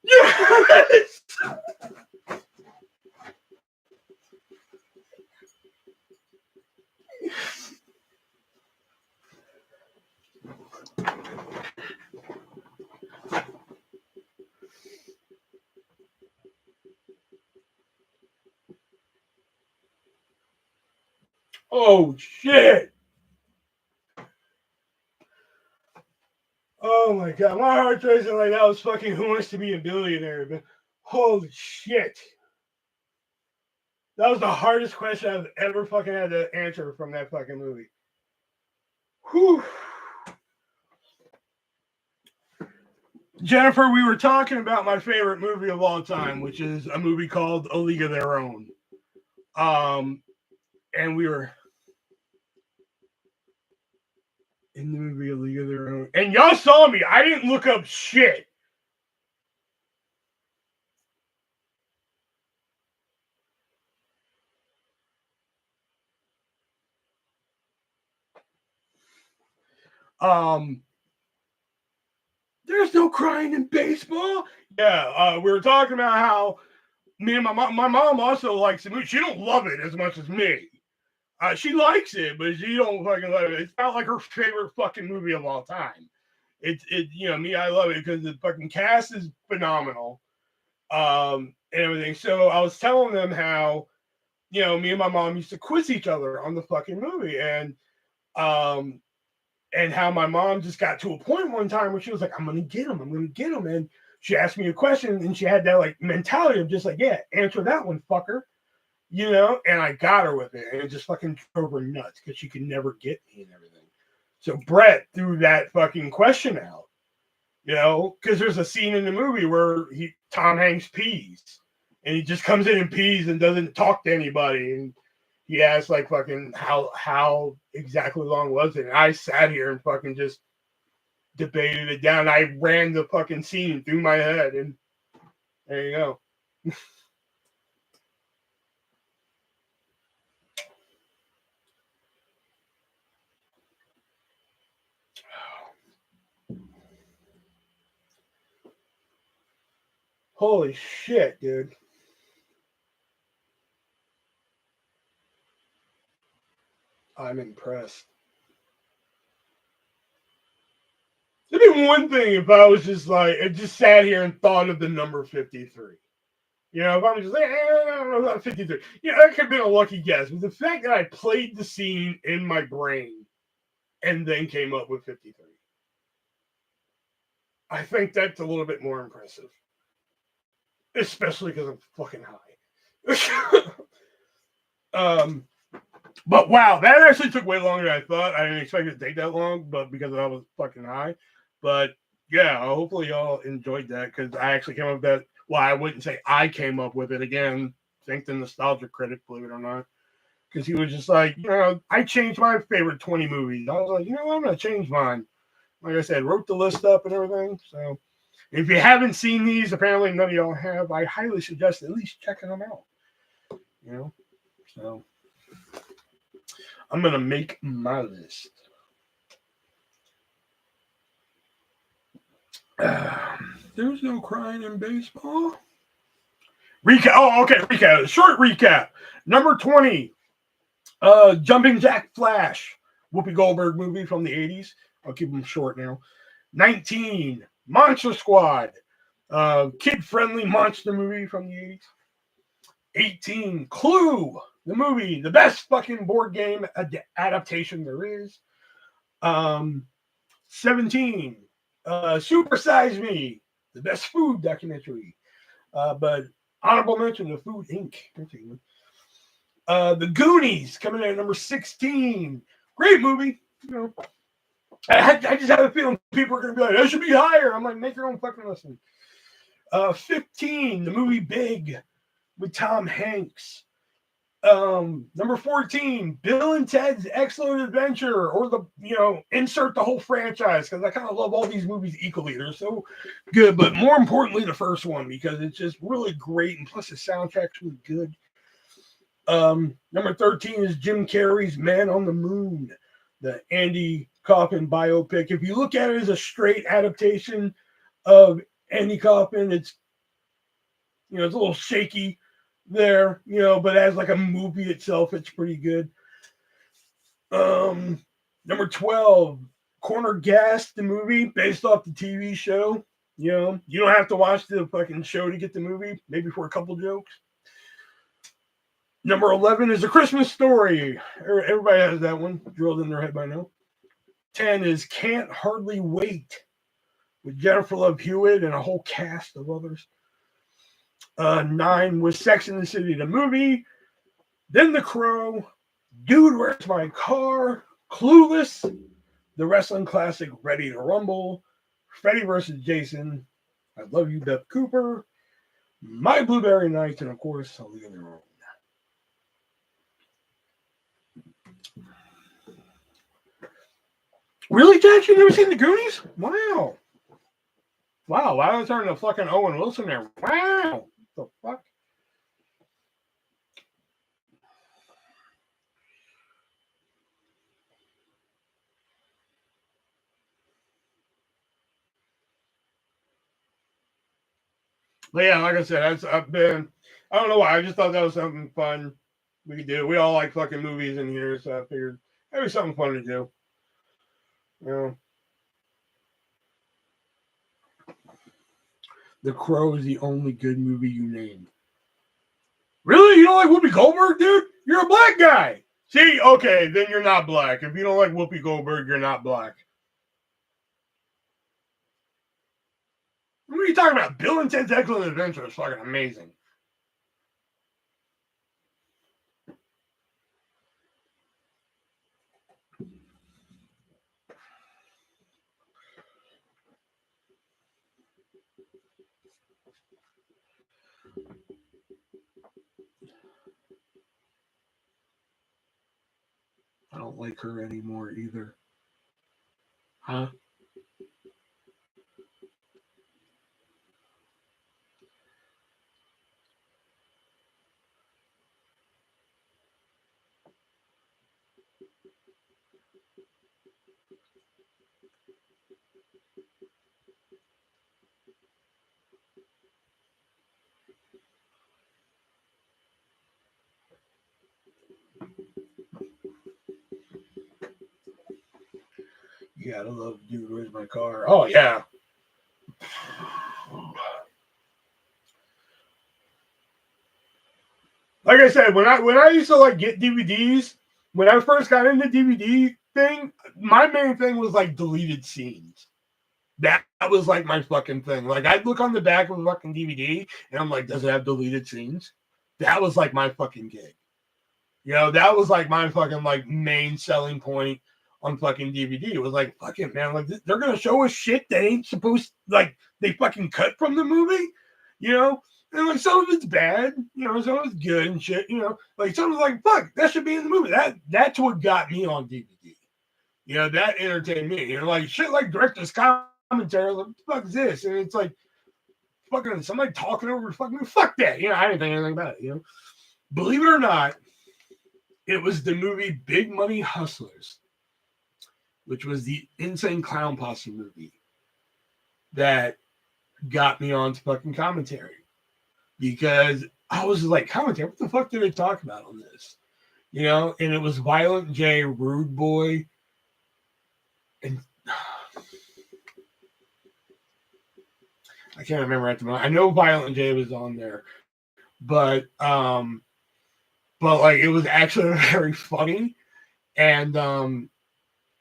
Yes! Oh shit! Oh my God, my heart's racing like that was fucking Who Wants to Be a Billionaire, man. Holy shit! That was the hardest question I've ever fucking had to answer from that fucking movie. Whew. Jennifer, we were talking about my favorite movie of all time, which is a movie called A League of Their Own. And we were in the movie A League of Their Own. And y'all saw me. I didn't look up shit. There's no crying in baseball. Yeah, we were talking about how me and my mom also likes the movie. She don't love it as much as me. She likes it, but she don't fucking love it. It's not like her favorite fucking movie of all time. Me, I love it because the fucking cast is phenomenal. and everything. So I was telling them how, me and my mom used to quiz each other on the fucking movie, um, and how my mom just got to a point one time where she was like, "I'm gonna get him, I'm gonna get him," and she asked me a question, and she had that like mentality of just like, "Yeah, answer that one, fucker," and I got her with it, and it just fucking drove her nuts because she could never get me and everything. So Brett threw that fucking question out, because there's a scene in the movie where Tom Hanks pees, and he just comes in and pees and doesn't talk to anybody, and he asked like fucking how exactly long was it, and I sat here and fucking just debated it down. I ran the fucking scene through my head, and there you go. Holy shit, dude. I'm impressed. It'd be one thing if I was just like, I just sat here and thought of the number 53. If I'm just like, I don't know about 53. That could have been a lucky guess. But the fact that I played the scene in my brain and then came up with 53, I think that's a little bit more impressive. Especially because I'm fucking high. um, but wow, that actually took way longer than I thought. I didn't expect it to take that long, but because I was fucking high. But yeah, hopefully y'all enjoyed that because I actually came up with that. Well, I wouldn't say I came up with it again. Thank the nostalgia critic, believe it or not. Because he was just like, I changed my favorite 20 movies. I was like, I'm going to change mine. Like I said, wrote the list up and everything. So if you haven't seen these, apparently none of y'all have, I highly suggest at least checking them out. So I'm going to make my list. There's no crying in baseball. Recap. Oh, okay. Recap. Short recap. Number 20, Jumping Jack Flash, Whoopi Goldberg movie from the 80s. I'll keep them short now. 19, Monster Squad, kid-friendly monster movie from the 80s. 18, Clue, the movie, the best fucking board game adaptation there is. 17, Super Size Me, the best food documentary. But honorable mention to Food Inc. The Goonies coming in at number 16. Great movie. I just have a feeling people are going to be like, that should be higher. I'm like, make your own fucking listen. 15, the movie Big with Tom Hanks. Number 14, Bill and Ted's Excellent Adventure, or insert the whole franchise, because I kind of love all these movies equally. They're so good, but more importantly, the first one, because it's just really great, and plus the soundtrack's really good. Number 13 is Jim Carrey's Man on the Moon, the Andy Kaufman biopic. If you look at it as a straight adaptation of Andy Kaufman, it's it's a little shaky there, but as like a movie itself, it's pretty good. Number 12, Corner Gas, the movie based off the TV show. You don't have to watch the fucking show to get the movie, maybe for a couple jokes. Number 11 is A Christmas Story. Everybody has that one drilled in their head by now. 10 is Can't Hardly Wait with Jennifer Love Hewitt and a whole cast of others. 9 was Sex and the City, the movie. Then The Crow, Dude, Where's My Car? Clueless, the wrestling classic Ready to Rumble, Freddy vs. Jason, I Love You, Beth Cooper, My Blueberry Nights, and of course, A League of Their Own. Really, Jack? You never seen the Goonies? Wow. Wow, why was there a fucking Owen Wilson there? Wow. What the fuck? But yeah, like I said, I don't know why. I just thought that was something fun we could do. We all like fucking movies in here, so I figured that'd be something fun to do. The Crow is the only good movie you named. don't like Whoopi Goldberg, dude, you're a black guy. See, okay, then you're not black. If you don't like Whoopi Goldberg, you're not black. What are you talking about? Bill and Ted's Excellent Adventure is fucking amazing. I don't like her anymore either. Huh? You gotta love Dude, Where's My Car? Oh, yeah. Like I said, when I used to like get DVDs, when I first got into DVD thing, my main thing was like deleted scenes. That was like my fucking thing. Like I'd look on the back of a fucking DVD and I'm like, does it have deleted scenes? That was like my fucking gig. You know, that was like my fucking like main selling point on fucking DVD. It was like, fucking man, like they're gonna show us shit that ain't supposed, like they fucking cut from the movie, you know? And like some of it's bad, you know, some of it's good and shit, you know. Like some of it's like, fuck, that should be in the movie. That's what got me on DVD. You know, that entertained me. You know, like shit like director's commentary, like, what the fuck is this? And it's like fucking somebody talking over fucking fuck that. You know, I didn't think anything about it, you know. Believe it or not, it was the movie Big Money Hustlers, which was the Insane Clown Posse movie, that got me onto fucking commentary. Because I was like, commentary, what the fuck did they talk about on this? You know, and it was Violent J, Rude Boy, and I can't remember at the moment. I know Violent J was on there, but like it was actually very funny and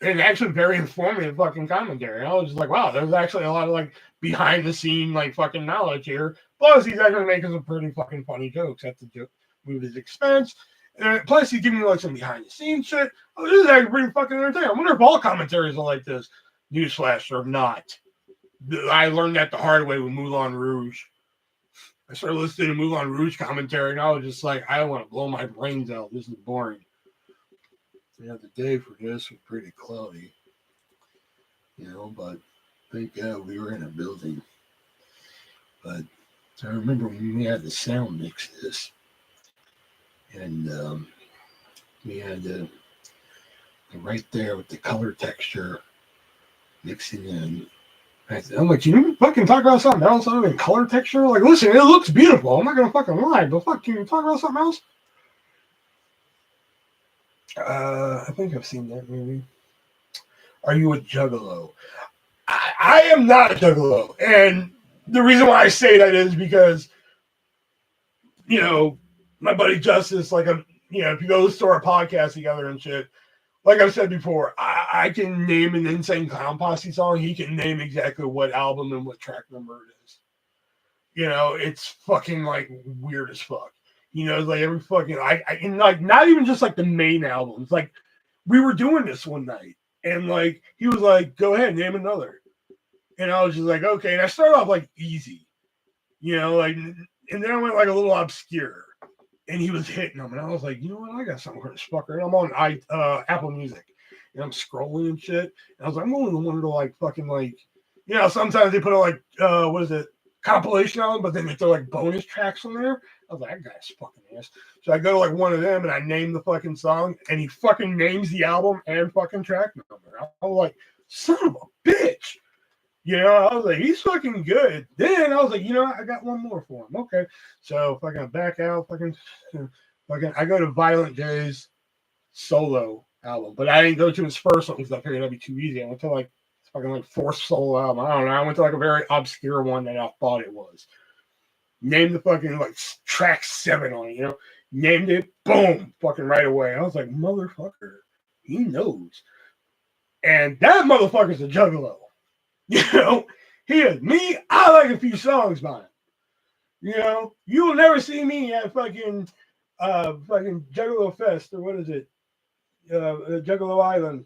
actually very informative fucking commentary. I was just like, wow, there's actually a lot of like behind the scene like fucking knowledge here. Plus, he's actually making some pretty fucking funny jokes at the movie's expense. And plus, he's giving me like some behind the scenes shit. Oh, this is actually pretty fucking entertaining. I wonder if all commentaries are like this. Newsflash, they're not. I learned that the hard way with Moulin Rouge. I started listening to Moulin Rouge commentary, and I was just like, I don't want to blow my brains out. This is boring. Yeah, the day for this was pretty cloudy, you know, but thank God we were in a building. But I remember when we had the sound mix this, and we had the right there with the color texture mixing in. I'm like, you fucking talk about something else other than color texture? Like, listen, it looks beautiful. I'm not gonna fucking lie, but fuck, can you talk about something else? I think I've seen that movie. Are you a juggalo? I am not a juggalo, and the reason why I say that is because, you know, my buddy Justice, like, you know, if you go listen to our podcast together and shit, like I've said before, I can name an Insane Clown Posse song. He can name exactly what album and what track number it is. You know, it's fucking like weird as fuck. You know, like every fucking and like not even just like the main albums. Like we were doing this one night, and like he was like, "Go ahead, name another," and I was just like, "Okay." And I started off like easy, you know, like, and then I went like a little obscure. And he was hitting them, and I was like, you know what? I got something for this fucker. And I'm on Apple Music, and I'm scrolling and shit. And I was like, I'm only one to like fucking like, you know, sometimes they put a like, what is it, compilation on, but then they throw like bonus tracks on there. I was like, that guy's fucking ass. So I go to like one of them, and I name the fucking song, and he fucking names the album and fucking track number. I was like, son of a bitch. You know, I was like, he's fucking good. Then I was like, you know, I got one more for him. Okay. So fucking back out, fucking I go to Violent J's solo album. But I didn't go to his first one because I figured that'd be too easy. I went to like fucking like fourth solo album. I don't know. I went to like a very obscure one that I thought it was. Name the fucking like track 7 on it, you know. named it, boom, fucking right away. I was like, motherfucker, he knows. And that motherfucker's a juggalo. You know, he is. Me, I like a few songs by him. You know, you will never see me at fucking Juggalo Fest, or what is it? Juggalo Island,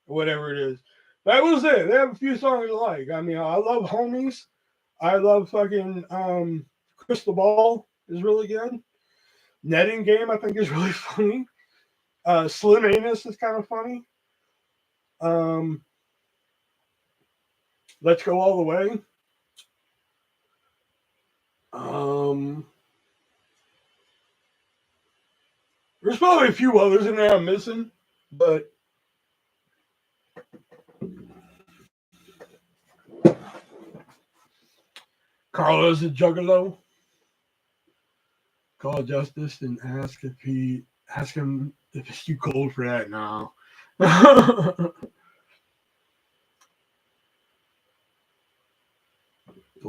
or whatever it is. That was it. They have a few songs I like. I mean, I love Homies. I love fucking Crystal Ball is really good. Netting Game, I think, is really funny. Slim Anus is kind of funny. Let's Go All the Way. There's probably a few others in there I'm missing, but Carlos a juggalo. Call Justice and ask him if it's too cold for that now. The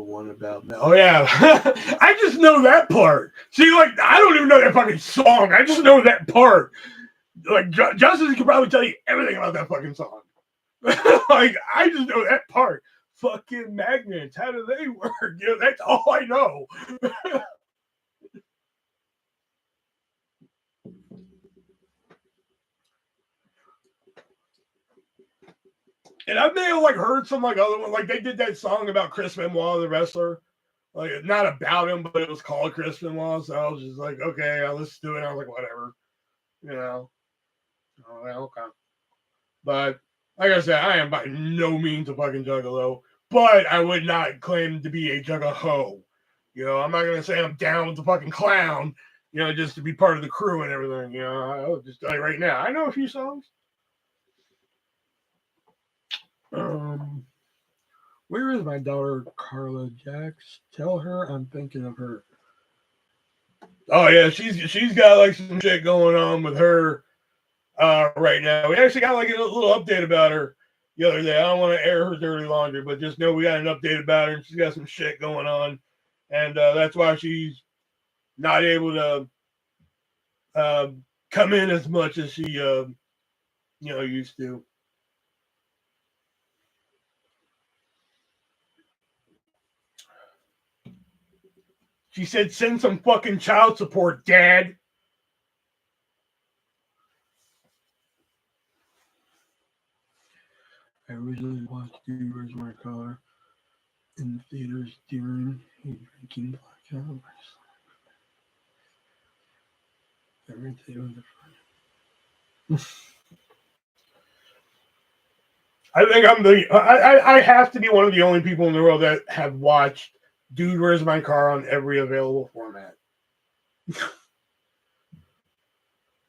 one about that. Oh yeah, I just know that part. See, like I don't even know that fucking song. I just know that part. Like Justice could probably tell you everything about that fucking song. Like I just know that part. Fucking magnets. How do they work? You know, that's all I know. And I may have like heard some like other one, like they did that song about Chris Benoit, the wrestler. Like not about him, but it was called Chris Benoit. So I was just like, okay, I'll listen to it. I was like, whatever, you know. Oh, yeah, okay. But like I said, I am by no means a fucking juggalo, but I would not claim to be a juggalo. You know, I'm not gonna say I'm down with the fucking clown. You know, just to be part of the crew and everything. You know, I'll just tell you right now, I know a few songs. Where is my daughter Carla Jax? Tell her I'm thinking of her. Oh yeah, she's got like some shit going on with her right now. We actually got like a little update about her the other day. I don't want to air her dirty laundry, but just know we got an update about her, and she's got some shit going on, and that's why she's not able to come in as much as she used to. She said, "Send some fucking child support, Dad." I originally watched Dude, Where's My Car in the theaters during a drinking blackout. I rented it on the front. I think I have to be one of the only people in the world that have watched Dude, Where's My Car on every available format.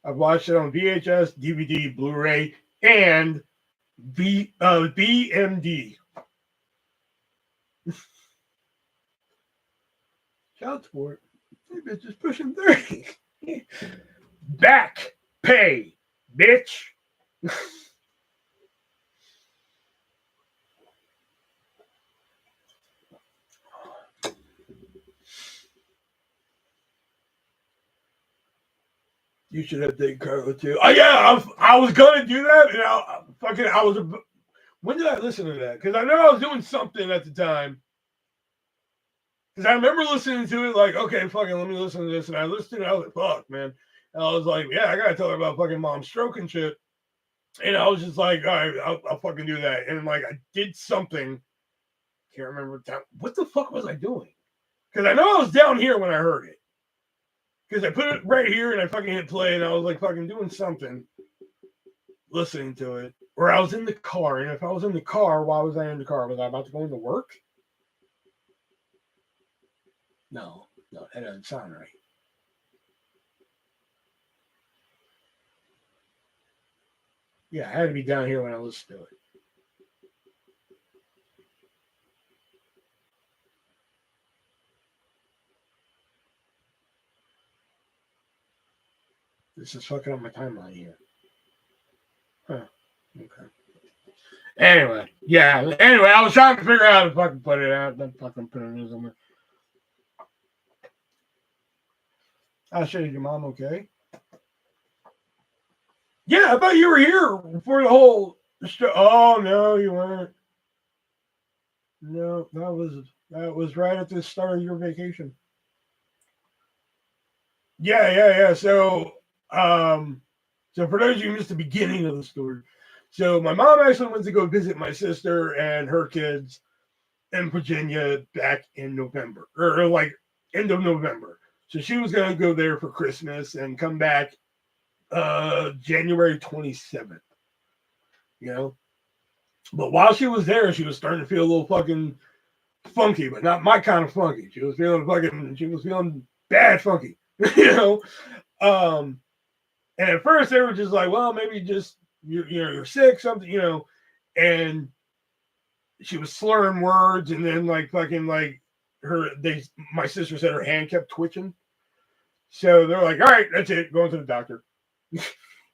I've watched it on VHS, DVD, Blu-ray, and BMD. Child support. Hey, bitch is pushing 30. Back pay, bitch. You should have dated Carla too. Oh yeah, I was gonna do that, and when did I listen to that? Because I know I was doing something at the time. Because I remember listening to it, like, okay, fucking, let me listen to this, and I listened to it. I was like, fuck, man. And I was like, yeah, I gotta tell her about fucking mom's stroke and shit. And I was just like, all right, I'll fucking do that. And like, I did something. Can't remember what the fuck was I doing? Because I know I was down here when I heard it. Because I put it right here and I fucking hit play, and I was like fucking doing something, listening to it. Or I was in the car, and if I was in the car, why was I in the car? Was I about to go into work? No, that doesn't sound right. Yeah, I had to be down here when I listened to it. This is fucking up my timeline here. Huh. Okay. Anyway, yeah. Anyway, I was trying to figure out how to fucking put it out. Then fucking put it in somewhere. Oh shit, is your mom okay? Yeah, I thought you were here for the whole show. Oh no, you weren't. No, that was right at the start of your vacation. Yeah. Um, so for those of you who missed the beginning of the story, so my mom actually went to go visit my sister and her kids in Virginia back in November, or like end of November. So she was gonna go there for Christmas and come back January 27th, you know. But while she was there, she was starting to feel a little fucking funky, but not my kind of funky. She was feeling bad funky, you know. Um, and at first they were just like, well, maybe just you're sick, something, and she was slurring words, and then like fucking like my sister said her hand kept twitching. So they're like, all right, that's it, going to the doctor.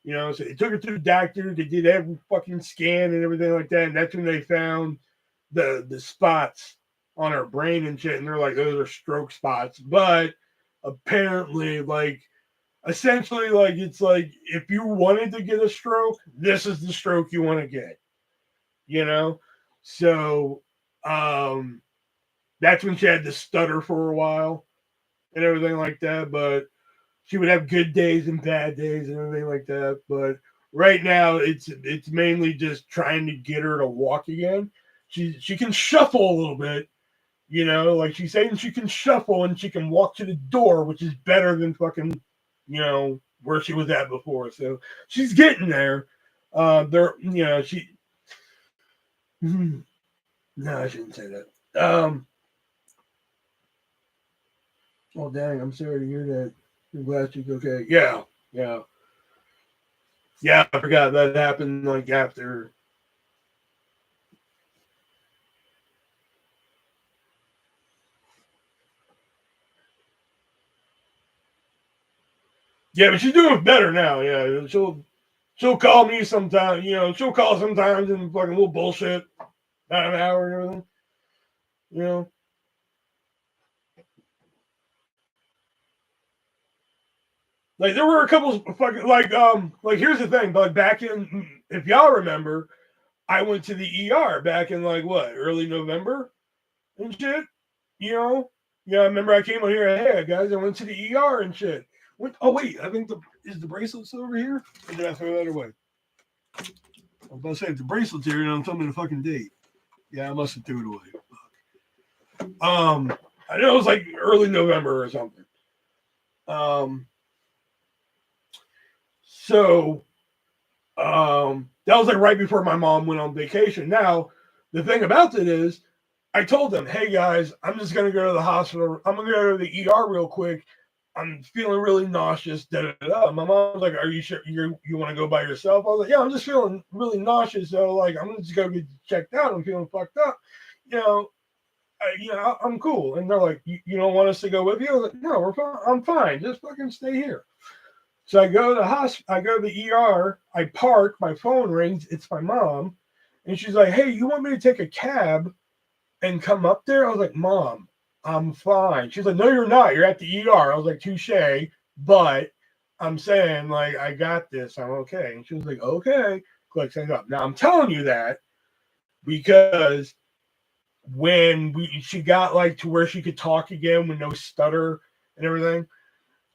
So they took her to the doctor. They did every fucking scan and everything like that, and that's when they found the spots on her brain and shit. And they're like, those are stroke spots. But apparently, like, essentially, like, it's like if you wanted to get a stroke, this is the stroke you want to get. You know, so that's when she had to stutter for a while and everything like that. But she would have good days and bad days and everything like that. But right now, it's mainly just trying to get her to walk again. She can shuffle a little bit, like she's saying she can shuffle and she can walk to the door, which is better than fucking, where she was at before. So she's getting there. She. No, I shouldn't say that. Oh dang, I'm sorry to hear that. I'm glad she's okay. Yeah. I forgot that happened like after. Yeah, but she's doing better now. Yeah, she'll call me sometimes. She'll call sometimes and fucking little bullshit, not an hour and everything. You know, like there were a couple of fucking like here's the thing. Like back in, if y'all remember, I went to the ER back in like what, early November and shit. You know, yeah. I remember I came on here. Hey guys, I went to the ER and shit. Oh wait, I think is the bracelet still over here? Or did I throw that away? I was about to say if the bracelet's here, don't tell me the fucking date. Yeah, I must have threw it away. I know it was like early November or something. Um, so that was like right before my mom went on vacation. Now, the thing about it is, I told them, hey guys, I'm just gonna go to the hospital. I'm gonna go to the ER real quick. I'm feeling really nauseous. Da, da, da. My mom's like, "Are you sure you want to go by yourself?" I was like, "Yeah, I'm just feeling really nauseous. So like, I'm just gonna get checked out. I'm feeling fucked up. You know, I'm cool." And they're like, "You don't want us to go with you?" I was like, "No, we're fine. I'm fine. Just fucking stay here." So I go to the hospital. I go to the ER. I park. My phone rings. It's my mom, and she's like, "Hey, you want me to take a cab and come up there?" I was like, "Mom, I'm fine." She's like, "No, you're not. You're at the ER." I was like, "Touche," but I'm saying like I got this. I'm okay. And she was like, "Okay." Click hang up. Now I'm telling you that because when she got like to where she could talk again with no stutter and everything,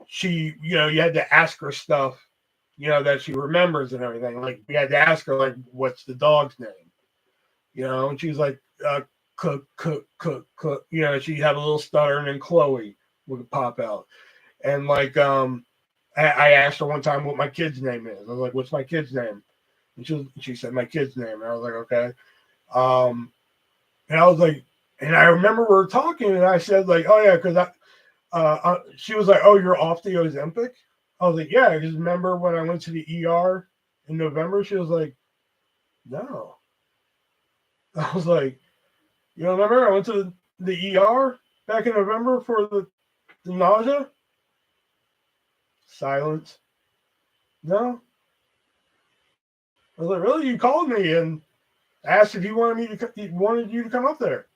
she you had to ask her stuff that she remembers and everything. Like we had to ask her like, "What's the dog's name?" And she's like, "Cook, cook, cook, cook." She had a little stutter, and then Chloe would pop out. And like, I asked her one time what my kid's name is. I was like, "What's my kid's name?" And she said my kid's name. And I was like, "Okay." Um, and I was like, and I remember we were talking, and I said like, "Oh yeah," because she was like, "Oh, you're off the Ozempic?" I was like, "Yeah," because remember when I went to the ER in November? She was like, "No." I was like, "You don't remember? I went to the ER back in November for the nausea." Silence. No. I was like, "Really? You called me and asked if you wanted you to come up there?"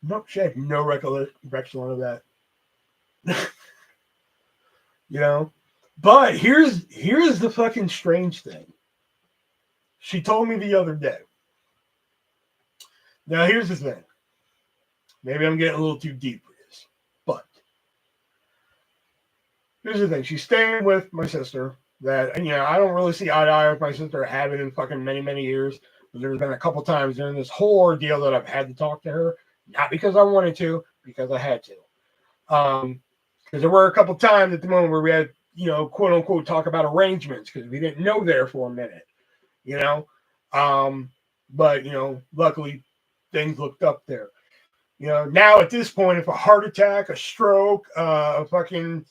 Nope. She had no recollection of that. you know. But here's the fucking strange thing. She told me the other day. Now here's the thing. Maybe I'm getting a little too deep for this, but here's the thing. She's staying with my sister. That, you know, I don't really see eye to eye with my sister. I haven't in fucking many years. But there's been a couple times during this whole ordeal that I've had to talk to her, not because I wanted to, because I had to. Because there were a couple times at the moment where we had, you know, quote unquote, talk about arrangements because we didn't know there for a minute, you know. But you know, luckily things looked up there. You know, now at this point, if a heart attack, a stroke, a fucking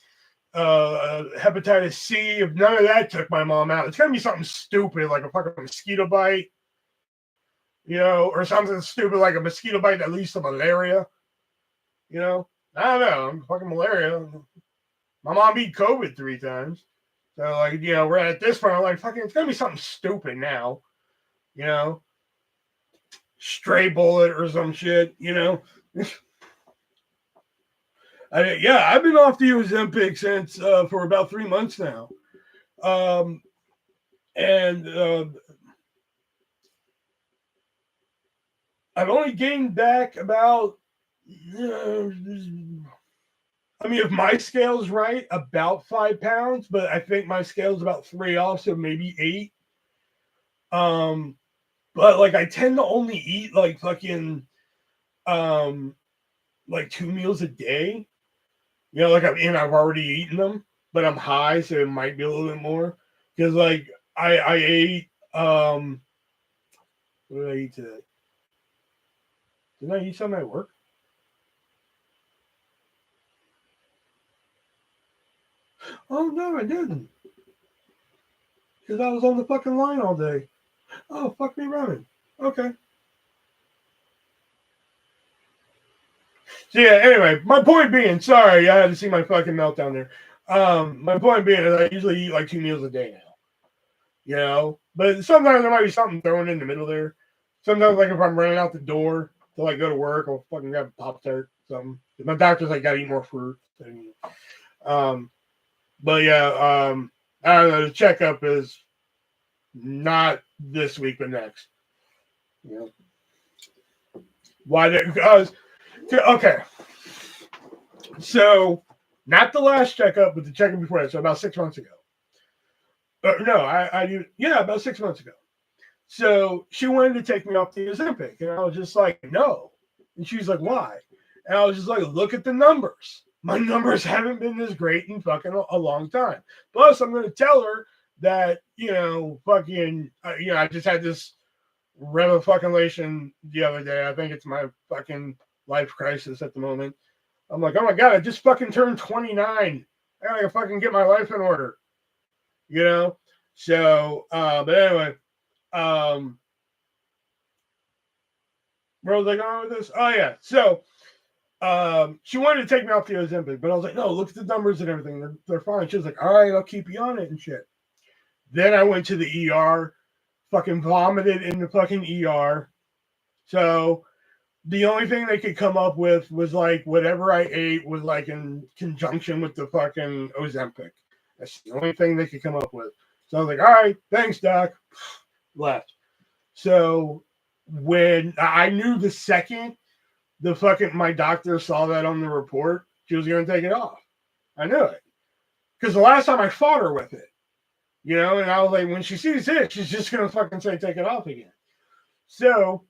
hepatitis C, if none of that took my mom out, it's gonna be something stupid like a fucking mosquito bite, you know, or something stupid like a mosquito bite that leads to malaria. You know, I don't know. I'm fucking malaria. My mom beat COVID 3 times. So, like, you know, we're at this point, I'm like, fucking, it's going to be something stupid now. You know, stray bullet or some shit, you know. I've been off the Ozempic since for about 3 months now. And I've only gained back about, I mean, if my scale's right, about 5 pounds, but I think my scale's about 3 off, so maybe 8. But like I tend to only eat like fucking like 2 meals a day. You know, like I've already eaten them, but I'm high, so it might be a little bit more. Because like I ate what did I eat today? Didn't I eat something at work? Oh no, I didn't. Because I was on the fucking line all day. Oh, fuck me running. Okay. So yeah, anyway, my point being, sorry, I had to see my fucking meltdown there. My point being is I usually eat like 2 meals a day now. You know? But sometimes there might be something thrown in the middle there. Sometimes like if I'm running out the door to like go to work, I'll fucking grab a Pop Tart, something. My doctor's like gotta eat more fruit. Um but yeah, I don't know, the checkup is not this week but next. You know. Why because okay. So, not the last checkup, but the checkup before that. So about 6 months ago. No, I do. Yeah, about 6 months ago. So she wanted to take me off the Ozempic, and I was just like, no. And she was like, why? And I was just like, look at the numbers. My numbers haven't been this great in fucking a long time. Plus, I'm going to tell her that, you know, fucking, you know, I just had this revelation the other day. I think it's my fucking life crisis at the moment. I'm like, oh my God, I just fucking turned 29. I gotta fucking get my life in order, you know? So, but anyway, um, where was I going with this? Oh, yeah. So, she wanted to take me off the Ozempic, but I was like, no, look at the numbers and everything. They're fine. She was like, all right, I'll keep you on it and shit. Then I went to the ER, fucking vomited in the fucking ER. So, the only thing they could come up with was like whatever I ate was like in conjunction with the fucking Ozempic. That's the only thing they could come up with. So I was like, all right, thanks, doc. Left. So when I knew the second the fucking my doctor saw that on the report, she was gonna take it off. I knew it. Because the last time I fought her with it, you know, and I was like, when she sees it, she's just gonna fucking say take it off again. So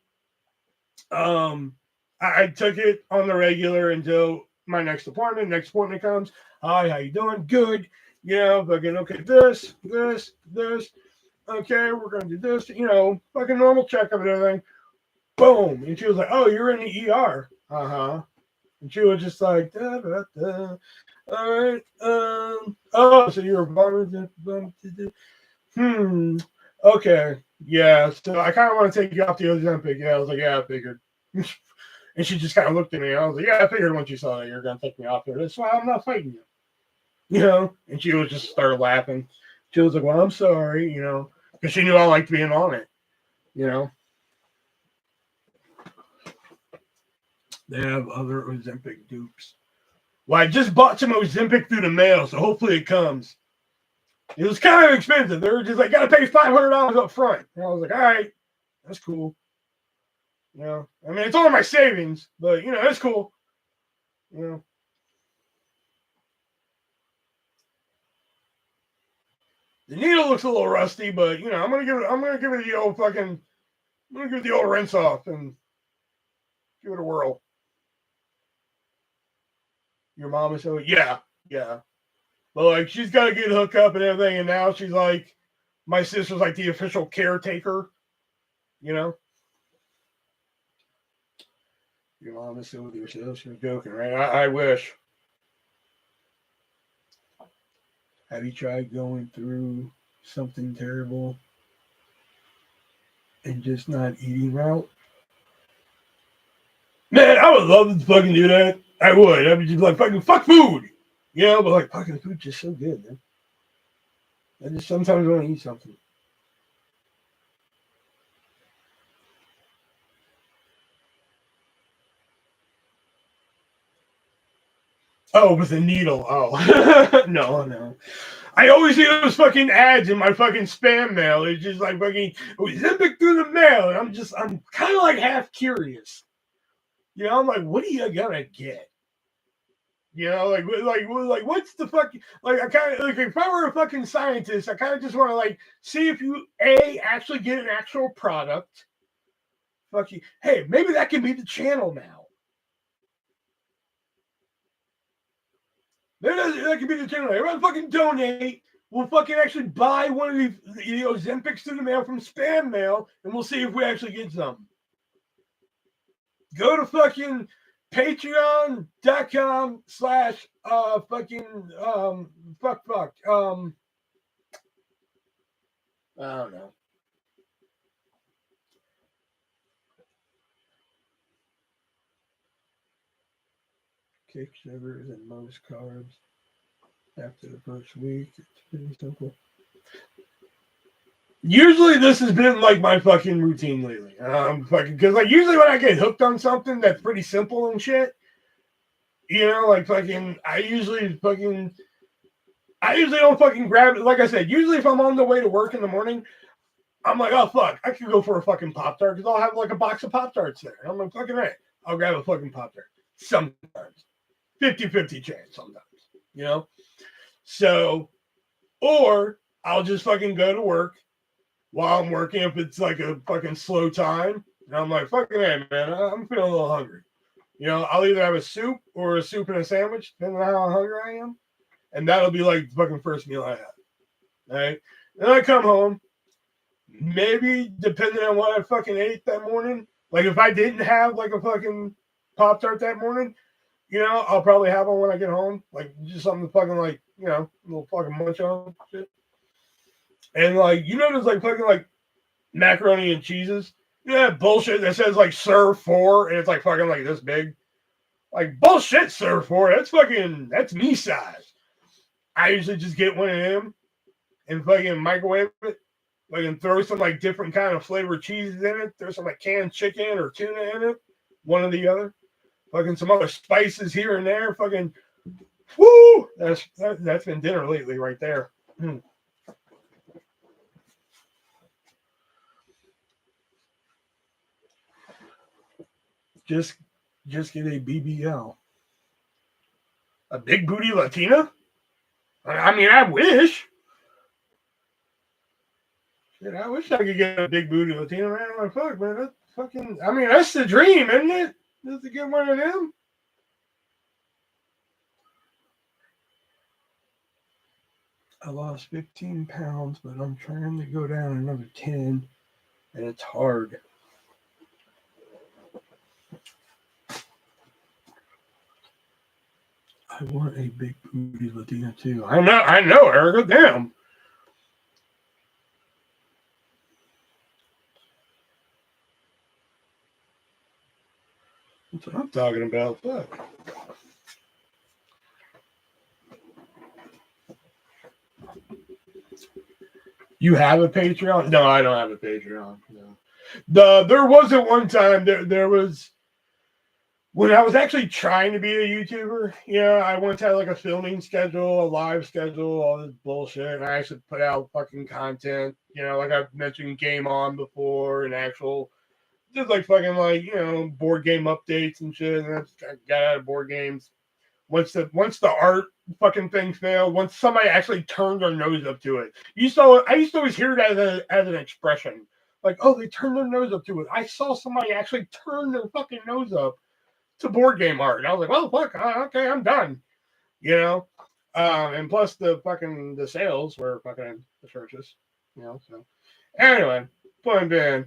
I took it on the regular until my next appointment. Next appointment comes. Hi, how you doing? Good. You know, fucking okay, this. Okay, we're gonna do this. You know, fucking normal checkup and everything. Boom. And she was like, oh, you're in the ER. Uh-huh. And she was just like, da, da, da. All right. Oh, so you're okay. Yeah. So I kind of want to take you off the Ozempic. Yeah. I was like, yeah, I figured. And she just kind of looked at me. I was like, yeah, I figured once you saw that you're going to take me off there. That's why I'm not fighting you. You know? And she was just started laughing. She was like, well, I'm sorry, you know, because she knew I liked being on it, you know? They have other Ozempic dupes. Well, I just bought some Ozempic through the mail, so hopefully it comes. It was kind of expensive. They were just like, gotta pay $500 up front. And I was like, all right, that's cool. You know, I mean, it's all my savings, but you know, it's cool. You know. The needle looks a little rusty, but you know, I'm gonna give it the old rinse off and give it a whirl. Your mom is so yeah. But like she's gotta get hooked up and everything, and now she's like my sister's like the official caretaker, you know. Your mom is still with you. She was joking, right? I wish. Have you tried going through something terrible and just not eating right? Man, I would love to fucking do that. I would. I would just like fucking fuck food. You know, but like fucking food's just so good, man. I just sometimes want to eat something. Oh, with a needle. Oh. No. I always see those fucking ads in my fucking spam mail. It's just like fucking zipping through the mail. And I'm kind of like half curious. You know, I'm like, what are you gonna get? You know, like what's the fuck? Like, I kind of like if I were a fucking scientist, I kind of just want to like see if you actually get an actual product. Fuck you. Hey, maybe that can be the channel now. That could be the channel. Everyone fucking donate. We'll fucking actually buy one of these Ozempics through the mail from spam mail, and we'll see if we actually get some. Go to fucking patreon.com/ fucking fuck. I don't know. Cake sugars and most carbs after the first week. It's pretty simple. Usually this has been like my fucking routine lately. Fucking because like usually when I get hooked on something that's pretty simple and shit, you know, like fucking I usually don't fucking grab it. Like I said, usually if I'm on the way to work in the morning, I'm like, oh fuck, I could go for a fucking Pop-Tart because I'll have like a box of Pop-Tarts there. And I'm like, fucking right, I'll grab a fucking Pop-Tart. Sometimes. 50-50 chance sometimes, you know? So, or I'll just fucking go to work while I'm working if it's like a fucking slow time. And I'm like, fucking hey, man, I'm feeling a little hungry. You know, I'll either have a soup or a soup and a sandwich, depending on how hungry I am. And that'll be like the fucking first meal I have. All right. Then I come home. Maybe depending on what I fucking ate that morning. Like if I didn't have like a fucking Pop-Tart that morning, you know, I'll probably have one when I get home. Like just something to fucking like, you know, a little fucking munch on shit. And like, you know, there's like fucking like macaroni and cheeses. You know that bullshit that says like serve 4 and it's like fucking like this big. Like bullshit serve 4. That's me size. I usually just get one of them and fucking microwave it. Fucking throw some like different kind of flavored cheeses in it. Throw some like canned chicken or tuna in it. One or the other. Fucking some other spices here and there. Fucking woo! That's been dinner lately right there. Just get a BBL. A big booty Latina? I mean, I wish. Shit, I wish I could get a big booty Latina, man. I'm like, fuck, man. That's fucking. I mean, that's the dream, isn't it? Just to get one of them. I lost 15 pounds, but I'm trying to go down another 10, and it's hard. I want a big booty Latina too. I know, Erica. Damn. That's what I'm talking about. Fuck. You have a Patreon? No, I don't have a Patreon. No. There was at one time there was when I was actually trying to be a YouTuber, I once had like a filming schedule, a live schedule, all this bullshit, and I actually put out fucking content, like I've mentioned Game On before, and actual, just like fucking like, board game updates and shit, and I just got out of board games. Once the art fucking thing failed, once somebody actually turned their nose up to it. I used to always hear it as an expression. Like, oh, they turned their nose up to it. I saw somebody actually turn their fucking nose up to board game art. And I was like, well, fuck, okay, I'm done. And plus the sales were fucking atrocious. So anyway, point being,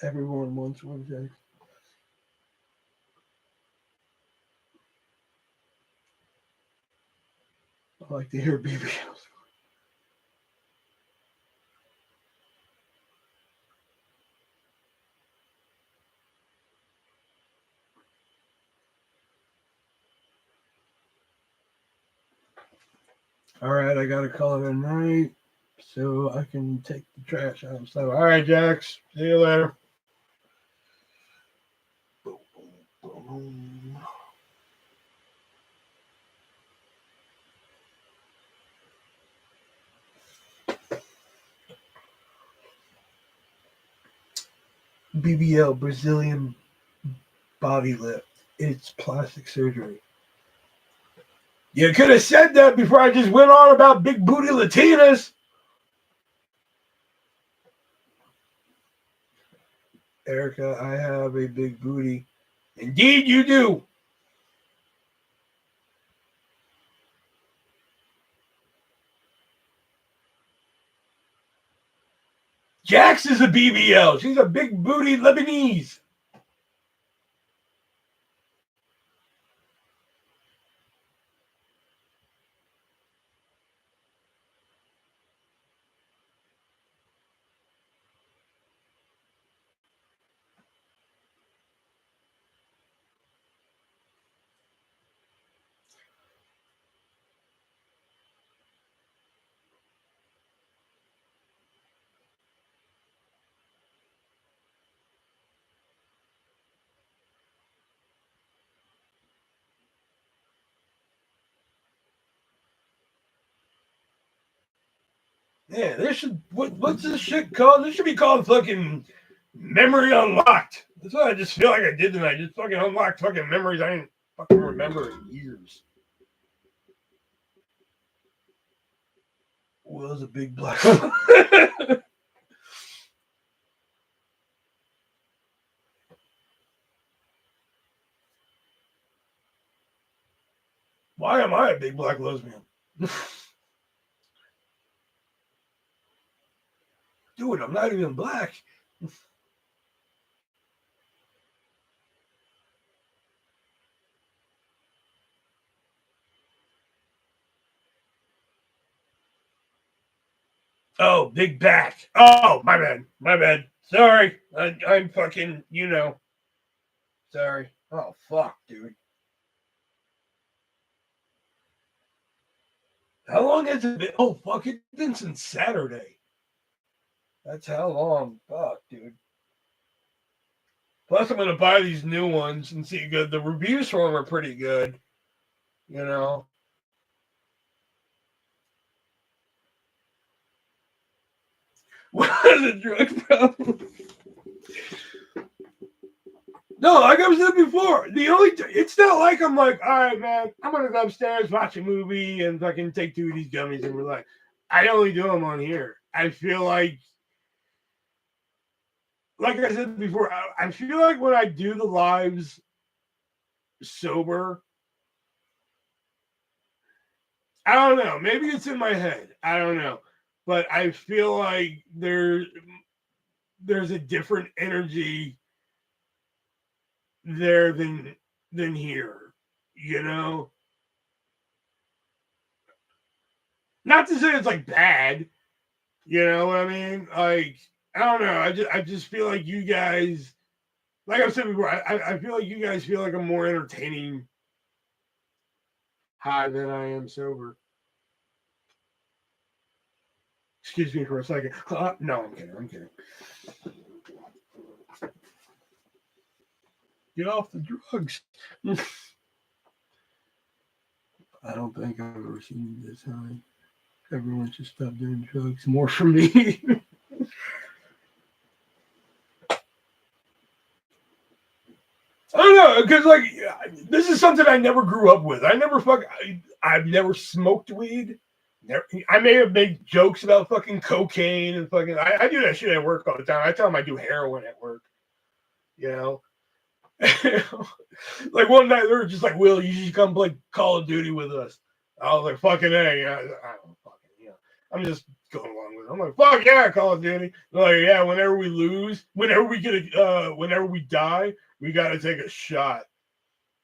everyone wants one, Jake. I like to hear BBLs. All right, I gotta call it a night so I can take the trash out. So, all right, Jax, see you later. BBL, Brazilian body lift. It's plastic surgery. You could have said that before I just went on about big booty Latinas. Erica, I have a big booty. Indeed, you do. Jax is a BBL. She's a big booty Lebanese. Yeah, this should what's this shit called? This should be called fucking memory unlocked. That's what I just feel like I did tonight. Just fucking unlocked fucking memories I didn't fucking remember in years. Will's a big black. Why am I a big black lesbian? Dude, I'm not even black. Oh, big back. Oh, my bad. My bad. Sorry. I'm fucking, Sorry. Oh, fuck, dude. How long has it been? Oh, fuck, it's been since Saturday. That's how long. Fuck, dude. Plus, I'm going to buy these new ones and see good. The reviews for them are pretty good. What is a drug problem? No, like I said before, it's not like I'm like, all right, man, I'm gonna go upstairs, watch a movie, and fucking take 2 of these gummies and relax. I only do them on here. I feel like I said before, I feel like when I do the lives sober, I don't know. Maybe it's in my head. I don't know, but I feel like there's a different energy there than here. Not to say it's like bad. You know what I mean? Like, I don't know. I just feel like you guys, like I've said before, I feel like you guys feel like I'm more entertaining high than I am sober. Excuse me for a second. No, I'm kidding. I'm kidding. Get off the drugs. I don't think I've ever seen this high. Everyone should stop doing drugs. More for me. I don't know, because like this is something I never grew up with. I've never smoked weed. Never, I may have made jokes about fucking cocaine and fucking. I do that shit at work all the time. I tell them I do heroin at work. You know, like one night they were just like, "Will, you should come play Call of Duty with us." I was like, "Fucking hey, I don't fucking I'm just going along with it. I'm like, "Fuck yeah, Call of Duty." They're like, yeah, whenever we lose, whenever we die, we got to take a shot.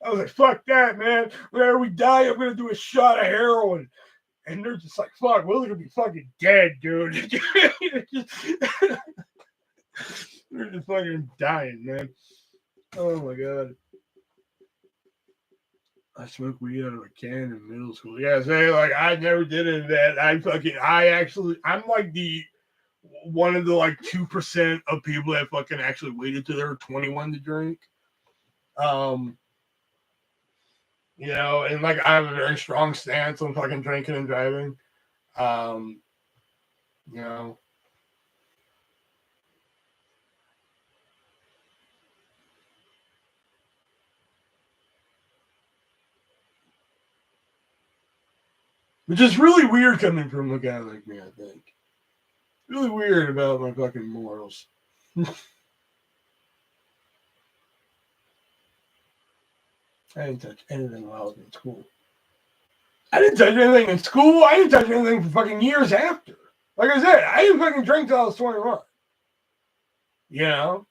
I was like, fuck that, man. Whenever we die, I'm going to do a shot of heroin. And they're just like, fuck, Will's going to be fucking dead, dude. They're just fucking dying, man. Oh, my God. I smoked weed out of a can in middle school. Yeah, say like I never did any of that. I'm like one of the like 2% of people that fucking actually waited till they were 21 to drink. And like I have a very strong stance on fucking drinking and driving. You know. Which is really weird coming from a guy like me, I think. Really weird about my fucking morals. I didn't touch anything while I was in school. I didn't touch anything in school. I didn't touch anything for fucking years after. Like I said, I didn't fucking drink till I was 21. You know?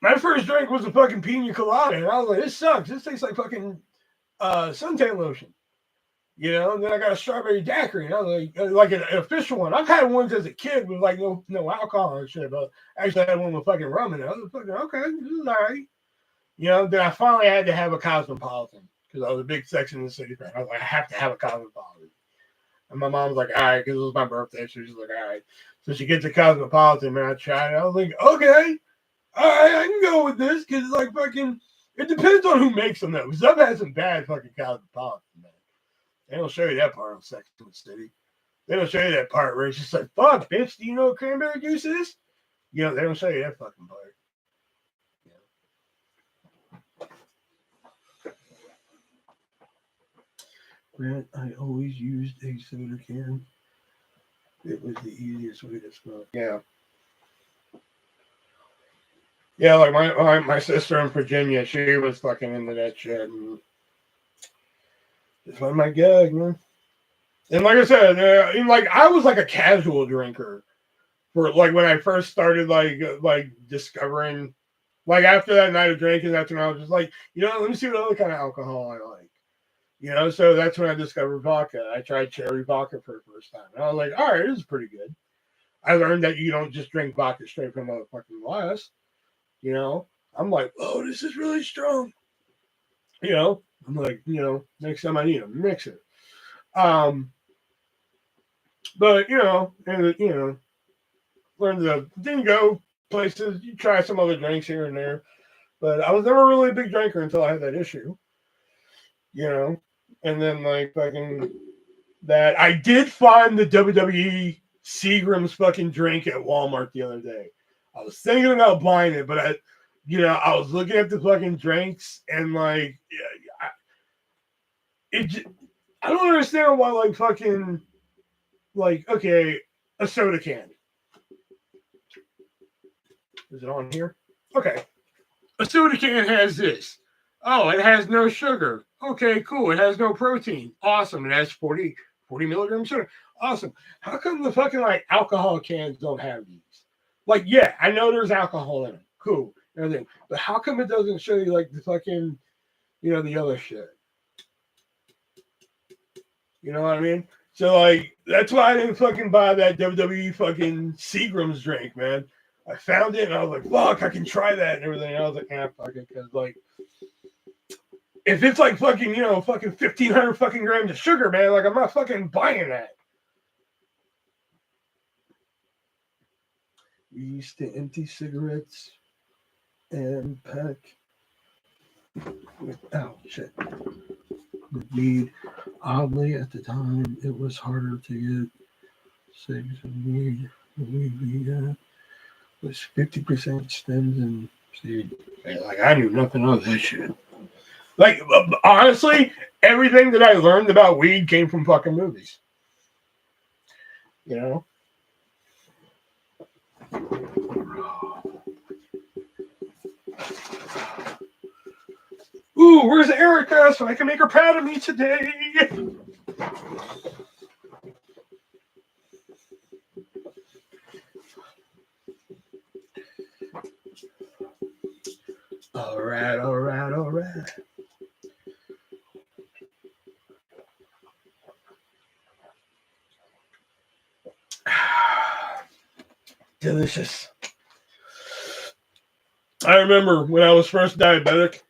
My first drink was a fucking pina colada, and I was like, this sucks. This tastes like fucking suntan lotion. You know, and then I got a strawberry daiquiri, and I was like an official one. I've had ones as a kid with like no alcohol and shit, but I actually had one with fucking rum in it. I was fucking, okay, this is all right. You know, then I finally had to have a Cosmopolitan because I was a big Sex and the City fan. I was like, I have to have a Cosmopolitan. And my mom was like, all right, because it was my birthday. So she's like, all right. So she gets a Cosmopolitan, man. I tried it. I was like, okay, all right, I can go with this because like fucking, it depends on who makes them though. Because I've had some bad fucking Cosmopolitan, man. They don't show you that part on Sex and the City. They don't show you that part where it's just like, fuck, bitch, do you know what cranberry juice is? You know, they don't show you that fucking part. Grant, I always used a soda can. It was the easiest way to smoke. Yeah. Yeah, like my sister in Virginia, she was fucking into that shit. And just like my gag, man. And like I said, like I was like a casual drinker for like when I first started like discovering, like after that night of drinking, that's when I was just like, let me see what other kind of alcohol I like. So that's when I discovered vodka. I tried cherry vodka for the first time. And I was like, all right, this is pretty good. I learned that you don't just drink vodka straight from a fucking glass. I'm like, oh, this is really strong. I'm like, next time I need to mix it. But, learn to then go places. You try some other drinks here and there. But I was never really a big drinker until I had that issue. And then like fucking that I did find the WWE Seagram's fucking drink at Walmart the other day. I was thinking about buying it, but I was looking at the fucking drinks and like I don't understand why like fucking like okay, a soda can. Is it on here? Okay. A soda can has this. Oh, it has no sugar. Okay, cool. It has no protein. Awesome. It has 40 milligrams sugar. Awesome. How come the fucking like alcohol cans don't have these? Like, yeah, I know there's alcohol in them. Cool. Everything. But how come it doesn't show you like the fucking, the other shit? You know what I mean? So like that's why I didn't fucking buy that WWE fucking Seagram's drink, man. I found it and I was like, fuck, I can try that and everything. And I was like, fuck it, because like if it's like fucking, fucking 1,500 fucking grams of sugar, man, like I'm not fucking buying that. We used to empty cigarettes and pack with, oh shit, the weed. Oddly, at the time, it was harder to get cigs and weed. The weed we got was 50% stems and seed. Like, I knew nothing of that shit. Like, honestly, everything that I learned about weed came from fucking movies. You know? Ooh, where's Erica so I can make her proud of me today? All right, all right, all right. Delicious. I remember when I was first diabetic,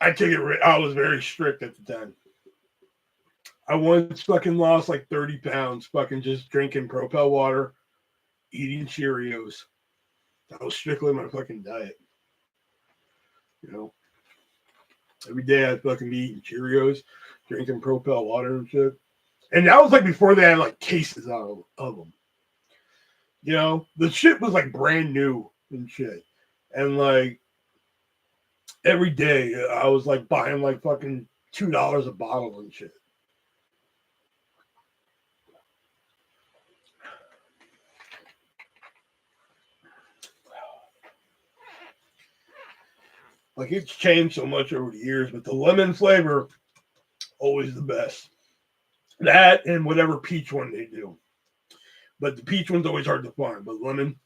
I was very strict at the time. I once fucking lost like 30 pounds fucking just drinking Propel water, eating Cheerios. That was strictly my fucking diet. You know? Every day I'd fucking be eating Cheerios, drinking Propel water and shit. And that was like before they had like cases of them. You know? The shit was like brand new and shit. And like every day I was like buying like fucking $2 a bottle and shit. Like, it's changed so much over the years, but the lemon flavor, always the best. That and whatever peach one they do. But the peach one's always hard to find. But lemon,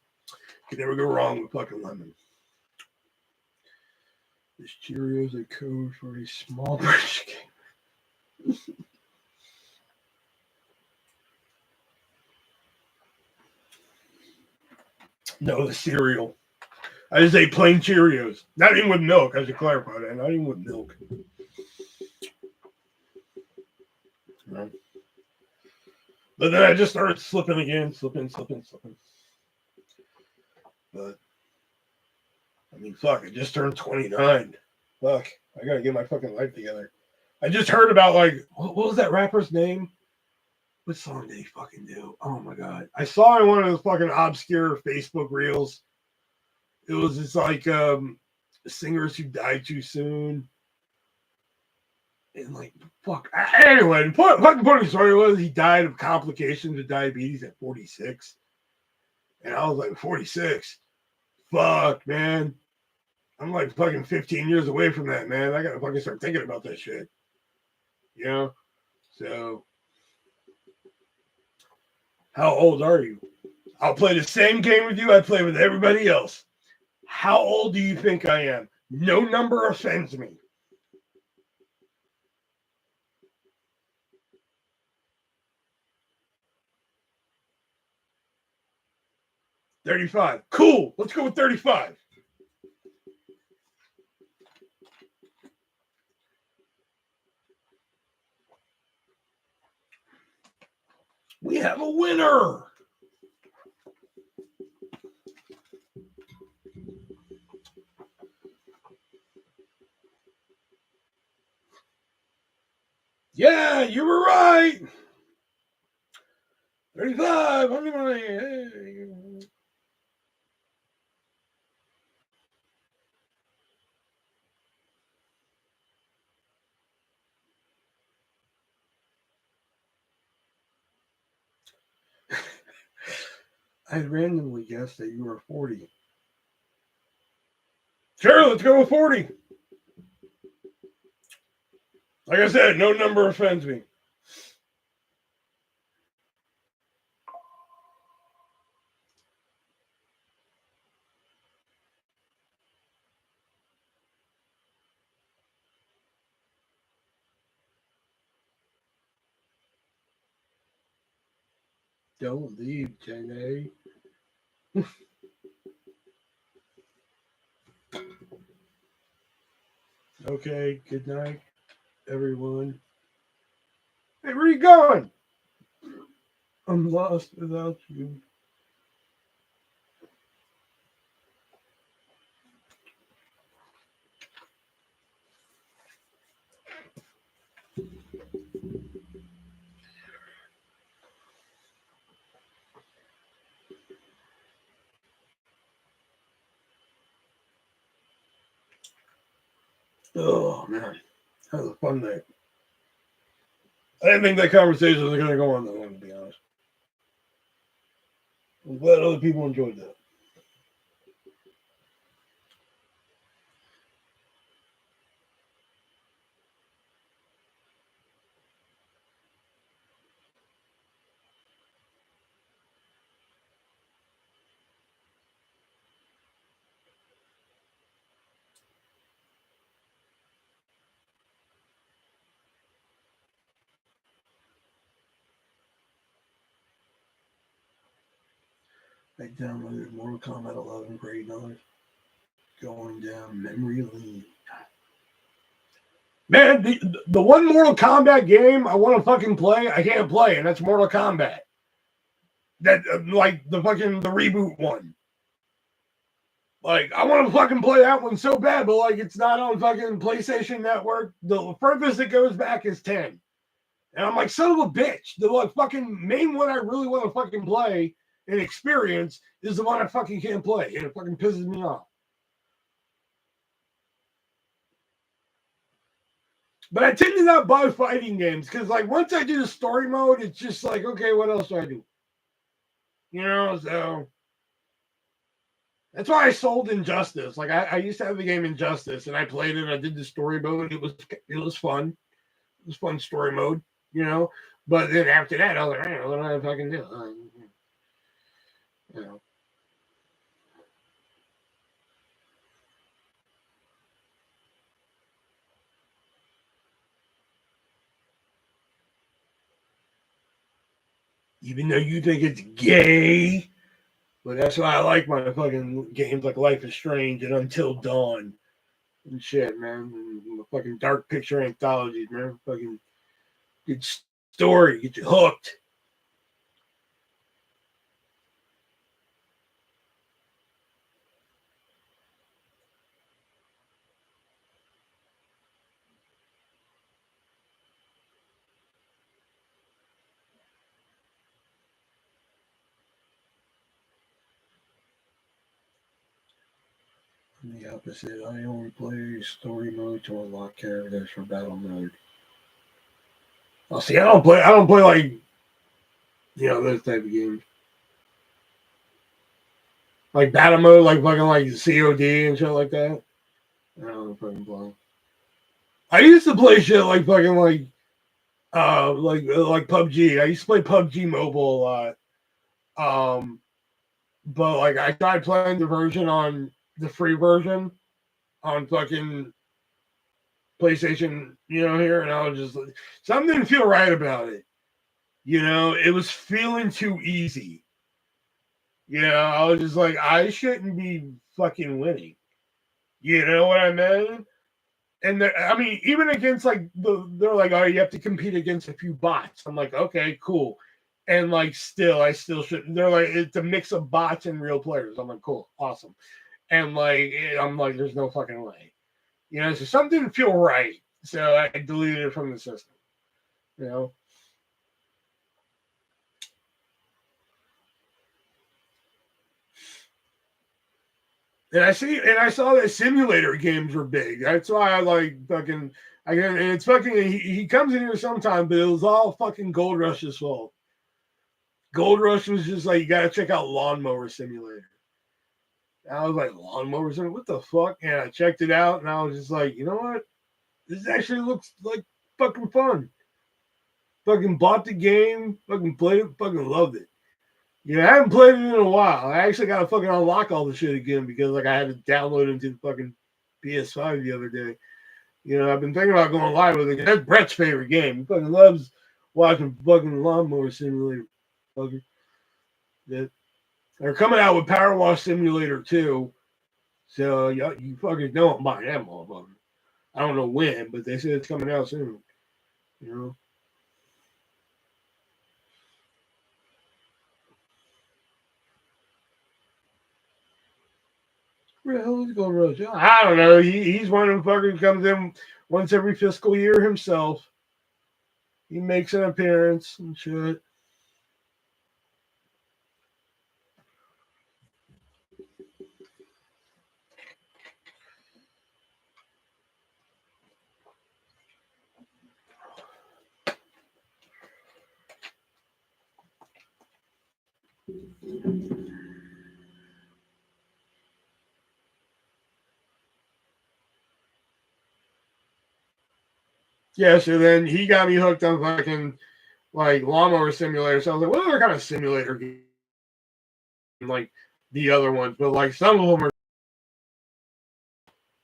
can never go wrong with fucking lemon. This Cheerios a code for a small British game. No, the cereal. I just ate plain Cheerios. Not even with milk. I should clarify that. Not even with milk. No. But then I just started slipping again. Slipping. But, I mean, fuck. I just turned 29. Fuck. I gotta get my fucking life together. I just heard about, like, what was that rapper's name? What song did he fucking do? Oh, my God. I saw in one of those fucking obscure Facebook reels. It was just like singers who died too soon. And like, fuck. Anyway, fucking funny story was he died of complications of diabetes at 46. And I was like, 46? Fuck, man. I'm like fucking 15 years away from that, man. I gotta fucking start thinking about that shit. You know? So, how old are you? I'll play the same game with you I play with everybody else. How old do you think I am? No number offends me. $35. Cool. Let's go with 35. We have a winner. Yeah, you were right. 35. Hey. I randomly guessed that you were 40. Sure, let's go with 40. Like I said, no number offends me. Don't leave, Jenny. Okay, good night, everyone. Hey, where are you going? I'm lost without you. Oh man, that was a fun night. I didn't think that conversation was going to go on that long, to be honest. I'm glad other people enjoyed that. I downloaded Mortal Kombat 11 for $8. Going down memory lane. Man, the one Mortal Kombat game I want to fucking play, I can't play, and that's Mortal Kombat. That like the reboot one. Like I want to fucking play that one so bad, but like it's not on fucking PlayStation Network. The furthest it goes back is 10. And I'm like, son of a bitch. The like, fucking main one I really want to fucking play and experience is the one I fucking can't play. And it fucking pisses me off. But I tend to not buy fighting games because, like, once I do the story mode, it's just like, okay, what else do I do? You know, so that's why I sold Injustice. Like, I used to have the game Injustice, and I played it. I did the story mode. It was fun. It was fun story mode, you know. But then after that, I was like, what do I fucking do? You know. Even though you think it's gay. But that's why I like my fucking games like Life is Strange and Until Dawn and shit, man. And the fucking dark picture anthologies, man. Fucking good story, get you hooked. The opposite, I only play story mode to unlock characters for battle mode. Oh, see, I don't play like, you know, those type of games. Like battle mode, like fucking like COD and shit like that. I don't fucking play. I used to play shit like fucking like PUBG. I used to play PUBG Mobile a lot. But like I tried playing the version on the free version on fucking PlayStation, you know, here, and I was just like, something didn't feel right about it. You know, it was feeling too easy. You know, I was just like, I shouldn't be fucking winning. You know what I mean? And I mean, even against like they're like, oh, you have to compete against a few bots. I'm like, okay, cool. And like, I still shouldn't. They're like, it's a mix of bots and real players. I'm like, cool, awesome. And like, I'm like, there's no fucking way. You know, so something didn't feel right. So I deleted it from the system. You know. And I saw that simulator games were big. That's why I like fucking. And it's fucking. He comes in here sometime, but it was all fucking Gold Rush's fault. Gold Rush was just like, you gotta check out Lawnmower Simulator. And I was like, Lawnmower Simulator, what the fuck? And I checked it out, and I was just like, you know what? This actually looks like fucking fun. Fucking bought the game, fucking played it, fucking loved it. You know, I haven't played it in a while. I actually got to fucking unlock all the shit again because like I had to download it into the fucking PS5 the other day. You know, I've been thinking about going live with it. That's Brett's favorite game. He fucking loves watching fucking Lawnmower Simulator. Fucker. That they're coming out with Power Wash Simulator 2. So you fucking know I'm buying that motherfucker. I don't know when, but they said it's coming out soon. You know. Where the hell is Gold Rush? I don't know. He's one of the fuckers who comes in once every fiscal year himself. He makes an appearance and shit. Yeah, so then he got me hooked on fucking like lawnmower simulator. So I was like, what other kind of simulator game like the other ones? But like some of them are,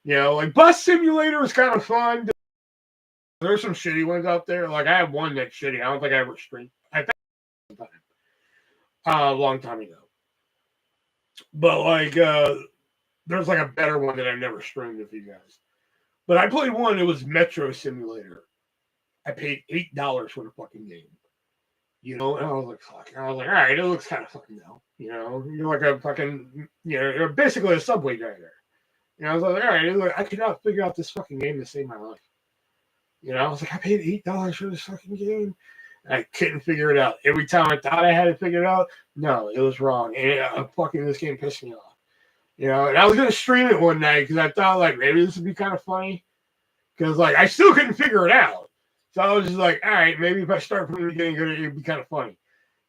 you know, like bus simulator is kind of fun. There's some shitty ones out there. Like I have one that's shitty. I don't think I ever streamed. I think a long time ago. But like there's like a better one that I've never streamed with you guys. But I played one, it was Metro Simulator. I paid $8 for the fucking game. You know, and I was like, fuck. And I was like, all right, it looks kind of fucking dumb. You know, you're like a fucking, you know, you're basically a subway driver. You know, I was like, all right, I could not figure out this fucking game to save my life. You know, I was like, I paid $8 for this fucking game. And I couldn't figure it out. Every time I thought I had it figured out, no, it was wrong. And fucking this game pissed me off. You know, and I was gonna stream it one night because I thought like maybe this would be kind of funny. Because like I still couldn't figure it out. So I was just like, all right, maybe if I start from the beginning, it'd be kind of funny.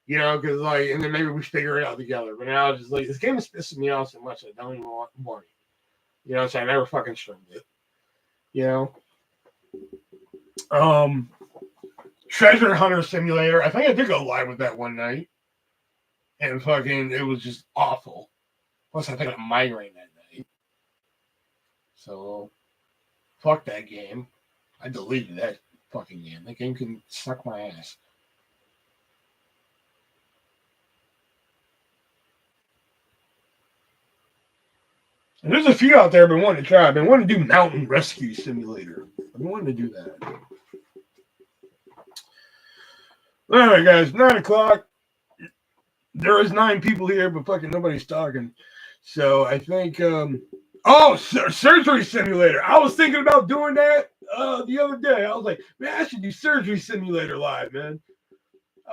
You know, because like, and then maybe we figure it out together. But now I was just like, this game is pissing me off so much I don't even want it. You know, so I never fucking streamed it. You know? Treasure Hunter Simulator. I think I did go live with that one night. And fucking, it was just awful. Plus, I think I migraine that night. So, fuck that game. I deleted that fucking game. That game can suck my ass. And there's a few out there I've been wanting to try. I've been wanting to do Mountain Rescue Simulator. I've been wanting to do that. All right, guys. 9 o'clock. There is 9 people here, but fucking nobody's talking. So I think, surgery simulator. I was thinking about doing that the other day. I was like, man, I should do surgery simulator live, man.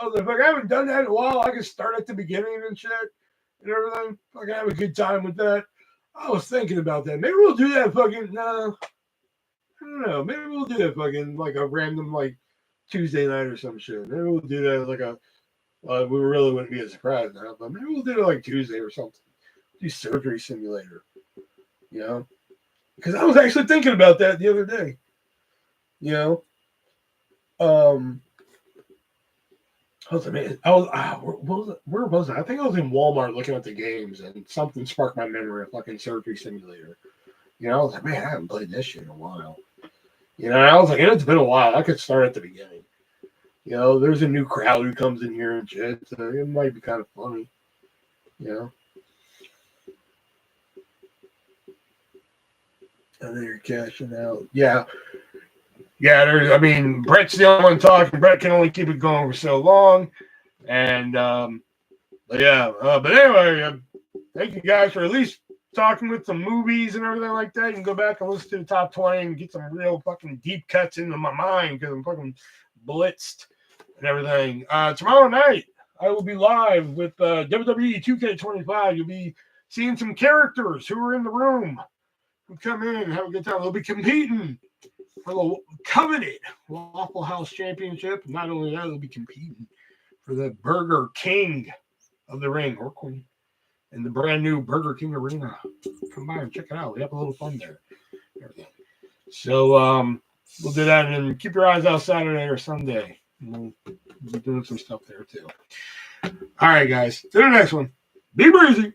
I was like, I haven't done that in a while. I can start at the beginning and shit and everything. Fucking have a good time with that. I was thinking about that. Maybe we'll do that fucking, no. I don't know. Maybe we'll do that fucking like a random like Tuesday night or some shit. Maybe we'll do that like a, we really wouldn't be a surprise now, but maybe we'll do it like Tuesday or something. Do surgery simulator. You know? Because I was actually thinking about that the other day. You know? I was like, man, where was I? I think I was in Walmart looking at the games and something sparked my memory of fucking surgery simulator. You know, I was like, man, I haven't played this shit in a while. You know, and I was like, it's been a while. I could start at the beginning. You know, there's a new crowd who comes in here and shit. So it might be kind of funny. You know? And then you're cashing out. Yeah. Yeah, Brett's the only one talking. Brett can only keep it going for so long. And, but anyway, thank you guys for at least talking with some movies and everything like that. You can go back and listen to the top 20 and get some real fucking deep cuts into my mind because I'm fucking blitzed and everything. Tomorrow night, I will be live with WWE 2K25. You'll be seeing some characters who are in the room who come in and have a good time. They'll be competing for the coveted Waffle House Championship. Not only that, they'll be competing for the Burger King of the ring or queen in the brand new Burger King Arena. Come by and check it out. We have a little fun there. Everything. So we'll do that, and then keep your eyes out Saturday or Sunday. We'll be doing some stuff there too. All right, guys. To the next one. Be breezy.